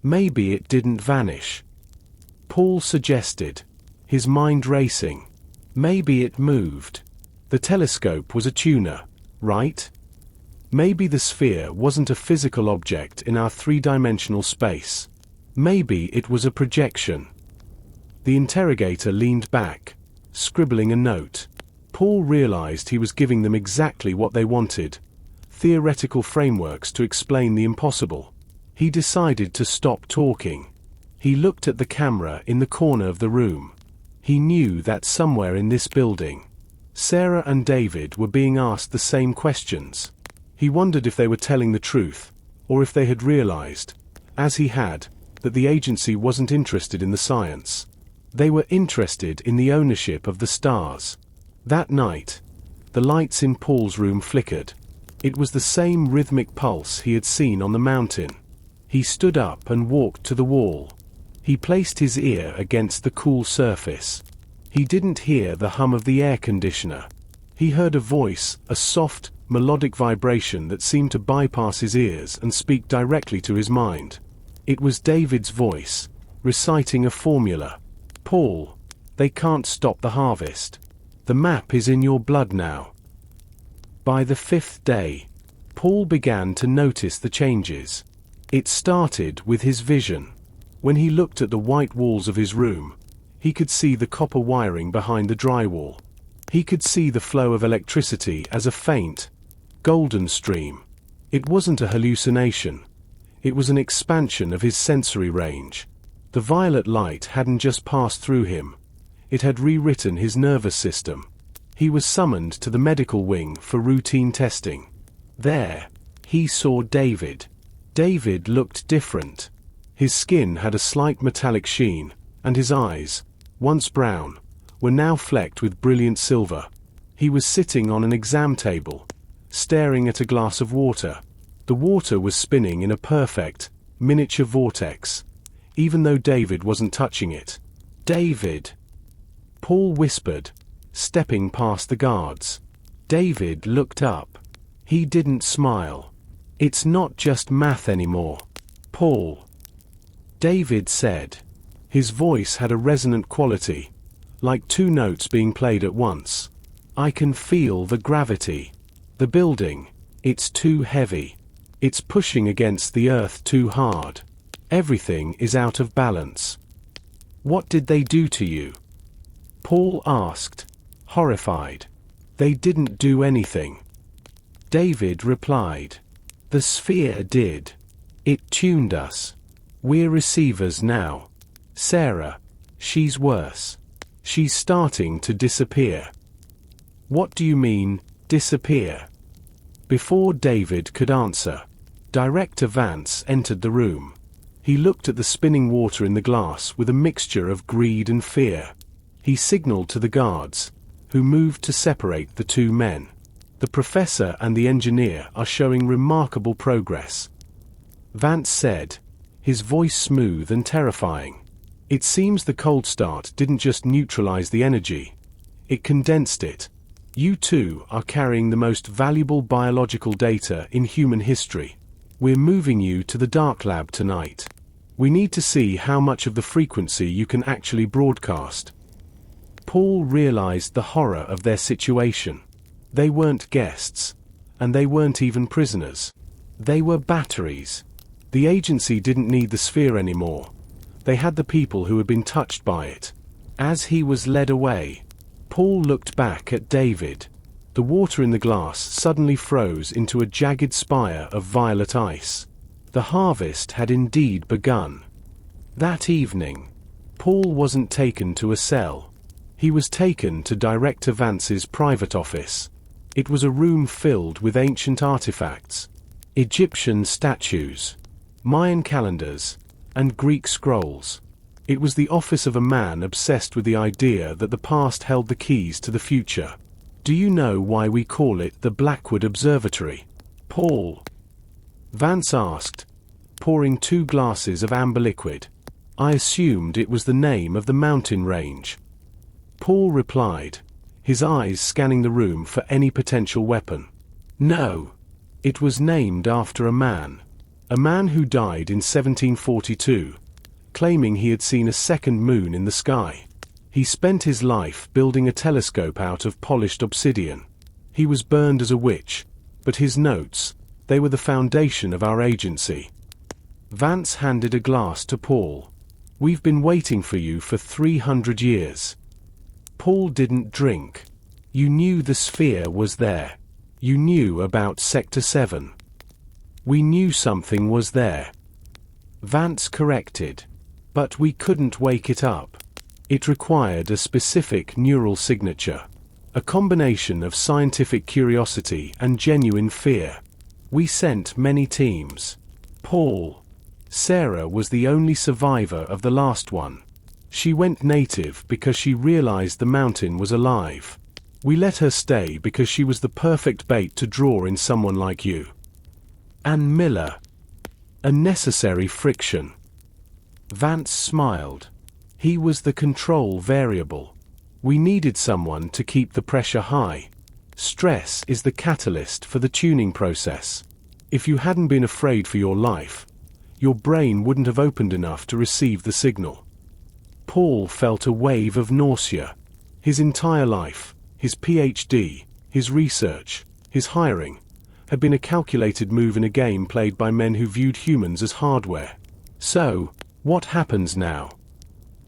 Maybe it didn't vanish, Paul suggested, his mind racing. Maybe it moved. The telescope was a tuner, right? Maybe the sphere wasn't a physical object in our three-dimensional space. Maybe it was a projection. The interrogator leaned back, scribbling a note. Paul realized he was giving them exactly what they wanted: theoretical frameworks to explain the impossible. He decided to stop talking. He looked at the camera in the corner of the room. He knew that somewhere in this building, Sarah and David were being asked the same questions. He wondered if they were telling the truth, or if they had realized, as he had, that the agency wasn't interested in the science. They were interested in the ownership of the stars. That night, the lights in Paul's room flickered. It was the same rhythmic pulse he had seen on the mountain. He stood up and walked to the wall. He placed his ear against the cool surface. He didn't hear the hum of the air conditioner. He heard a voice, a soft, melodic vibration that seemed to bypass his ears and speak directly to his mind. It was David's voice, reciting a formula. "Paul, they can't stop the harvest. The map is in your blood now." By the 5th day, Paul began to notice the changes. It started with his vision. When he looked at the white walls of his room, he could see the copper wiring behind the drywall. He could see the flow of electricity as a faint, golden stream. It wasn't a hallucination. It was an expansion of his sensory range. The violet light hadn't just passed through him. It had rewritten his nervous system. He was summoned to the medical wing for routine testing. There, he saw David. David looked different. His skin had a slight metallic sheen, and his eyes, once brown, were now flecked with brilliant silver. He was sitting on an exam table, staring at a glass of water. The water was spinning in a perfect, miniature vortex, even though David wasn't touching it. "David!" Paul whispered, stepping past the guards. David looked up. He didn't smile. "It's not just math anymore, Paul," David said. His voice had a resonant quality, like two notes being played at once. "I can feel the gravity. The building, it's too heavy. It's pushing against the earth too hard. Everything is out of balance." "What did they do to you?" Paul asked, horrified. "They didn't do anything," David replied. "The sphere did. It tuned us. We're receivers now. Sarah, she's worse. She's starting to disappear." "What do you mean, disappear?" Before David could answer, Director Vance entered the room. He looked at the spinning water in the glass with a mixture of greed and fear. He signaled to the guards, who moved to separate the two men. "The professor and the engineer are showing remarkable progress," Vance said, his voice smooth and terrifying. "It seems the cold start didn't just neutralize the energy. It condensed it. You two are carrying the most valuable biological data in human history. We're moving you to the dark lab tonight. We need to see how much of the frequency you can actually broadcast." Paul realized the horror of their situation. They weren't guests, and they weren't even prisoners. They were batteries. The agency didn't need the sphere anymore. They had the people who had been touched by it. As he was led away, Paul looked back at David. The water in the glass suddenly froze into a jagged spire of violet ice. The harvest had indeed begun. That evening, Paul wasn't taken to a cell. He was taken to Director Vance's private office. It was a room filled with ancient artifacts, Egyptian statues, Mayan calendars, and Greek scrolls. It was the office of a man obsessed with the idea that the past held the keys to the future. "Do you know why we call it the Blackwood Observatory, Paul?" Vance asked, pouring 2 glasses of amber liquid. "I assumed it was the name of the mountain range," Paul replied, his eyes scanning the room for any potential weapon. "No. It was named after a man who died in 1742, claiming he had seen a second moon in the sky. He spent his life building a telescope out of polished obsidian. He was burned as a witch, but his notes, they were the foundation of our agency." Vance handed a glass to Paul. "We've been waiting for you for 300 years. Paul didn't drink. "You knew the sphere was there. You knew about Sector 7. "We knew something was there," Vance corrected. "But we couldn't wake it up. It required a specific neural signature. A combination of scientific curiosity and genuine fear. We sent many teams. Paul. Sarah was the only survivor of the last one. She went native because she realized the mountain was alive. We let her stay because she was the perfect bait to draw in someone like you. And Miller. A necessary friction. Vance smiled. He was the control variable. We needed someone to keep the pressure high. Stress is the catalyst for the tuning process. If you hadn't been afraid for your life, your brain wouldn't have opened enough to receive the signal. Paul felt a wave of nausea. His entire life, his PhD, his research, his hiring, had been a calculated move in a game played by men who viewed humans as hardware. So, what happens now?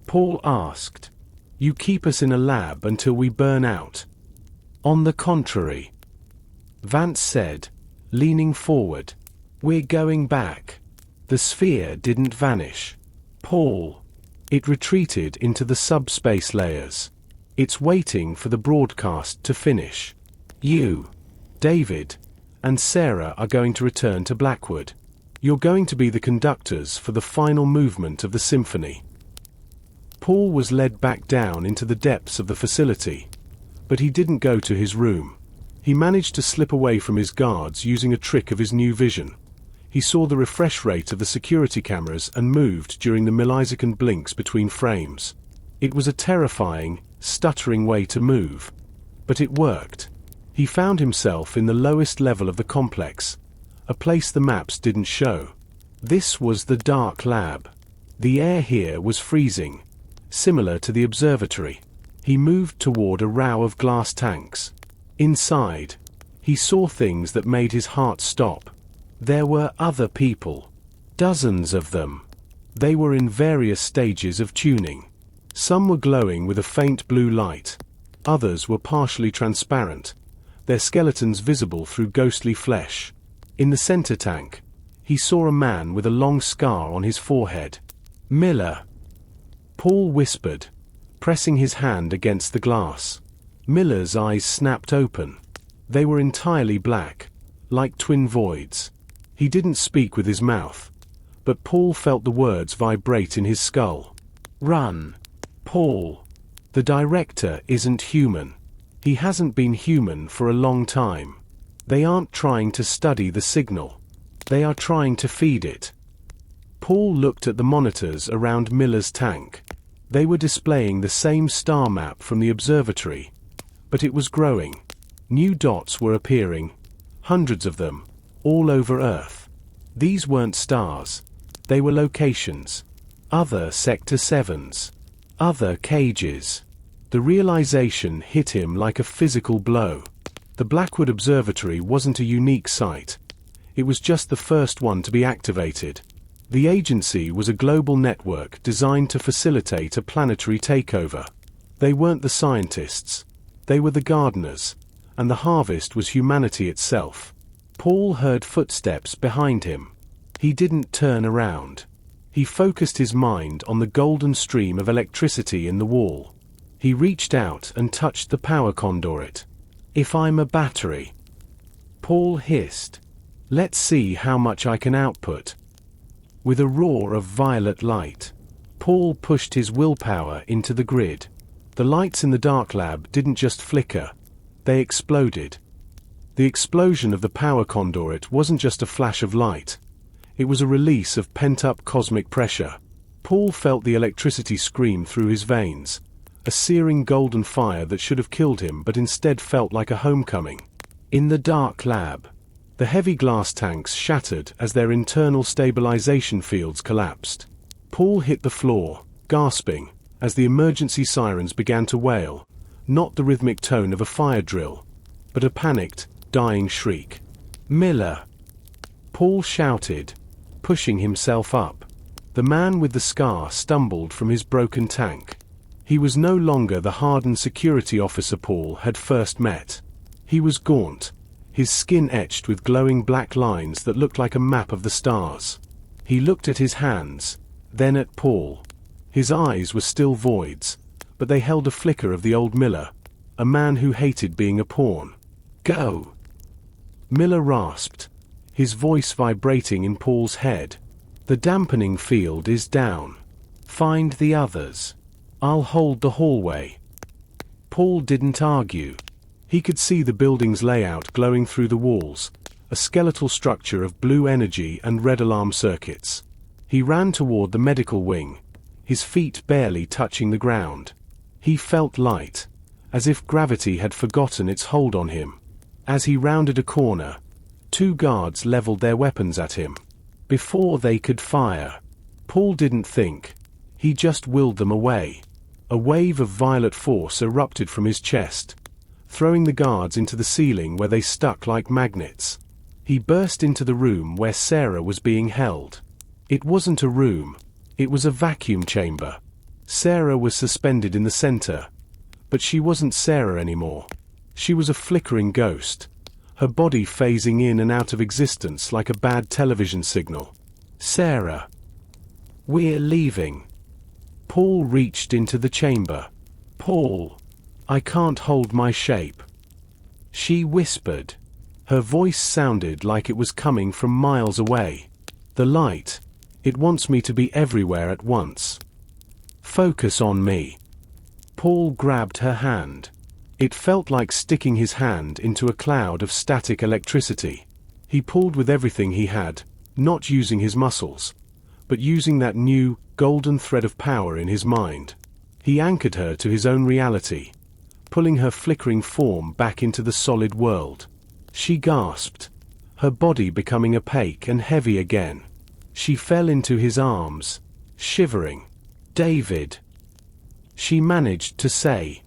Paul asked. You keep us in a lab until we burn out. On the contrary, Vance said, leaning forward, we're going back. The sphere didn't vanish. Paul. It retreated into the subspace layers. It's waiting for the broadcast to finish. You, David, and Sarah are going to return to Blackwood. You're going to be the conductors for the final movement of the symphony. Paul was led back down into the depths of the facility, but he didn't go to his room. He managed to slip away from his guards using a trick of his new vision. He saw the refresh rate of the security cameras and moved during the millisecond blinks between frames. It was a terrifying, stuttering way to move, but it worked. He found himself in the lowest level of the complex, a place the maps didn't show. This was the dark lab. The air here was freezing, similar to the observatory. He moved toward a row of glass tanks. Inside, he saw things that made his heart stop. There were other people. Dozens of them. They were in various stages of tuning. Some were glowing with a faint blue light. Others were partially transparent, their skeletons visible through ghostly flesh. In the center tank, he saw a man with a long scar on his forehead. Miller. Paul whispered, pressing his hand against the glass. Miller's eyes snapped open. They were entirely black, like twin voids. He didn't speak with his mouth, but Paul felt the words vibrate in his skull. Run. Paul. The director isn't human. He hasn't been human for a long time. They aren't trying to study the signal. They are trying to feed it. Paul looked at the monitors around Miller's tank. They were displaying the same star map from the observatory, but it was growing. New dots were appearing, hundreds of them, all over Earth. These weren't stars. They were locations. Other Sector 7s. Other cages. The realization hit him like a physical blow. The Blackwood Observatory wasn't a unique site. It was just the first one to be activated. The agency was a global network designed to facilitate a planetary takeover. They weren't the scientists. They were the gardeners. And the harvest was humanity itself. Paul heard footsteps behind him. He didn't turn around. He focused his mind on the golden stream of electricity in the wall. He reached out and touched the power conduit. If I'm a battery. Paul hissed. Let's see how much I can output. With a roar of violet light, Paul pushed his willpower into the grid. The lights in the dark lab didn't just flicker. They exploded. The explosion of the power conduit wasn't just a flash of light. It was a release of pent-up cosmic pressure. Paul felt the electricity scream through his veins, a searing golden fire that should have killed him but instead felt like a homecoming. In the dark lab, the heavy glass tanks shattered as their internal stabilization fields collapsed. Paul hit the floor, gasping, as the emergency sirens began to wail, not the rhythmic tone of a fire drill, but a panicked, dying shriek. Miller! Paul shouted, pushing himself up. The man with the scar stumbled from his broken tank. He was no longer the hardened security officer Paul had first met. He was gaunt, his skin etched with glowing black lines that looked like a map of the stars. He looked at his hands, then at Paul. His eyes were still voids, but they held a flicker of the old Miller, a man who hated being a pawn. Go! Miller rasped, his voice vibrating in Paul's head. The dampening field is down. Find the others. I'll hold the hallway. Paul didn't argue. He could see the building's layout glowing through the walls, a skeletal structure of blue energy and red alarm circuits. He ran toward the medical wing, his feet barely touching the ground. He felt light, as if gravity had forgotten its hold on him. As he rounded a corner, 2 guards leveled their weapons at him. Before they could fire, Paul didn't think. He just willed them away. A wave of violet force erupted from his chest, throwing the guards into the ceiling where they stuck like magnets. He burst into the room where Sarah was being held. It wasn't a room, it was a vacuum chamber. Sarah was suspended in the center, but she wasn't Sarah anymore. She was a flickering ghost, her body phasing in and out of existence like a bad television signal. Sarah. We're leaving. Paul reached into the chamber. Paul. I can't hold my shape. She whispered. Her voice sounded like it was coming from miles away. The light. It wants me to be everywhere at once. Focus on me. Paul grabbed her hand. It felt like sticking his hand into a cloud of static electricity. He pulled with everything he had, not using his muscles, but using that new, golden thread of power in his mind. He anchored her to his own reality, pulling her flickering form back into the solid world. She gasped, her body becoming opaque and heavy again. She fell into his arms, shivering. David. She managed to say.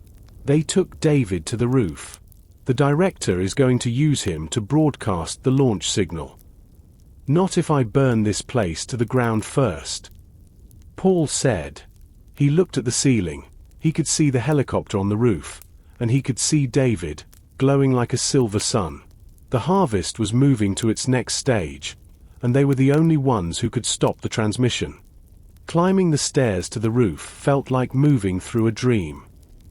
They took David to the roof. The director is going to use him to broadcast the launch signal. Not if I burn this place to the ground first. Paul said. He looked at the ceiling. He could see the helicopter on the roof, and he could see David, glowing like a silver sun. The harvest was moving to its next stage, and they were the only ones who could stop the transmission. Climbing the stairs to the roof felt like moving through a dream.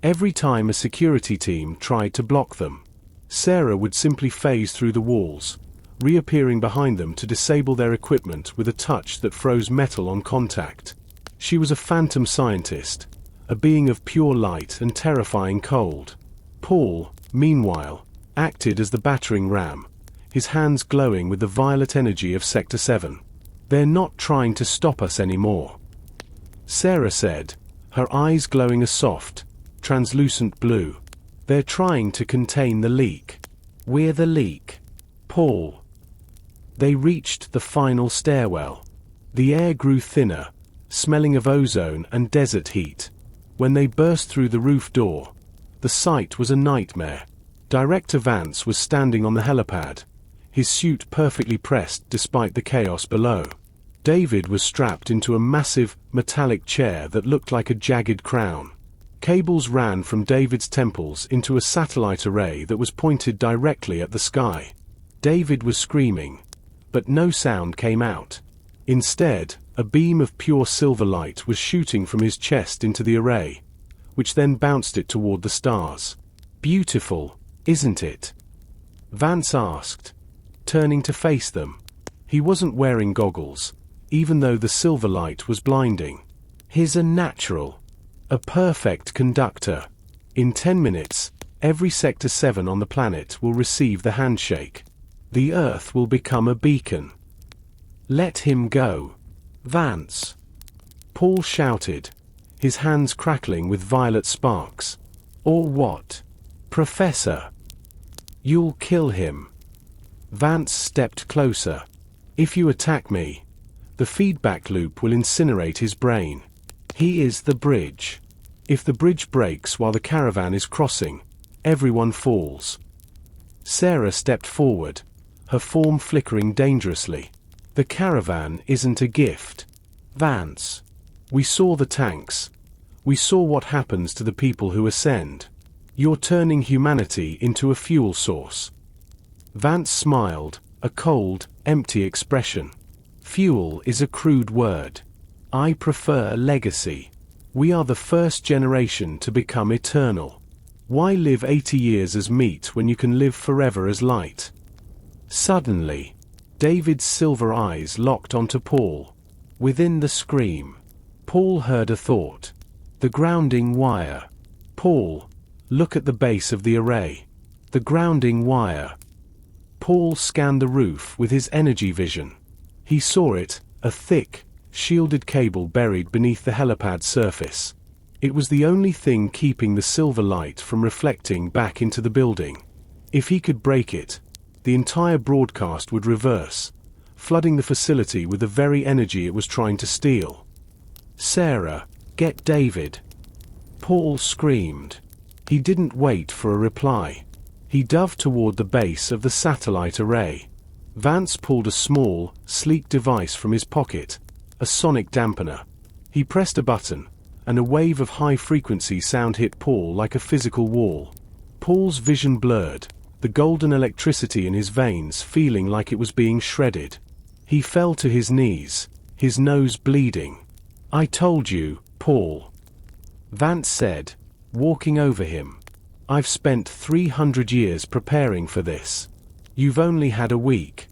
Every time a security team tried to block them, Sarah would simply phase through the walls, reappearing behind them to disable their equipment with a touch that froze metal on contact. She was a phantom scientist, a being of pure light and terrifying cold. Paul, meanwhile, acted as the battering ram, his hands glowing with the violet energy of Sector 7. They're not trying to stop us anymore, Sarah said, her eyes glowing a soft, translucent blue. They're trying to contain the leak. We're the leak. Paul. They reached the final stairwell. The air grew thinner, smelling of ozone and desert heat. When they burst through the roof door, the sight was a nightmare. Director Vance was standing on the helipad, his suit perfectly pressed despite the chaos below. David was strapped into a massive, metallic chair that looked like a jagged crown. Cables ran from David's temples into a satellite array that was pointed directly at the sky. David was screaming, but no sound came out. Instead, a beam of pure silver light was shooting from his chest into the array, which then bounced it toward the stars. Beautiful, isn't it? Vance asked, turning to face them. He wasn't wearing goggles, even though the silver light was blinding. He's a natural, a perfect conductor. In 10 minutes, every Sector 7 on the planet will receive the handshake. The Earth will become a beacon. Let him go, Vance. Paul shouted, his hands crackling with violet sparks. Or what? Professor. You'll kill him. Vance stepped closer. If you attack me, the feedback loop will incinerate his brain. He is the bridge. If the bridge breaks while the caravan is crossing, everyone falls. Sarah stepped forward, her form flickering dangerously. The caravan isn't a gift, Vance. We saw the tanks. We saw what happens to the people who ascend. You're turning humanity into a fuel source. Vance smiled, a cold, empty expression. Fuel is a crude word. I prefer legacy. We are the first generation to become eternal. Why live 80 years as meat when you can live forever as light? Suddenly, David's silver eyes locked onto Paul. Within the scream, Paul heard a thought. The grounding wire. Paul, look at the base of the array. The grounding wire. Paul scanned the roof with his energy vision. He saw it, a thick, shielded cable buried beneath the helipad surface. It was the only thing keeping the silver light from reflecting back into the building. If he could break it, the entire broadcast would reverse, flooding the facility with the very energy it was trying to steal. "Sarah, get David!" Paul screamed. He didn't wait for a reply. He dove toward the base of the satellite array. Vance pulled a small, sleek device from his pocket, a sonic dampener. He pressed a button, and a wave of high-frequency sound hit Paul like a physical wall. Paul's vision blurred, the golden electricity in his veins feeling like it was being shredded. He fell to his knees, his nose bleeding. "I told you, Paul," Vance said, walking over him. "I've spent 300 years preparing for this. You've only had a week."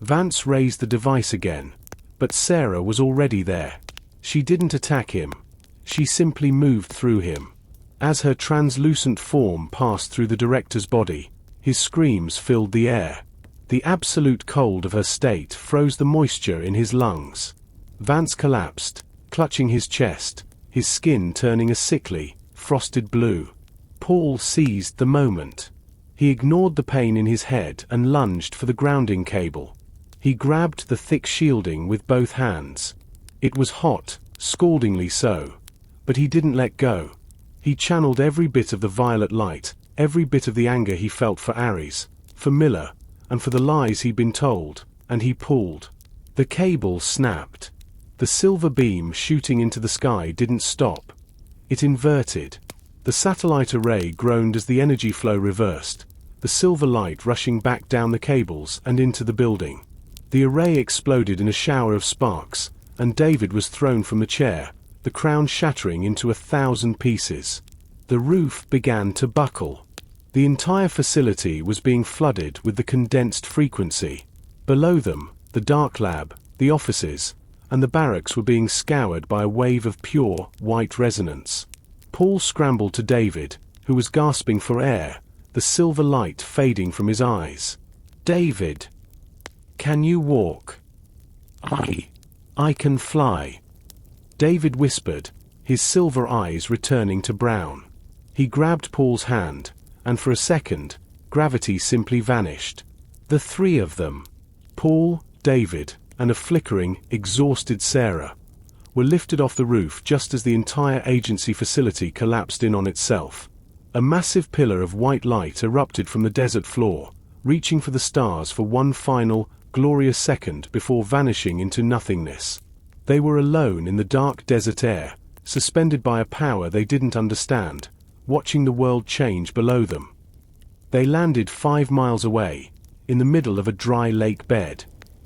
Vance raised the device again, but Sarah was already there. She didn't attack him. She simply moved through him. As her translucent form passed through the director's body, his screams filled the air. The absolute cold of her state froze the moisture in his lungs. Vance collapsed, clutching his chest, his skin turning a sickly, frosted blue. Paul seized the moment. He ignored the pain in his head and lunged for the grounding cable. He grabbed the thick shielding with both hands. It was hot, scaldingly so. But he didn't let go. He channeled every bit of the violet light, every bit of the anger he felt for Ares, for Miller, and for the lies he'd been told, and he pulled. The cable snapped. The silver beam shooting into the sky didn't stop. It inverted. The satellite array groaned as the energy flow reversed, the silver light rushing back down the cables and into the building. The array exploded in a shower of sparks, and David was thrown from the chair, the crown shattering into 1,000 pieces. The roof began to buckle. The entire facility was being flooded with the condensed frequency. Below them, the dark lab, the offices, and the barracks were being scoured by a wave of pure, white resonance. Paul scrambled to David, who was gasping for air, the silver light fading from his eyes. "David, can you walk?" I can fly," David whispered, his silver eyes returning to brown. He grabbed Paul's hand, and for a second, gravity simply vanished. The three of them, Paul, David, and a flickering, exhausted Sarah, were lifted off the roof just as the entire agency facility collapsed in on itself. A massive pillar of white light erupted from the desert floor, reaching for the stars for one final, glorious second before vanishing into nothingness. They were alone in the dark desert air, suspended by a power they didn't understand, watching the world change below them. They landed 5 miles away, in the middle of a dry lake bed.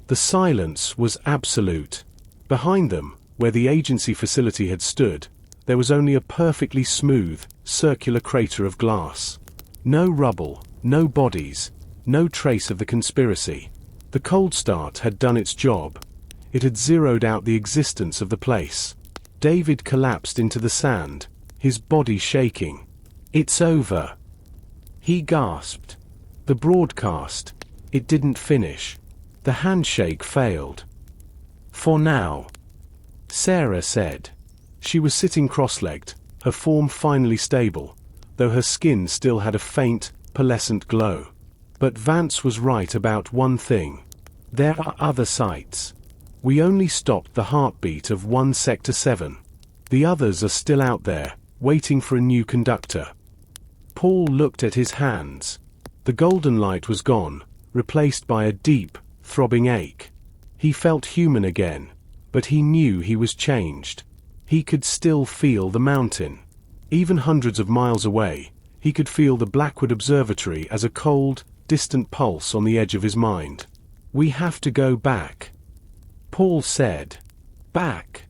The silence was absolute. Behind them, where the agency facility had stood, there was only a perfectly smooth, circular crater of glass. No rubble, no bodies, no trace of the conspiracy. The cold start had done its job. It had zeroed out the existence of the place. David collapsed into the sand, his body shaking. "It's over," he gasped. The broadcast, it didn't finish. The handshake failed. "For now," Sarah said. She was sitting cross-legged, her form finally stable, though her skin still had a faint, pearlescent glow. But Vance was right about one thing. There are other sites. We only stopped the heartbeat of one Sector 7. The others are still out there, waiting for a new conductor. Paul looked at his hands. The golden light was gone, replaced by a deep, throbbing ache. He felt human again, but he knew he was changed. He could still feel the mountain. Even hundreds of miles away, he could feel the Blackwood Observatory as a cold, distant pulse on the edge of his mind. "We have to go back," Paul said. "Back?"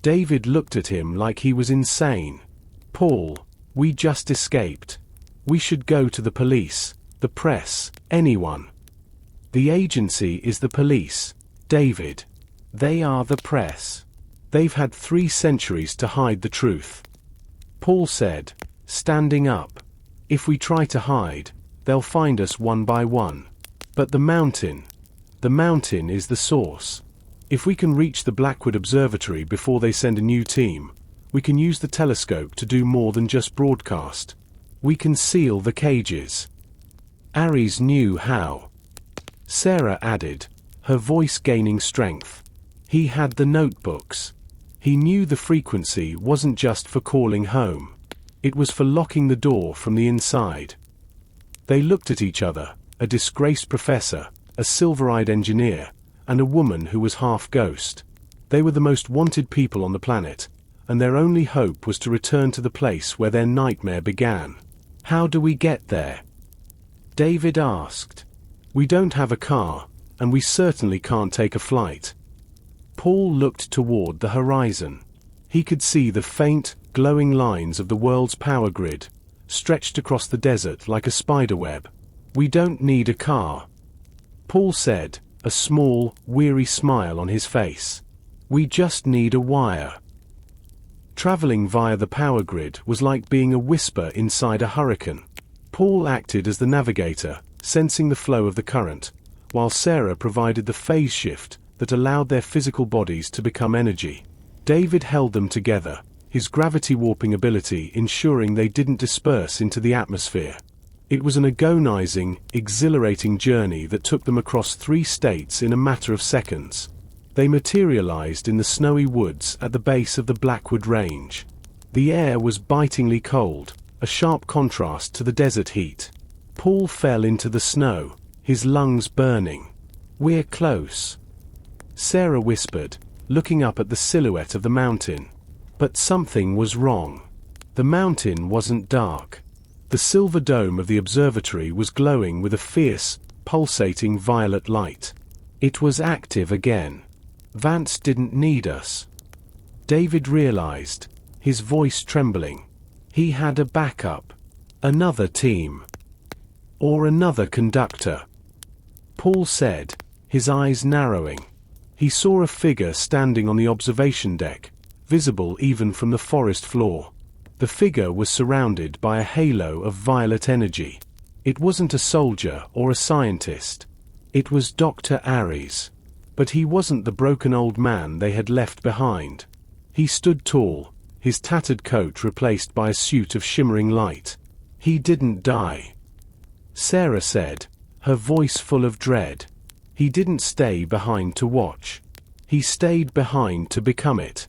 David looked at him like he was insane. "Paul, we just escaped. We should go to the police, the press, anyone." "The agency is the police, David. They are the press." They've had 3 centuries to hide the truth. Paul said, standing up. If we try to hide, they'll find us one by one. But the mountain is the source. If we can reach the Blackwood Observatory before they send a new team, we can use the telescope to do more than just broadcast. We can seal the cages. Ares knew how. Sarah added, her voice gaining strength. He had the notebooks. He knew the frequency wasn't just for calling home. It was for locking the door from the inside. They looked at each other, a disgraced professor, a silver-eyed engineer, and a woman who was half ghost. They were the most wanted people on the planet, and their only hope was to return to the place where their nightmare began. How do we get there? David asked. We don't have a car, and we certainly can't take a flight. Paul looked toward the horizon. He could see the faint, glowing lines of the world's power grid, stretched across the desert like a spiderweb. We don't need a car, Paul said, a small, weary smile on his face. We just need a wire. Traveling via the power grid was like being a whisper inside a hurricane. Paul acted as the navigator, sensing the flow of the current, while Sarah provided the phase shift that allowed their physical bodies to become energy. David held them together, his gravity warping ability ensuring they didn't disperse into the atmosphere. It was an agonizing, exhilarating journey that took them across 3 states in a matter of seconds. They materialized in the snowy woods at the base of the Blackwood Range. The air was bitingly cold, a sharp contrast to the desert heat. Paul fell into the snow, his lungs burning. We're close, Sarah whispered, looking up at the silhouette of the mountain. But something was wrong. The mountain wasn't dark. The silver dome of the observatory was glowing with a fierce, pulsating violet light. It was active again. Vance didn't need us. David realized, his voice trembling. He had a backup. Another team. Or another conductor. Paul said, his eyes narrowing. He saw a figure standing on the observation deck, visible even from the forest floor. The figure was surrounded by a halo of violet energy. It wasn't a soldier or a scientist. It was Dr. Ares. But he wasn't the broken old man they had left behind. He stood tall, his tattered coat replaced by a suit of shimmering light. He didn't die, Sarah said, her voice full of dread. He didn't stay behind to watch. He stayed behind to become it.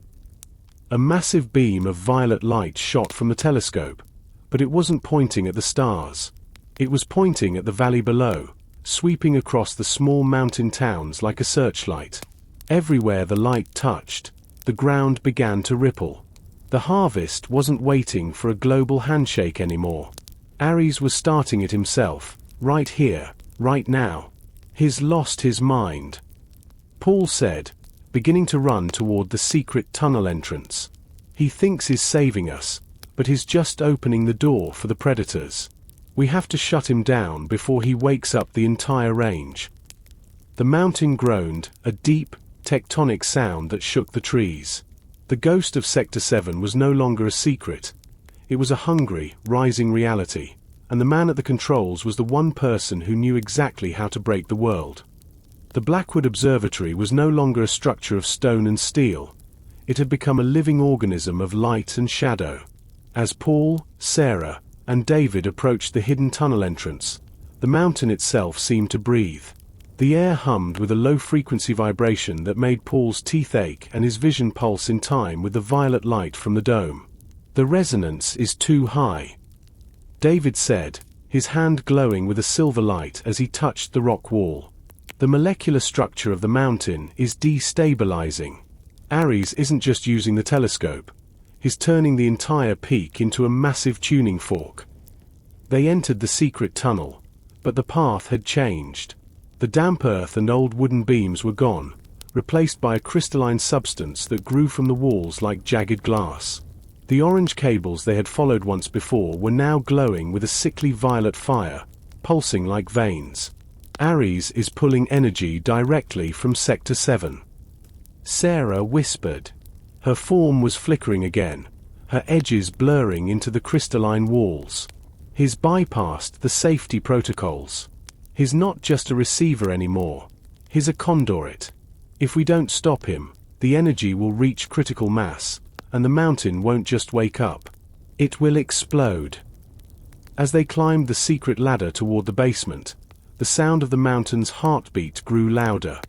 A massive beam of violet light shot from the telescope, but it wasn't pointing at the stars. It was pointing at the valley below, sweeping across the small mountain towns like a searchlight. Everywhere the light touched, the ground began to ripple. The harvest wasn't waiting for a global handshake anymore. Ares was starting it himself, right here, right now. He's lost his mind, Paul said, beginning to run toward the secret tunnel entrance. He thinks he's saving us, but he's just opening the door for the predators. We have to shut him down before he wakes up the entire range. The mountain groaned, a deep, tectonic sound that shook the trees. The ghost of Sector 7 was no longer a secret. It was a hungry, rising reality, and the man at the controls was the one person who knew exactly how to break the world. The Blackwood Observatory was no longer a structure of stone and steel. It had become a living organism of light and shadow. As Paul, Sarah, and David approached the hidden tunnel entrance, the mountain itself seemed to breathe. The air hummed with a low-frequency vibration that made Paul's teeth ache and his vision pulse in time with the violet light from the dome. The resonance is too high, David said, his hand glowing with a silver light as he touched the rock wall. The molecular structure of the mountain is destabilizing. Ares isn't just using the telescope. He's turning the entire peak into a massive tuning fork. They entered the secret tunnel, but the path had changed. The damp earth and old wooden beams were gone, replaced by a crystalline substance that grew from the walls like jagged glass. The orange cables they had followed once before were now glowing with a sickly violet fire, pulsing like veins. Ares is pulling energy directly from Sector 7. Sarah whispered. Her form was flickering again, her edges blurring into the crystalline walls. He's bypassed the safety protocols. He's not just a receiver anymore. He's a conduit. If we don't stop him, the energy will reach critical mass, and the mountain won't just wake up. It will explode. As they climbed the secret ladder toward the basement, the sound of the mountain's heartbeat grew louder.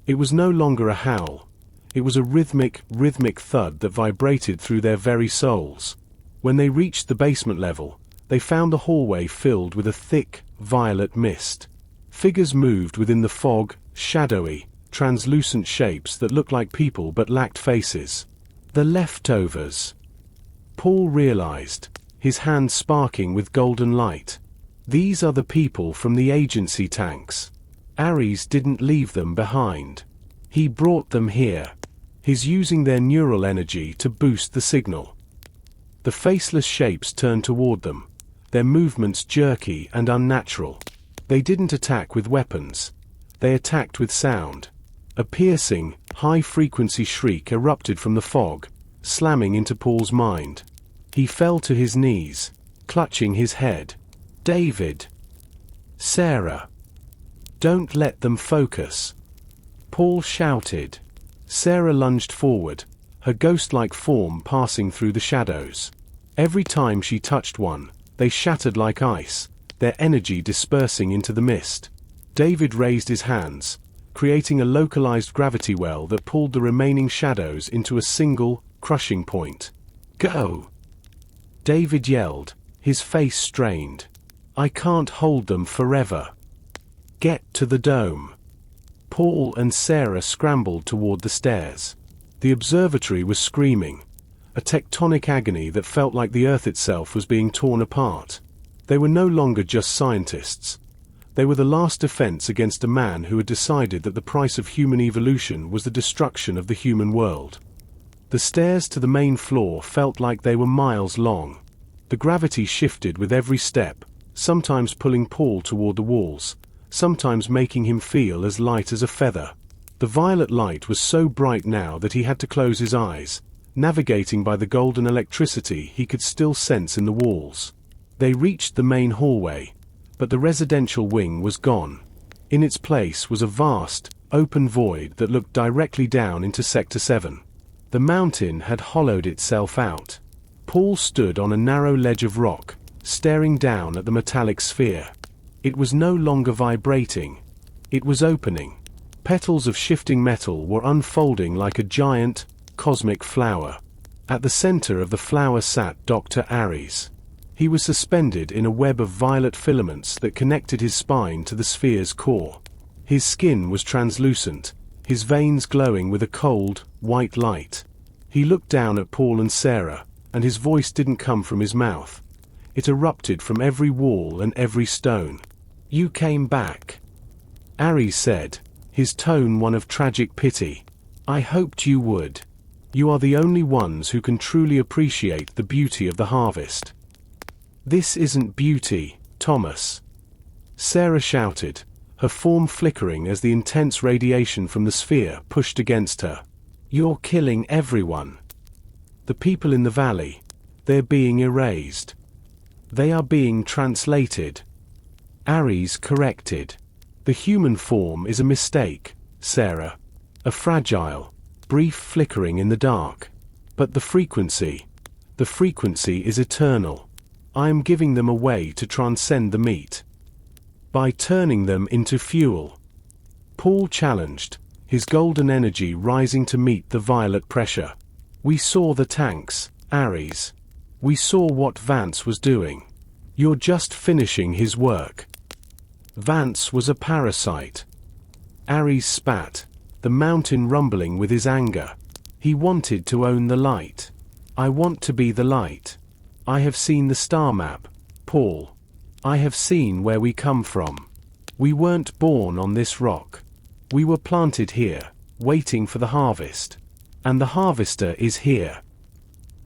It was no longer a howl. It was a rhythmic thud that vibrated through their very souls. When they reached the basement level, they found the hallway filled with a thick, violet mist. Figures moved within the fog, shadowy, translucent shapes that looked like people but lacked faces. The leftovers. Paul realized, his hand sparking with golden light. These are the people from the agency tanks. Ares didn't leave them behind. He brought them here. He's using their neural energy to boost the signal. The faceless shapes turned toward them, their movements jerky and unnatural. They didn't attack with weapons. They attacked with sound. A piercing, high-frequency shriek erupted from the fog, slamming into Paul's mind. He fell to his knees, clutching his head. David. Sarah. Don't let them focus. Paul shouted. Sarah lunged forward, her ghost-like form passing through the shadows. Every time she touched one, they shattered like ice, their energy dispersing into the mist. David raised his hands, creating a localized gravity well that pulled the remaining shadows into a single, crushing point. Go! David yelled, his face strained. I can't hold them forever. Get to the dome. Paul and Sarah scrambled toward the stairs. The observatory was screaming, a tectonic agony that felt like the earth itself was being torn apart. They were no longer just scientists. They were the last defense against a man who had decided that the price of human evolution was the destruction of the human world. The stairs to the main floor felt like they were miles long. The gravity shifted with every step, sometimes pulling Paul toward the walls, sometimes making him feel as light as a feather. The violet light was so bright now that he had to close his eyes, navigating by the golden electricity he could still sense in the walls. They reached the main hallway, but the residential wing was gone. In its place was a vast, open void that looked directly down into Sector 7. The mountain had hollowed itself out. Paul stood on a narrow ledge of rock, staring down at the metallic sphere. It was no longer vibrating. It was opening. Petals of shifting metal were unfolding like a giant, cosmic flower. At the center of the flower sat Dr. Ares. He was suspended in a web of violet filaments that connected his spine to the sphere's core. His skin was translucent, his veins glowing with a cold, white light. He looked down at Paul and Sarah, and his voice didn't come from his mouth. It erupted from every wall and every stone. You came back. Ares said, his tone one of tragic pity. I hoped you would. You are the only ones who can truly appreciate the beauty of the harvest. This isn't beauty, Thomas. Sarah shouted, her form flickering as the intense radiation from the sphere pushed against her. You're killing everyone. The people in the valley, they're being erased. They are being translated. Ares corrected. The human form is a mistake, Sarah. A fragile, brief flickering in the dark. But the frequency is eternal. I am giving them a way to transcend the meat. By turning them into fuel. Paul challenged, his golden energy rising to meet the violet pressure. We saw the tanks, Ares. We saw what Vance was doing. You're just finishing his work. Vance was a parasite. Ares spat, the mountain rumbling with his anger. He wanted to own the light. I want to be the light. I have seen the star map, Paul. I have seen where we come from. We weren't born on this rock. We were planted here, waiting for the harvest. And the harvester is here.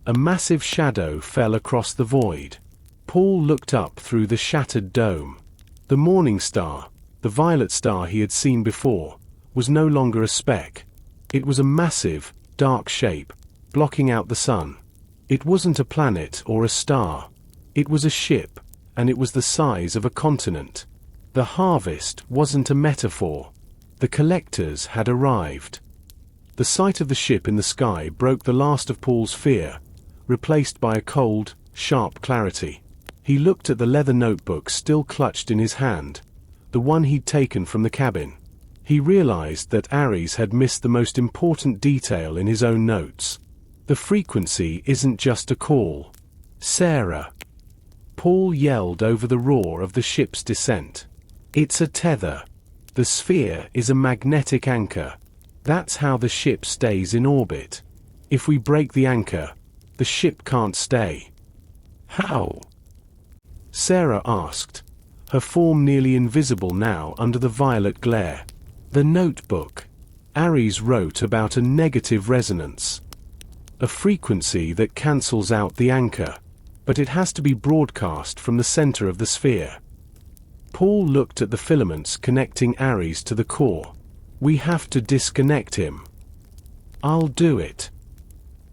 A massive shadow fell across the void. Paul looked up through the shattered dome. The morning star, the violet star he had seen before, was no longer a speck. It was a massive, dark shape, blocking out the sun. It wasn't a planet or a star. It was a ship, and it was the size of a continent. The harvest wasn't a metaphor. The collectors had arrived. The sight of the ship in the sky broke the last of Paul's fear, replaced by a cold, sharp clarity. He looked at the leather notebook still clutched in his hand, the one he'd taken from the cabin. He realized that Ares had missed the most important detail in his own notes. The frequency isn't just a call. Sarah. Paul yelled over the roar of the ship's descent. It's a tether. The sphere is a magnetic anchor. That's how the ship stays in orbit. If we break the anchor, the ship can't stay. How? Sarah asked, her form nearly invisible now under the violet glare. The notebook. Ares wrote about a negative resonance. A frequency that cancels out the anchor, but it has to be broadcast from the center of the sphere. Paul looked at the filaments connecting Ares to the core. We have to disconnect him. I'll do it,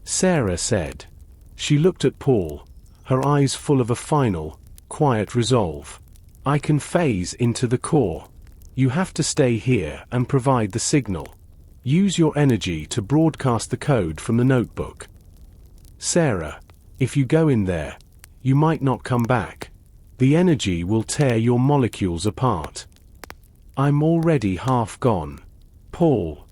Sarah said. She looked at Paul, her eyes full of a final, quiet resolve. I can phase into the core. You have to stay here and provide the signal. Use your energy to broadcast the code from the notebook. Sarah, if you go in there, you might not come back. The energy will tear your molecules apart. I'm already half gone, Paul,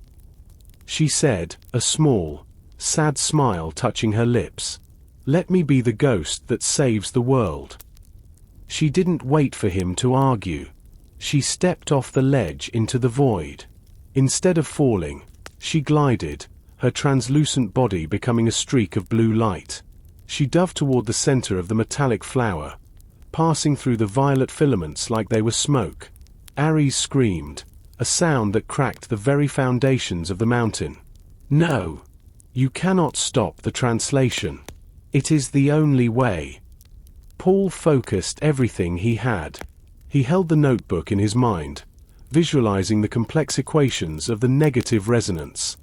she said, a small, sad smile touching her lips. Let me be the ghost that saves the world. She didn't wait for him to argue. She stepped off the ledge into the void. Instead of falling, she glided, her translucent body becoming a streak of blue light. She dove toward the center of the metallic flower, passing through the violet filaments like they were smoke. Ares screamed, a sound that cracked the very foundations of the mountain. No! You cannot stop the translation. It is the only way. Paul focused everything he had. He held the notebook in his mind, visualizing the complex equations of the negative resonance.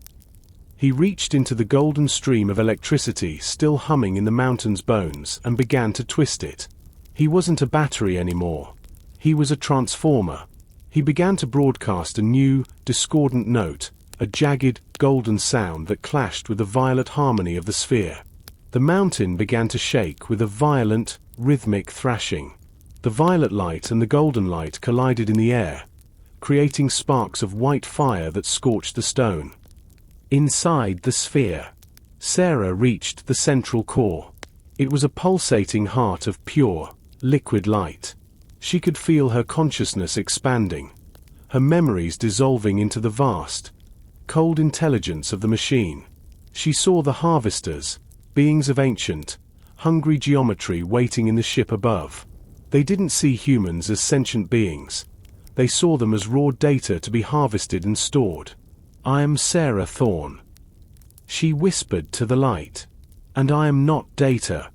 He reached into the golden stream of electricity still humming in the mountain's bones and began to twist it. He wasn't a battery anymore. He was a transformer. He began to broadcast a new, discordant note, a jagged, golden sound that clashed with the violet harmony of the sphere. The mountain began to shake with a violent, rhythmic thrashing. The violet light and the golden light collided in the air, creating sparks of white fire that scorched the stone. Inside the sphere, Sarah reached the central core. It was a pulsating heart of pure, liquid light. She could feel her consciousness expanding, her memories dissolving into the vast, cold intelligence of the machine. She saw the harvesters, beings of ancient, hungry geometry waiting in the ship above. They didn't see humans as sentient beings. They saw them as raw data to be harvested and stored. I am Sarah Thorne. She whispered to the light. And I am not data.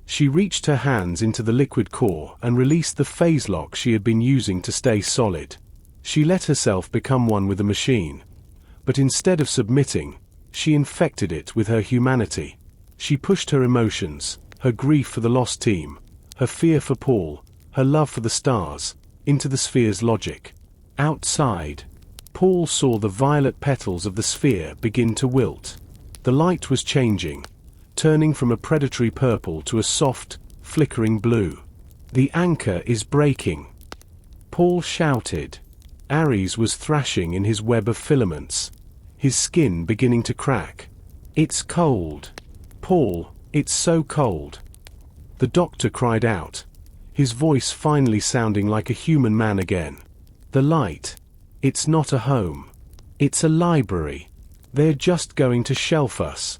She reached her hands into the liquid core and released the phase lock she had been using to stay solid. She let herself become one with the machine. But instead of submitting, she infected it with her humanity. She pushed her emotions, her grief for the lost team, her fear for Paul, her love for the stars, into the sphere's logic. Outside, Paul saw the violet petals of the sphere begin to wilt. The light was changing, turning from a predatory purple to a soft, flickering blue. The anchor is breaking, Paul shouted. Ares was thrashing in his web of filaments, his skin beginning to crack. It's cold, Paul, it's so cold. The doctor cried out, his voice finally sounding like a human man again. The light. It's not a home. It's a library. They're just going to shelf us.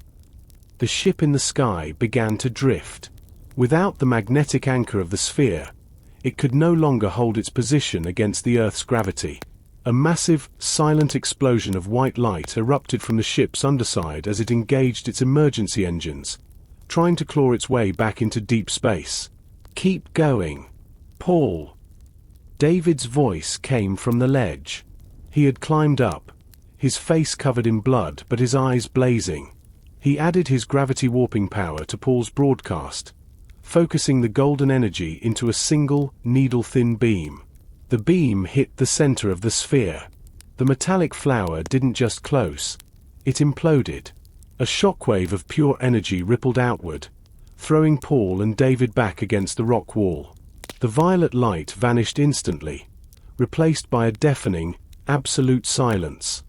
The ship in the sky began to drift. Without the magnetic anchor of the sphere, it could no longer hold its position against the Earth's gravity. A massive, silent explosion of white light erupted from the ship's underside as it engaged its emergency engines, trying to claw its way back into deep space. Keep going, Paul. David's voice came from the ledge. He had climbed up, his face covered in blood but his eyes blazing. He added his gravity warping power to Paul's broadcast, focusing the golden energy into a single, needle-thin beam. The beam hit the center of the sphere. The metallic flower didn't just close, it imploded. A shockwave of pure energy rippled outward, throwing Paul and David back against the rock wall. The violet light vanished instantly, replaced by a deafening, absolute silence.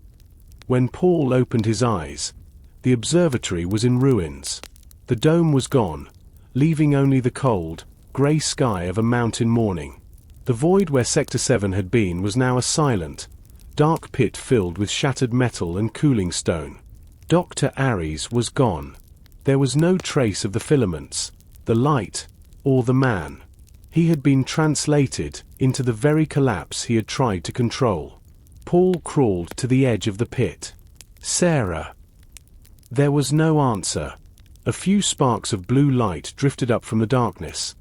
When Paul opened his eyes, the observatory was in ruins. The dome was gone, leaving only the cold, grey sky of a mountain morning. The void where Sector 7 had been was now a silent, dark pit filled with shattered metal and cooling stone. Dr. Ares was gone. There was no trace of the filaments, the light, or the man. He had been translated into the very collapse he had tried to control. Paul crawled to the edge of the pit. Sarah. There was no answer. A few sparks of blue light drifted up from the darkness,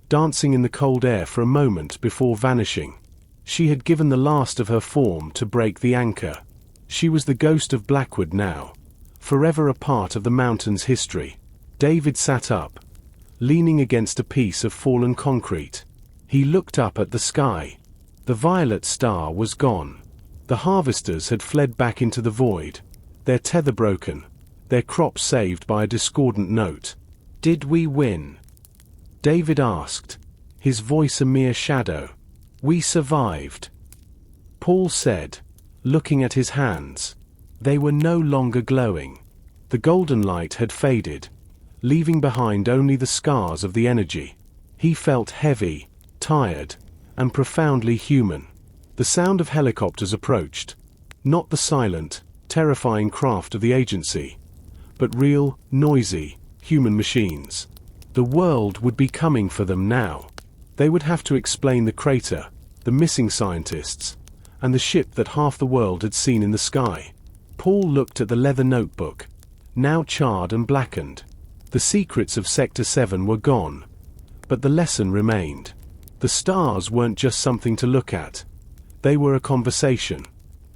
dancing in the cold air for a moment before vanishing. She had given the last of her form to break the anchor. She was the ghost of Blackwood now, forever a part of the mountain's history. David sat up, leaning against a piece of fallen concrete. He looked up at the sky. The violet star was gone. The harvesters had fled back into the void, their tether broken, their crops saved by a discordant note. "Did we win?" David asked, his voice a mere shadow. "We survived," Paul said, looking at his hands. They were no longer glowing. The golden light had faded, leaving behind only the scars of the energy. He felt heavy, tired, and profoundly human. The sound of helicopters approached, not the silent, terrifying craft of the agency, but real, noisy, human machines. The world would be coming for them now. They would have to explain the crater, the missing scientists, and the ship that half the world had seen in the sky. Paul looked at the leather notebook, now charred and blackened. The secrets of Sector 7 were gone, but the lesson remained. The stars weren't just something to look at. They were a conversation,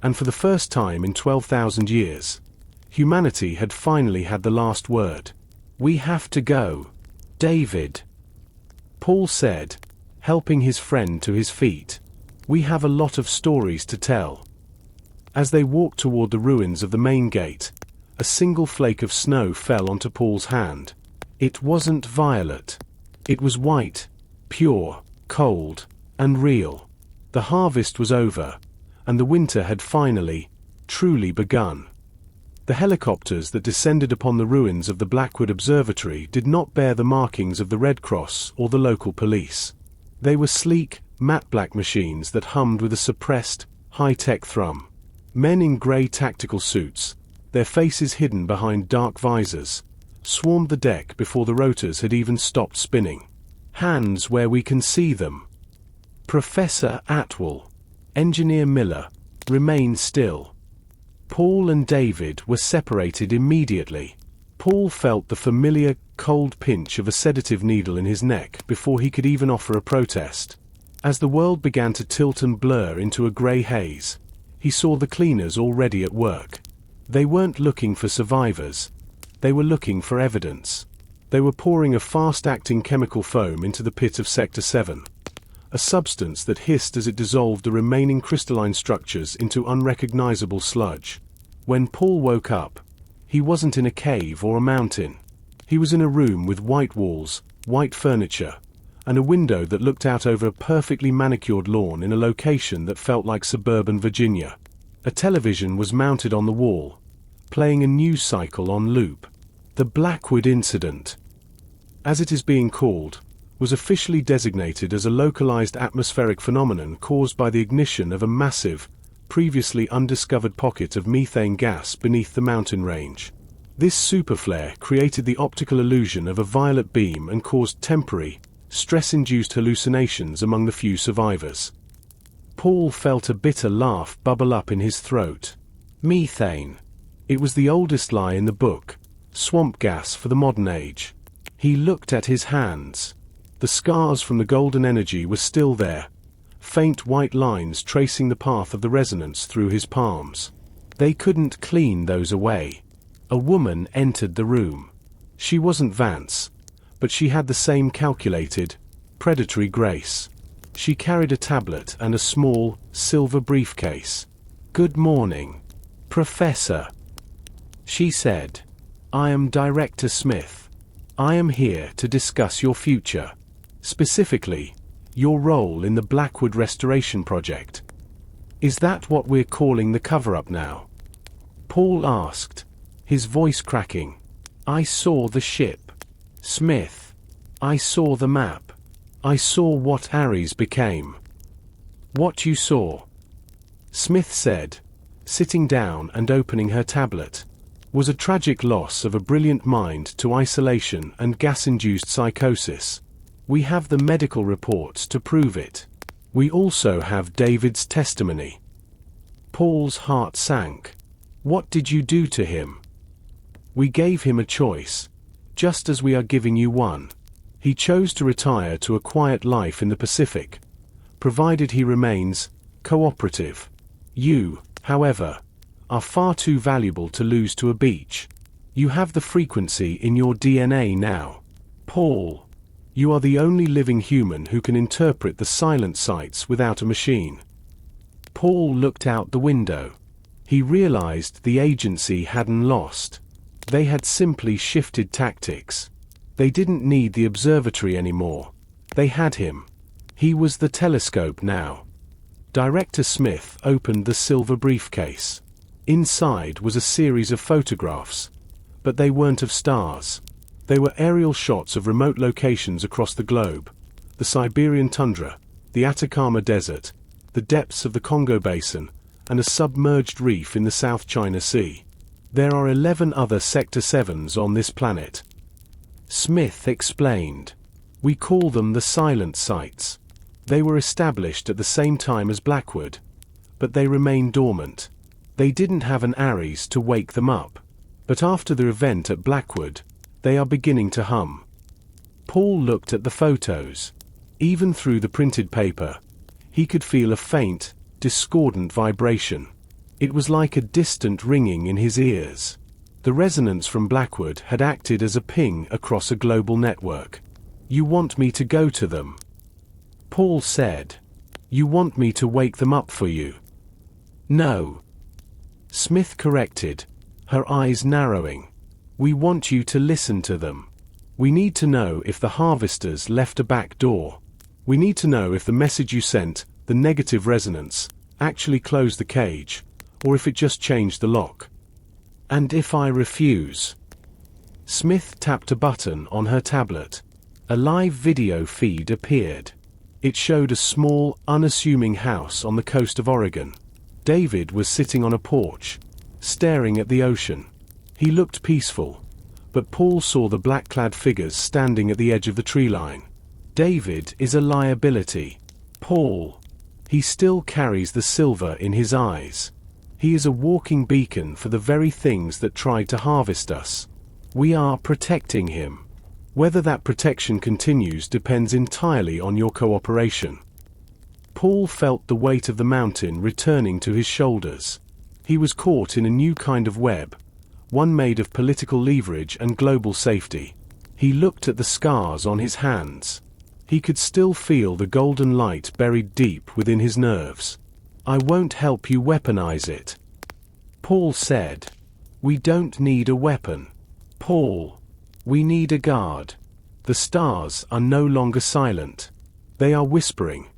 and for the first time in 12,000 years, humanity had finally had the last word. "We have to go, David," Paul said, helping his friend to his feet. "We have a lot of stories to tell." As they walked toward the ruins of the main gate, a single flake of snow fell onto Paul's hand. It wasn't violet. It was white, pure, cold, and real. The harvest was over, and the winter had finally, truly begun. The helicopters that descended upon the ruins of the Blackwood Observatory did not bear the markings of the Red Cross or the local police. They were sleek, matte-black machines that hummed with a suppressed, high-tech thrum. Men in grey tactical suits, their faces hidden behind dark visors, swarmed the deck before the rotors had even stopped spinning. "Hands where we can see them. Professor Atwell, Engineer Miller, remain still." Paul and David were separated immediately. Paul felt the familiar, cold pinch of a sedative needle in his neck before he could even offer a protest. As the world began to tilt and blur into a grey haze, he saw the cleaners already at work. They weren't looking for survivors. They were looking for evidence. They were pouring a fast-acting chemical foam into the pit of Sector 7, a substance that hissed as it dissolved the remaining crystalline structures into unrecognizable sludge. When Paul woke up, he wasn't in a cave or a mountain. He was in a room with white walls, white furniture, and a window that looked out over a perfectly manicured lawn in a location that felt like suburban Virginia. A television was mounted on the wall, playing a news cycle on loop. The Blackwood incident, as it is being called, was officially designated as a localized atmospheric phenomenon caused by the ignition of a massive, previously undiscovered pocket of methane gas beneath the mountain range. This superflare created the optical illusion of a violet beam and caused temporary, stress-induced hallucinations among the few survivors. Paul felt a bitter laugh bubble up in his throat. Methane. It was the oldest lie in the book, swamp gas for the modern age. He looked at his hands. The scars from the golden energy were still there, faint white lines tracing the path of the resonance through his palms. They couldn't clean those away. A woman entered the room. She wasn't Vance, but she had the same calculated, predatory grace. She carried a tablet and a small, silver briefcase. "Good morning, Professor," she said. "I am Director Smith. I am here to discuss your future. Specifically, your role in the Blackwood Restoration Project." "Is that what we're calling the cover-up now?" Paul asked, his voice cracking. "I saw the ship, Smith. I saw the map. I saw what Ares became." "What you saw," Smith said, sitting down and opening her tablet, "was a tragic loss of a brilliant mind to isolation and gas-induced psychosis. We have the medical reports to prove it. We also have David's testimony." Paul's heart sank. "What did you do to him?" "We gave him a choice, just as we are giving you one. He chose to retire to a quiet life in the Pacific, provided he remains cooperative. You, however, are far too valuable to lose to a beach. You have the frequency in your DNA now. Paul, you are the only living human who can interpret the silent sights without a machine." Paul looked out the window. He realized the agency hadn't lost. They had simply shifted tactics. They didn't need the observatory anymore. They had him. He was the telescope now. Director Smith opened the silver briefcase. Inside was a series of photographs, but they weren't of stars. They were aerial shots of remote locations across the globe: the Siberian tundra, the Atacama Desert, the depths of the Congo Basin, and a submerged reef in the South China Sea. "There are 11 other Sector 7s on this planet," Smith explained. "We call them the silent sites. They were established at the same time as Blackwood, but they remain dormant. They didn't have an Ares to wake them up. But after the event at Blackwood, they are beginning to hum." Paul looked at the photos. Even through the printed paper, he could feel a faint, discordant vibration. It was like a distant ringing in his ears. The resonance from Blackwood had acted as a ping across a global network. "You want me to go to them?" Paul said. "You want me to wake them up for you?" "No," Smith corrected, her eyes narrowing. "We want you to listen to them. We need to know if the harvesters left a back door. We need to know if the message you sent, the negative resonance, actually closed the cage, or if it just changed the lock." "And if I refuse?" Smith tapped a button on her tablet. A live video feed appeared. It showed a small, unassuming house on the coast of Oregon. David was sitting on a porch, staring at the ocean. He looked peaceful, but Paul saw the black-clad figures standing at the edge of the tree line. "David is a liability, Paul. He still carries the silver in his eyes. He is a walking beacon for the very things that tried to harvest us. We are protecting him. Whether that protection continues depends entirely on your cooperation." Paul felt the weight of the mountain returning to his shoulders. He was caught in a new kind of web, one made of political leverage and global safety. He looked at the scars on his hands. He could still feel the golden light buried deep within his nerves. "I won't help you weaponize it," Paul said. "We don't need a weapon, Paul. We need a guard. The stars are no longer silent. They are whispering,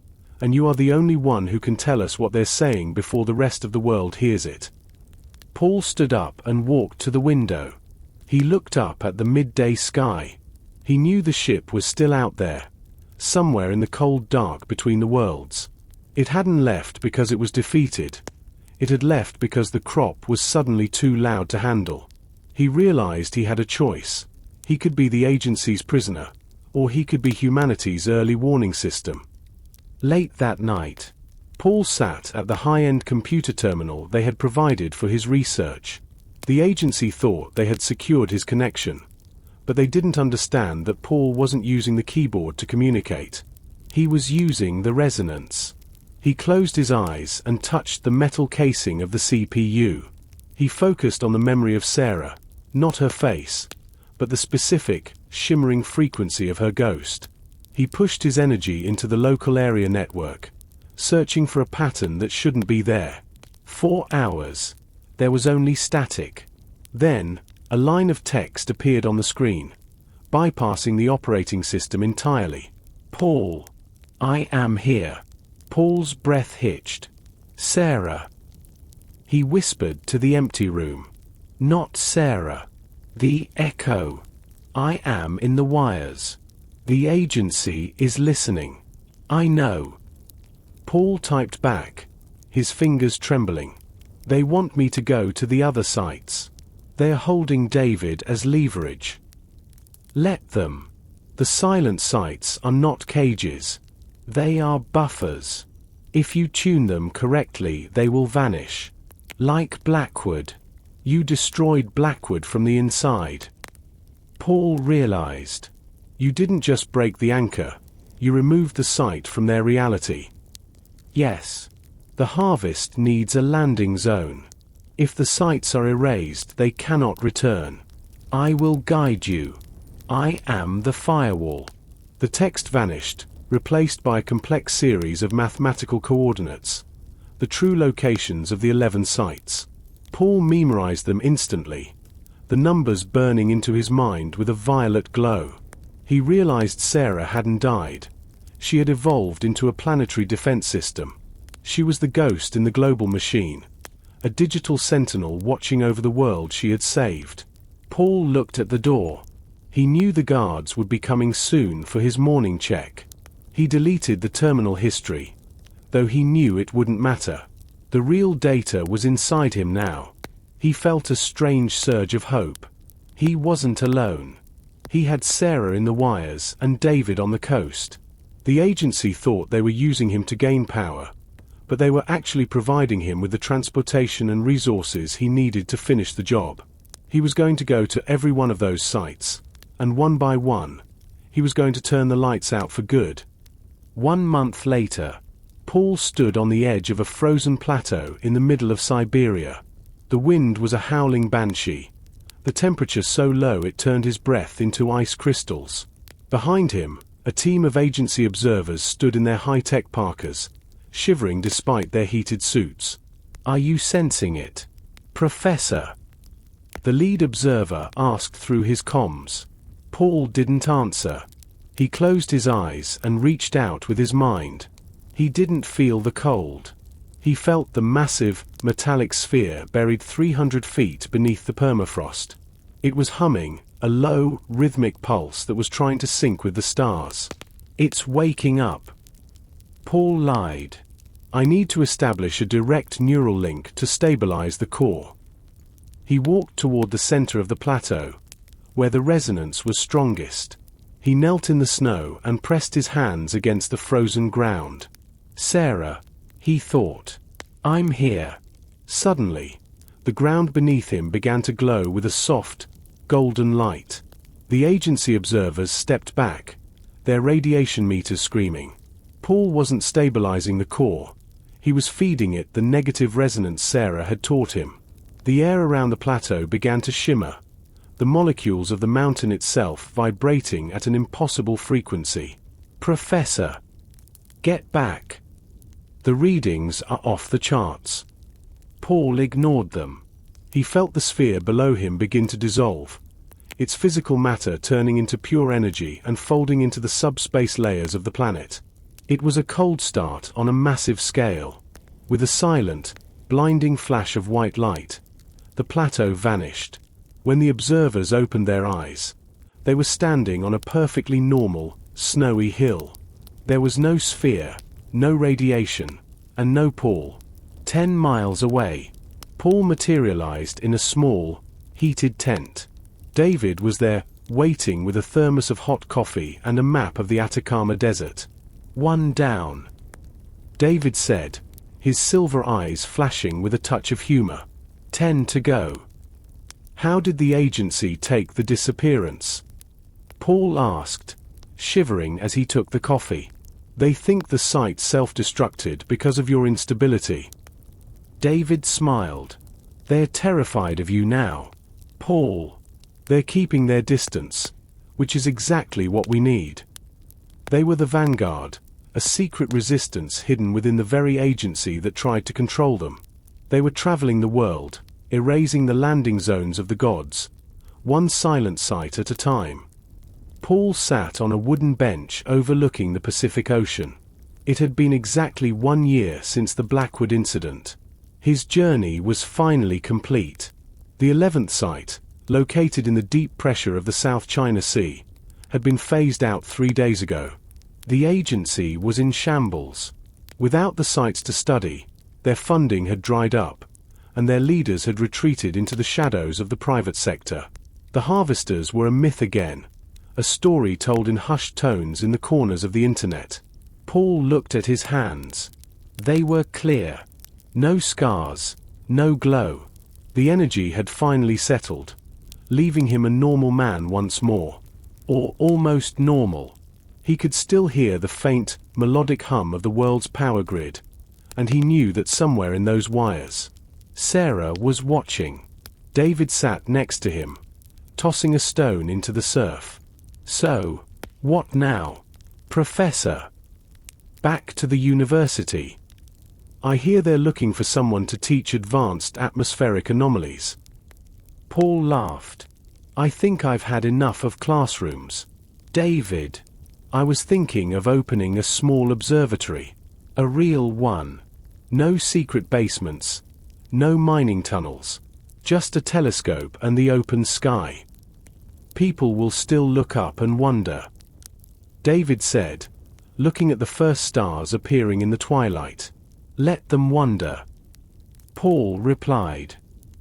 and you are the only one who can tell us what they're saying before the rest of the world hears it." Paul stood up and walked to the window. He looked up at the midday sky. He knew the ship was still out there, somewhere in the cold dark between the worlds. It hadn't left because it was defeated. It had left because the crop was suddenly too loud to handle. He realized he had a choice. He could be the agency's prisoner, or he could be humanity's early warning system. Late that night, Paul sat at the high-end computer terminal they had provided for his research. The agency thought they had secured his connection, but they didn't understand that Paul wasn't using the keyboard to communicate. He was using the resonance. He closed his eyes and touched the metal casing of the CPU. He focused on the memory of Sarah, Not her face, but the specific, shimmering frequency of her ghost. He pushed his energy into the local area network, searching for a pattern that shouldn't be there. 4 hours. There was only static. Then, a line of text appeared on the screen, bypassing the operating system entirely. Paul. I am here. Paul's breath hitched. Sarah. He whispered to the empty room. Not Sarah. The echo. I am in the wires. The agency is listening. I know. Paul typed back, his fingers trembling. They want me to go to the other sites. They are holding David as leverage. Let them. The silent sites are not cages. They are buffers. If you tune them correctly, they will vanish. Like Blackwood. You destroyed Blackwood from the inside. Paul realized. You didn't just break the anchor, you removed the site from their reality. Yes. The harvest needs a landing zone. If the sites are erased, they cannot return. I will guide you. I am the firewall. The text vanished, replaced by a complex series of mathematical coordinates, the true locations of the 11 sites. Paul memorized them instantly, the numbers burning into his mind with a violet glow. He realized Sarah hadn't died. She had evolved into a planetary defense system. She was the ghost in the global machine, a digital sentinel watching over the world she had saved. Paul looked at the door. He knew the guards would be coming soon for his morning check. He deleted the terminal history, though he knew it wouldn't matter. The real data was inside him now. He felt a strange surge of hope. He wasn't alone. He had Sarah in the wires and David on the coast. The agency thought they were using him to gain power, but they were actually providing him with the transportation and resources he needed to finish the job. He was going to go to every one of those sites, and one by one, he was going to turn the lights out for good. 1 month later, Paul stood on the edge of a frozen plateau in the middle of Siberia. The wind was a howling banshee, the temperature so low it turned his breath into ice crystals. Behind him, a team of agency observers stood in their high-tech parkas, shivering despite their heated suits. Are you sensing it, Professor? The lead observer asked through his comms. Paul didn't answer. He closed his eyes and reached out with his mind. He didn't feel the cold. He felt the massive, metallic sphere buried 300 feet beneath the permafrost. It was humming, a low, rhythmic pulse that was trying to sync with the stars. It's waking up. Paul lied. I need to establish a direct neural link to stabilize the core. He walked toward the center of the plateau, where the resonance was strongest. He knelt in the snow and pressed his hands against the frozen ground. Sarah, he thought. I'm here. Suddenly, the ground beneath him began to glow with a soft, golden light. The agency observers stepped back, their radiation meters screaming. Paul wasn't stabilizing the core. He was feeding it the negative resonance Sarah had taught him. The air around the plateau began to shimmer, the molecules of the mountain itself vibrating at an impossible frequency. Professor, get back. The readings are off the charts. Paul ignored them. He felt the sphere below him begin to dissolve, its physical matter turning into pure energy and folding into the subspace layers of the planet. It was a cold start on a massive scale. With a silent, blinding flash of white light, the plateau vanished. When the observers opened their eyes, they were standing on a perfectly normal, snowy hill. There was no sphere, no radiation, and no Paul. 10 miles away, Paul materialized in a small, heated tent. David was there, waiting with a thermos of hot coffee and a map of the Atacama Desert. 1 down, David said, his silver eyes flashing with a touch of humor. 10 to go. How did the agency take the disappearance? Paul asked, shivering as he took the coffee. They think the site self-destructed because of your instability. David smiled. They're terrified of you now. Paul, They're keeping their distance, which is exactly what we need. They were the vanguard, a secret resistance hidden within the very agency that tried to control them. They were traveling the world, erasing the landing zones of the gods, one silent site at a time. Paul sat on a wooden bench overlooking the Pacific Ocean. It had been exactly 1 year since the Blackwood incident. His journey was finally complete. The 11th site, located in the deep pressure of the South China Sea, had been phased out 3 days ago. The agency was in shambles. Without the sites to study, their funding had dried up, and their leaders had retreated into the shadows of the private sector. The harvesters were a myth again, a story told in hushed tones in the corners of the internet. Paul looked at his hands. They were clear. No scars, no glow. The energy had finally settled, leaving him a normal man once more. Or almost normal. He could still hear the faint, melodic hum of the world's power grid, and he knew that somewhere in those wires, Sarah was watching. David sat next to him, tossing a stone into the surf. "So, what now, Professor?" "Back to the university. I hear they're looking for someone to teach advanced atmospheric anomalies." Paul laughed. "I think I've had enough of classrooms, David. I was thinking of opening a small observatory. A real one. No secret basements. No mining tunnels. Just a telescope and the open sky. People will still look up and wonder," David said, looking at the first stars appearing in the twilight. "Let them wonder." Paul replied,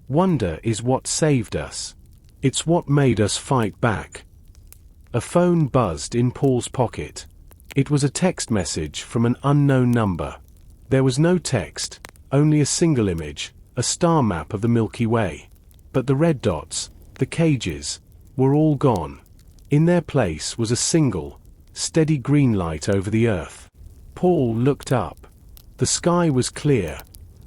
"Wonder is what saved us. It's what made us fight back." A phone buzzed in Paul's pocket. It was a text message from an unknown number. There was no text, only a single image, a star map of the Milky Way. But the red dots, the cages, were all gone. In their place was a single, steady green light over the earth. Paul looked up. The sky was clear,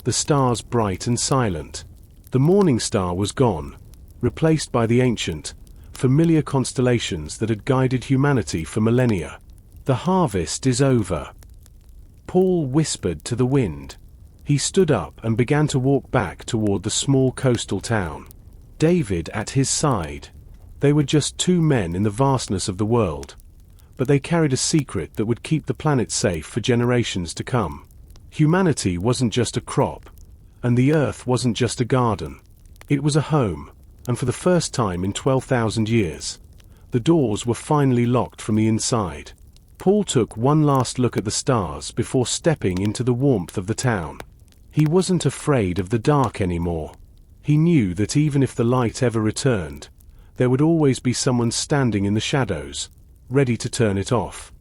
the stars bright and silent. The morning star was gone, replaced by the ancient, familiar constellations that had guided humanity for millennia. "The harvest is over," Paul whispered to the wind. He stood up and began to walk back toward the small coastal town, David at his side. They were just two men in the vastness of the world, but they carried a secret that would keep the planet safe for generations to come. Humanity wasn't just a crop, and the earth wasn't just a garden. It was a home, and for the first time in 12,000 years, the doors were finally locked from the inside. Paul took one last look at the stars before stepping into the warmth of the town. He wasn't afraid of the dark anymore. He knew that even if the light ever returned, there would always be someone standing in the shadows, ready to turn it off.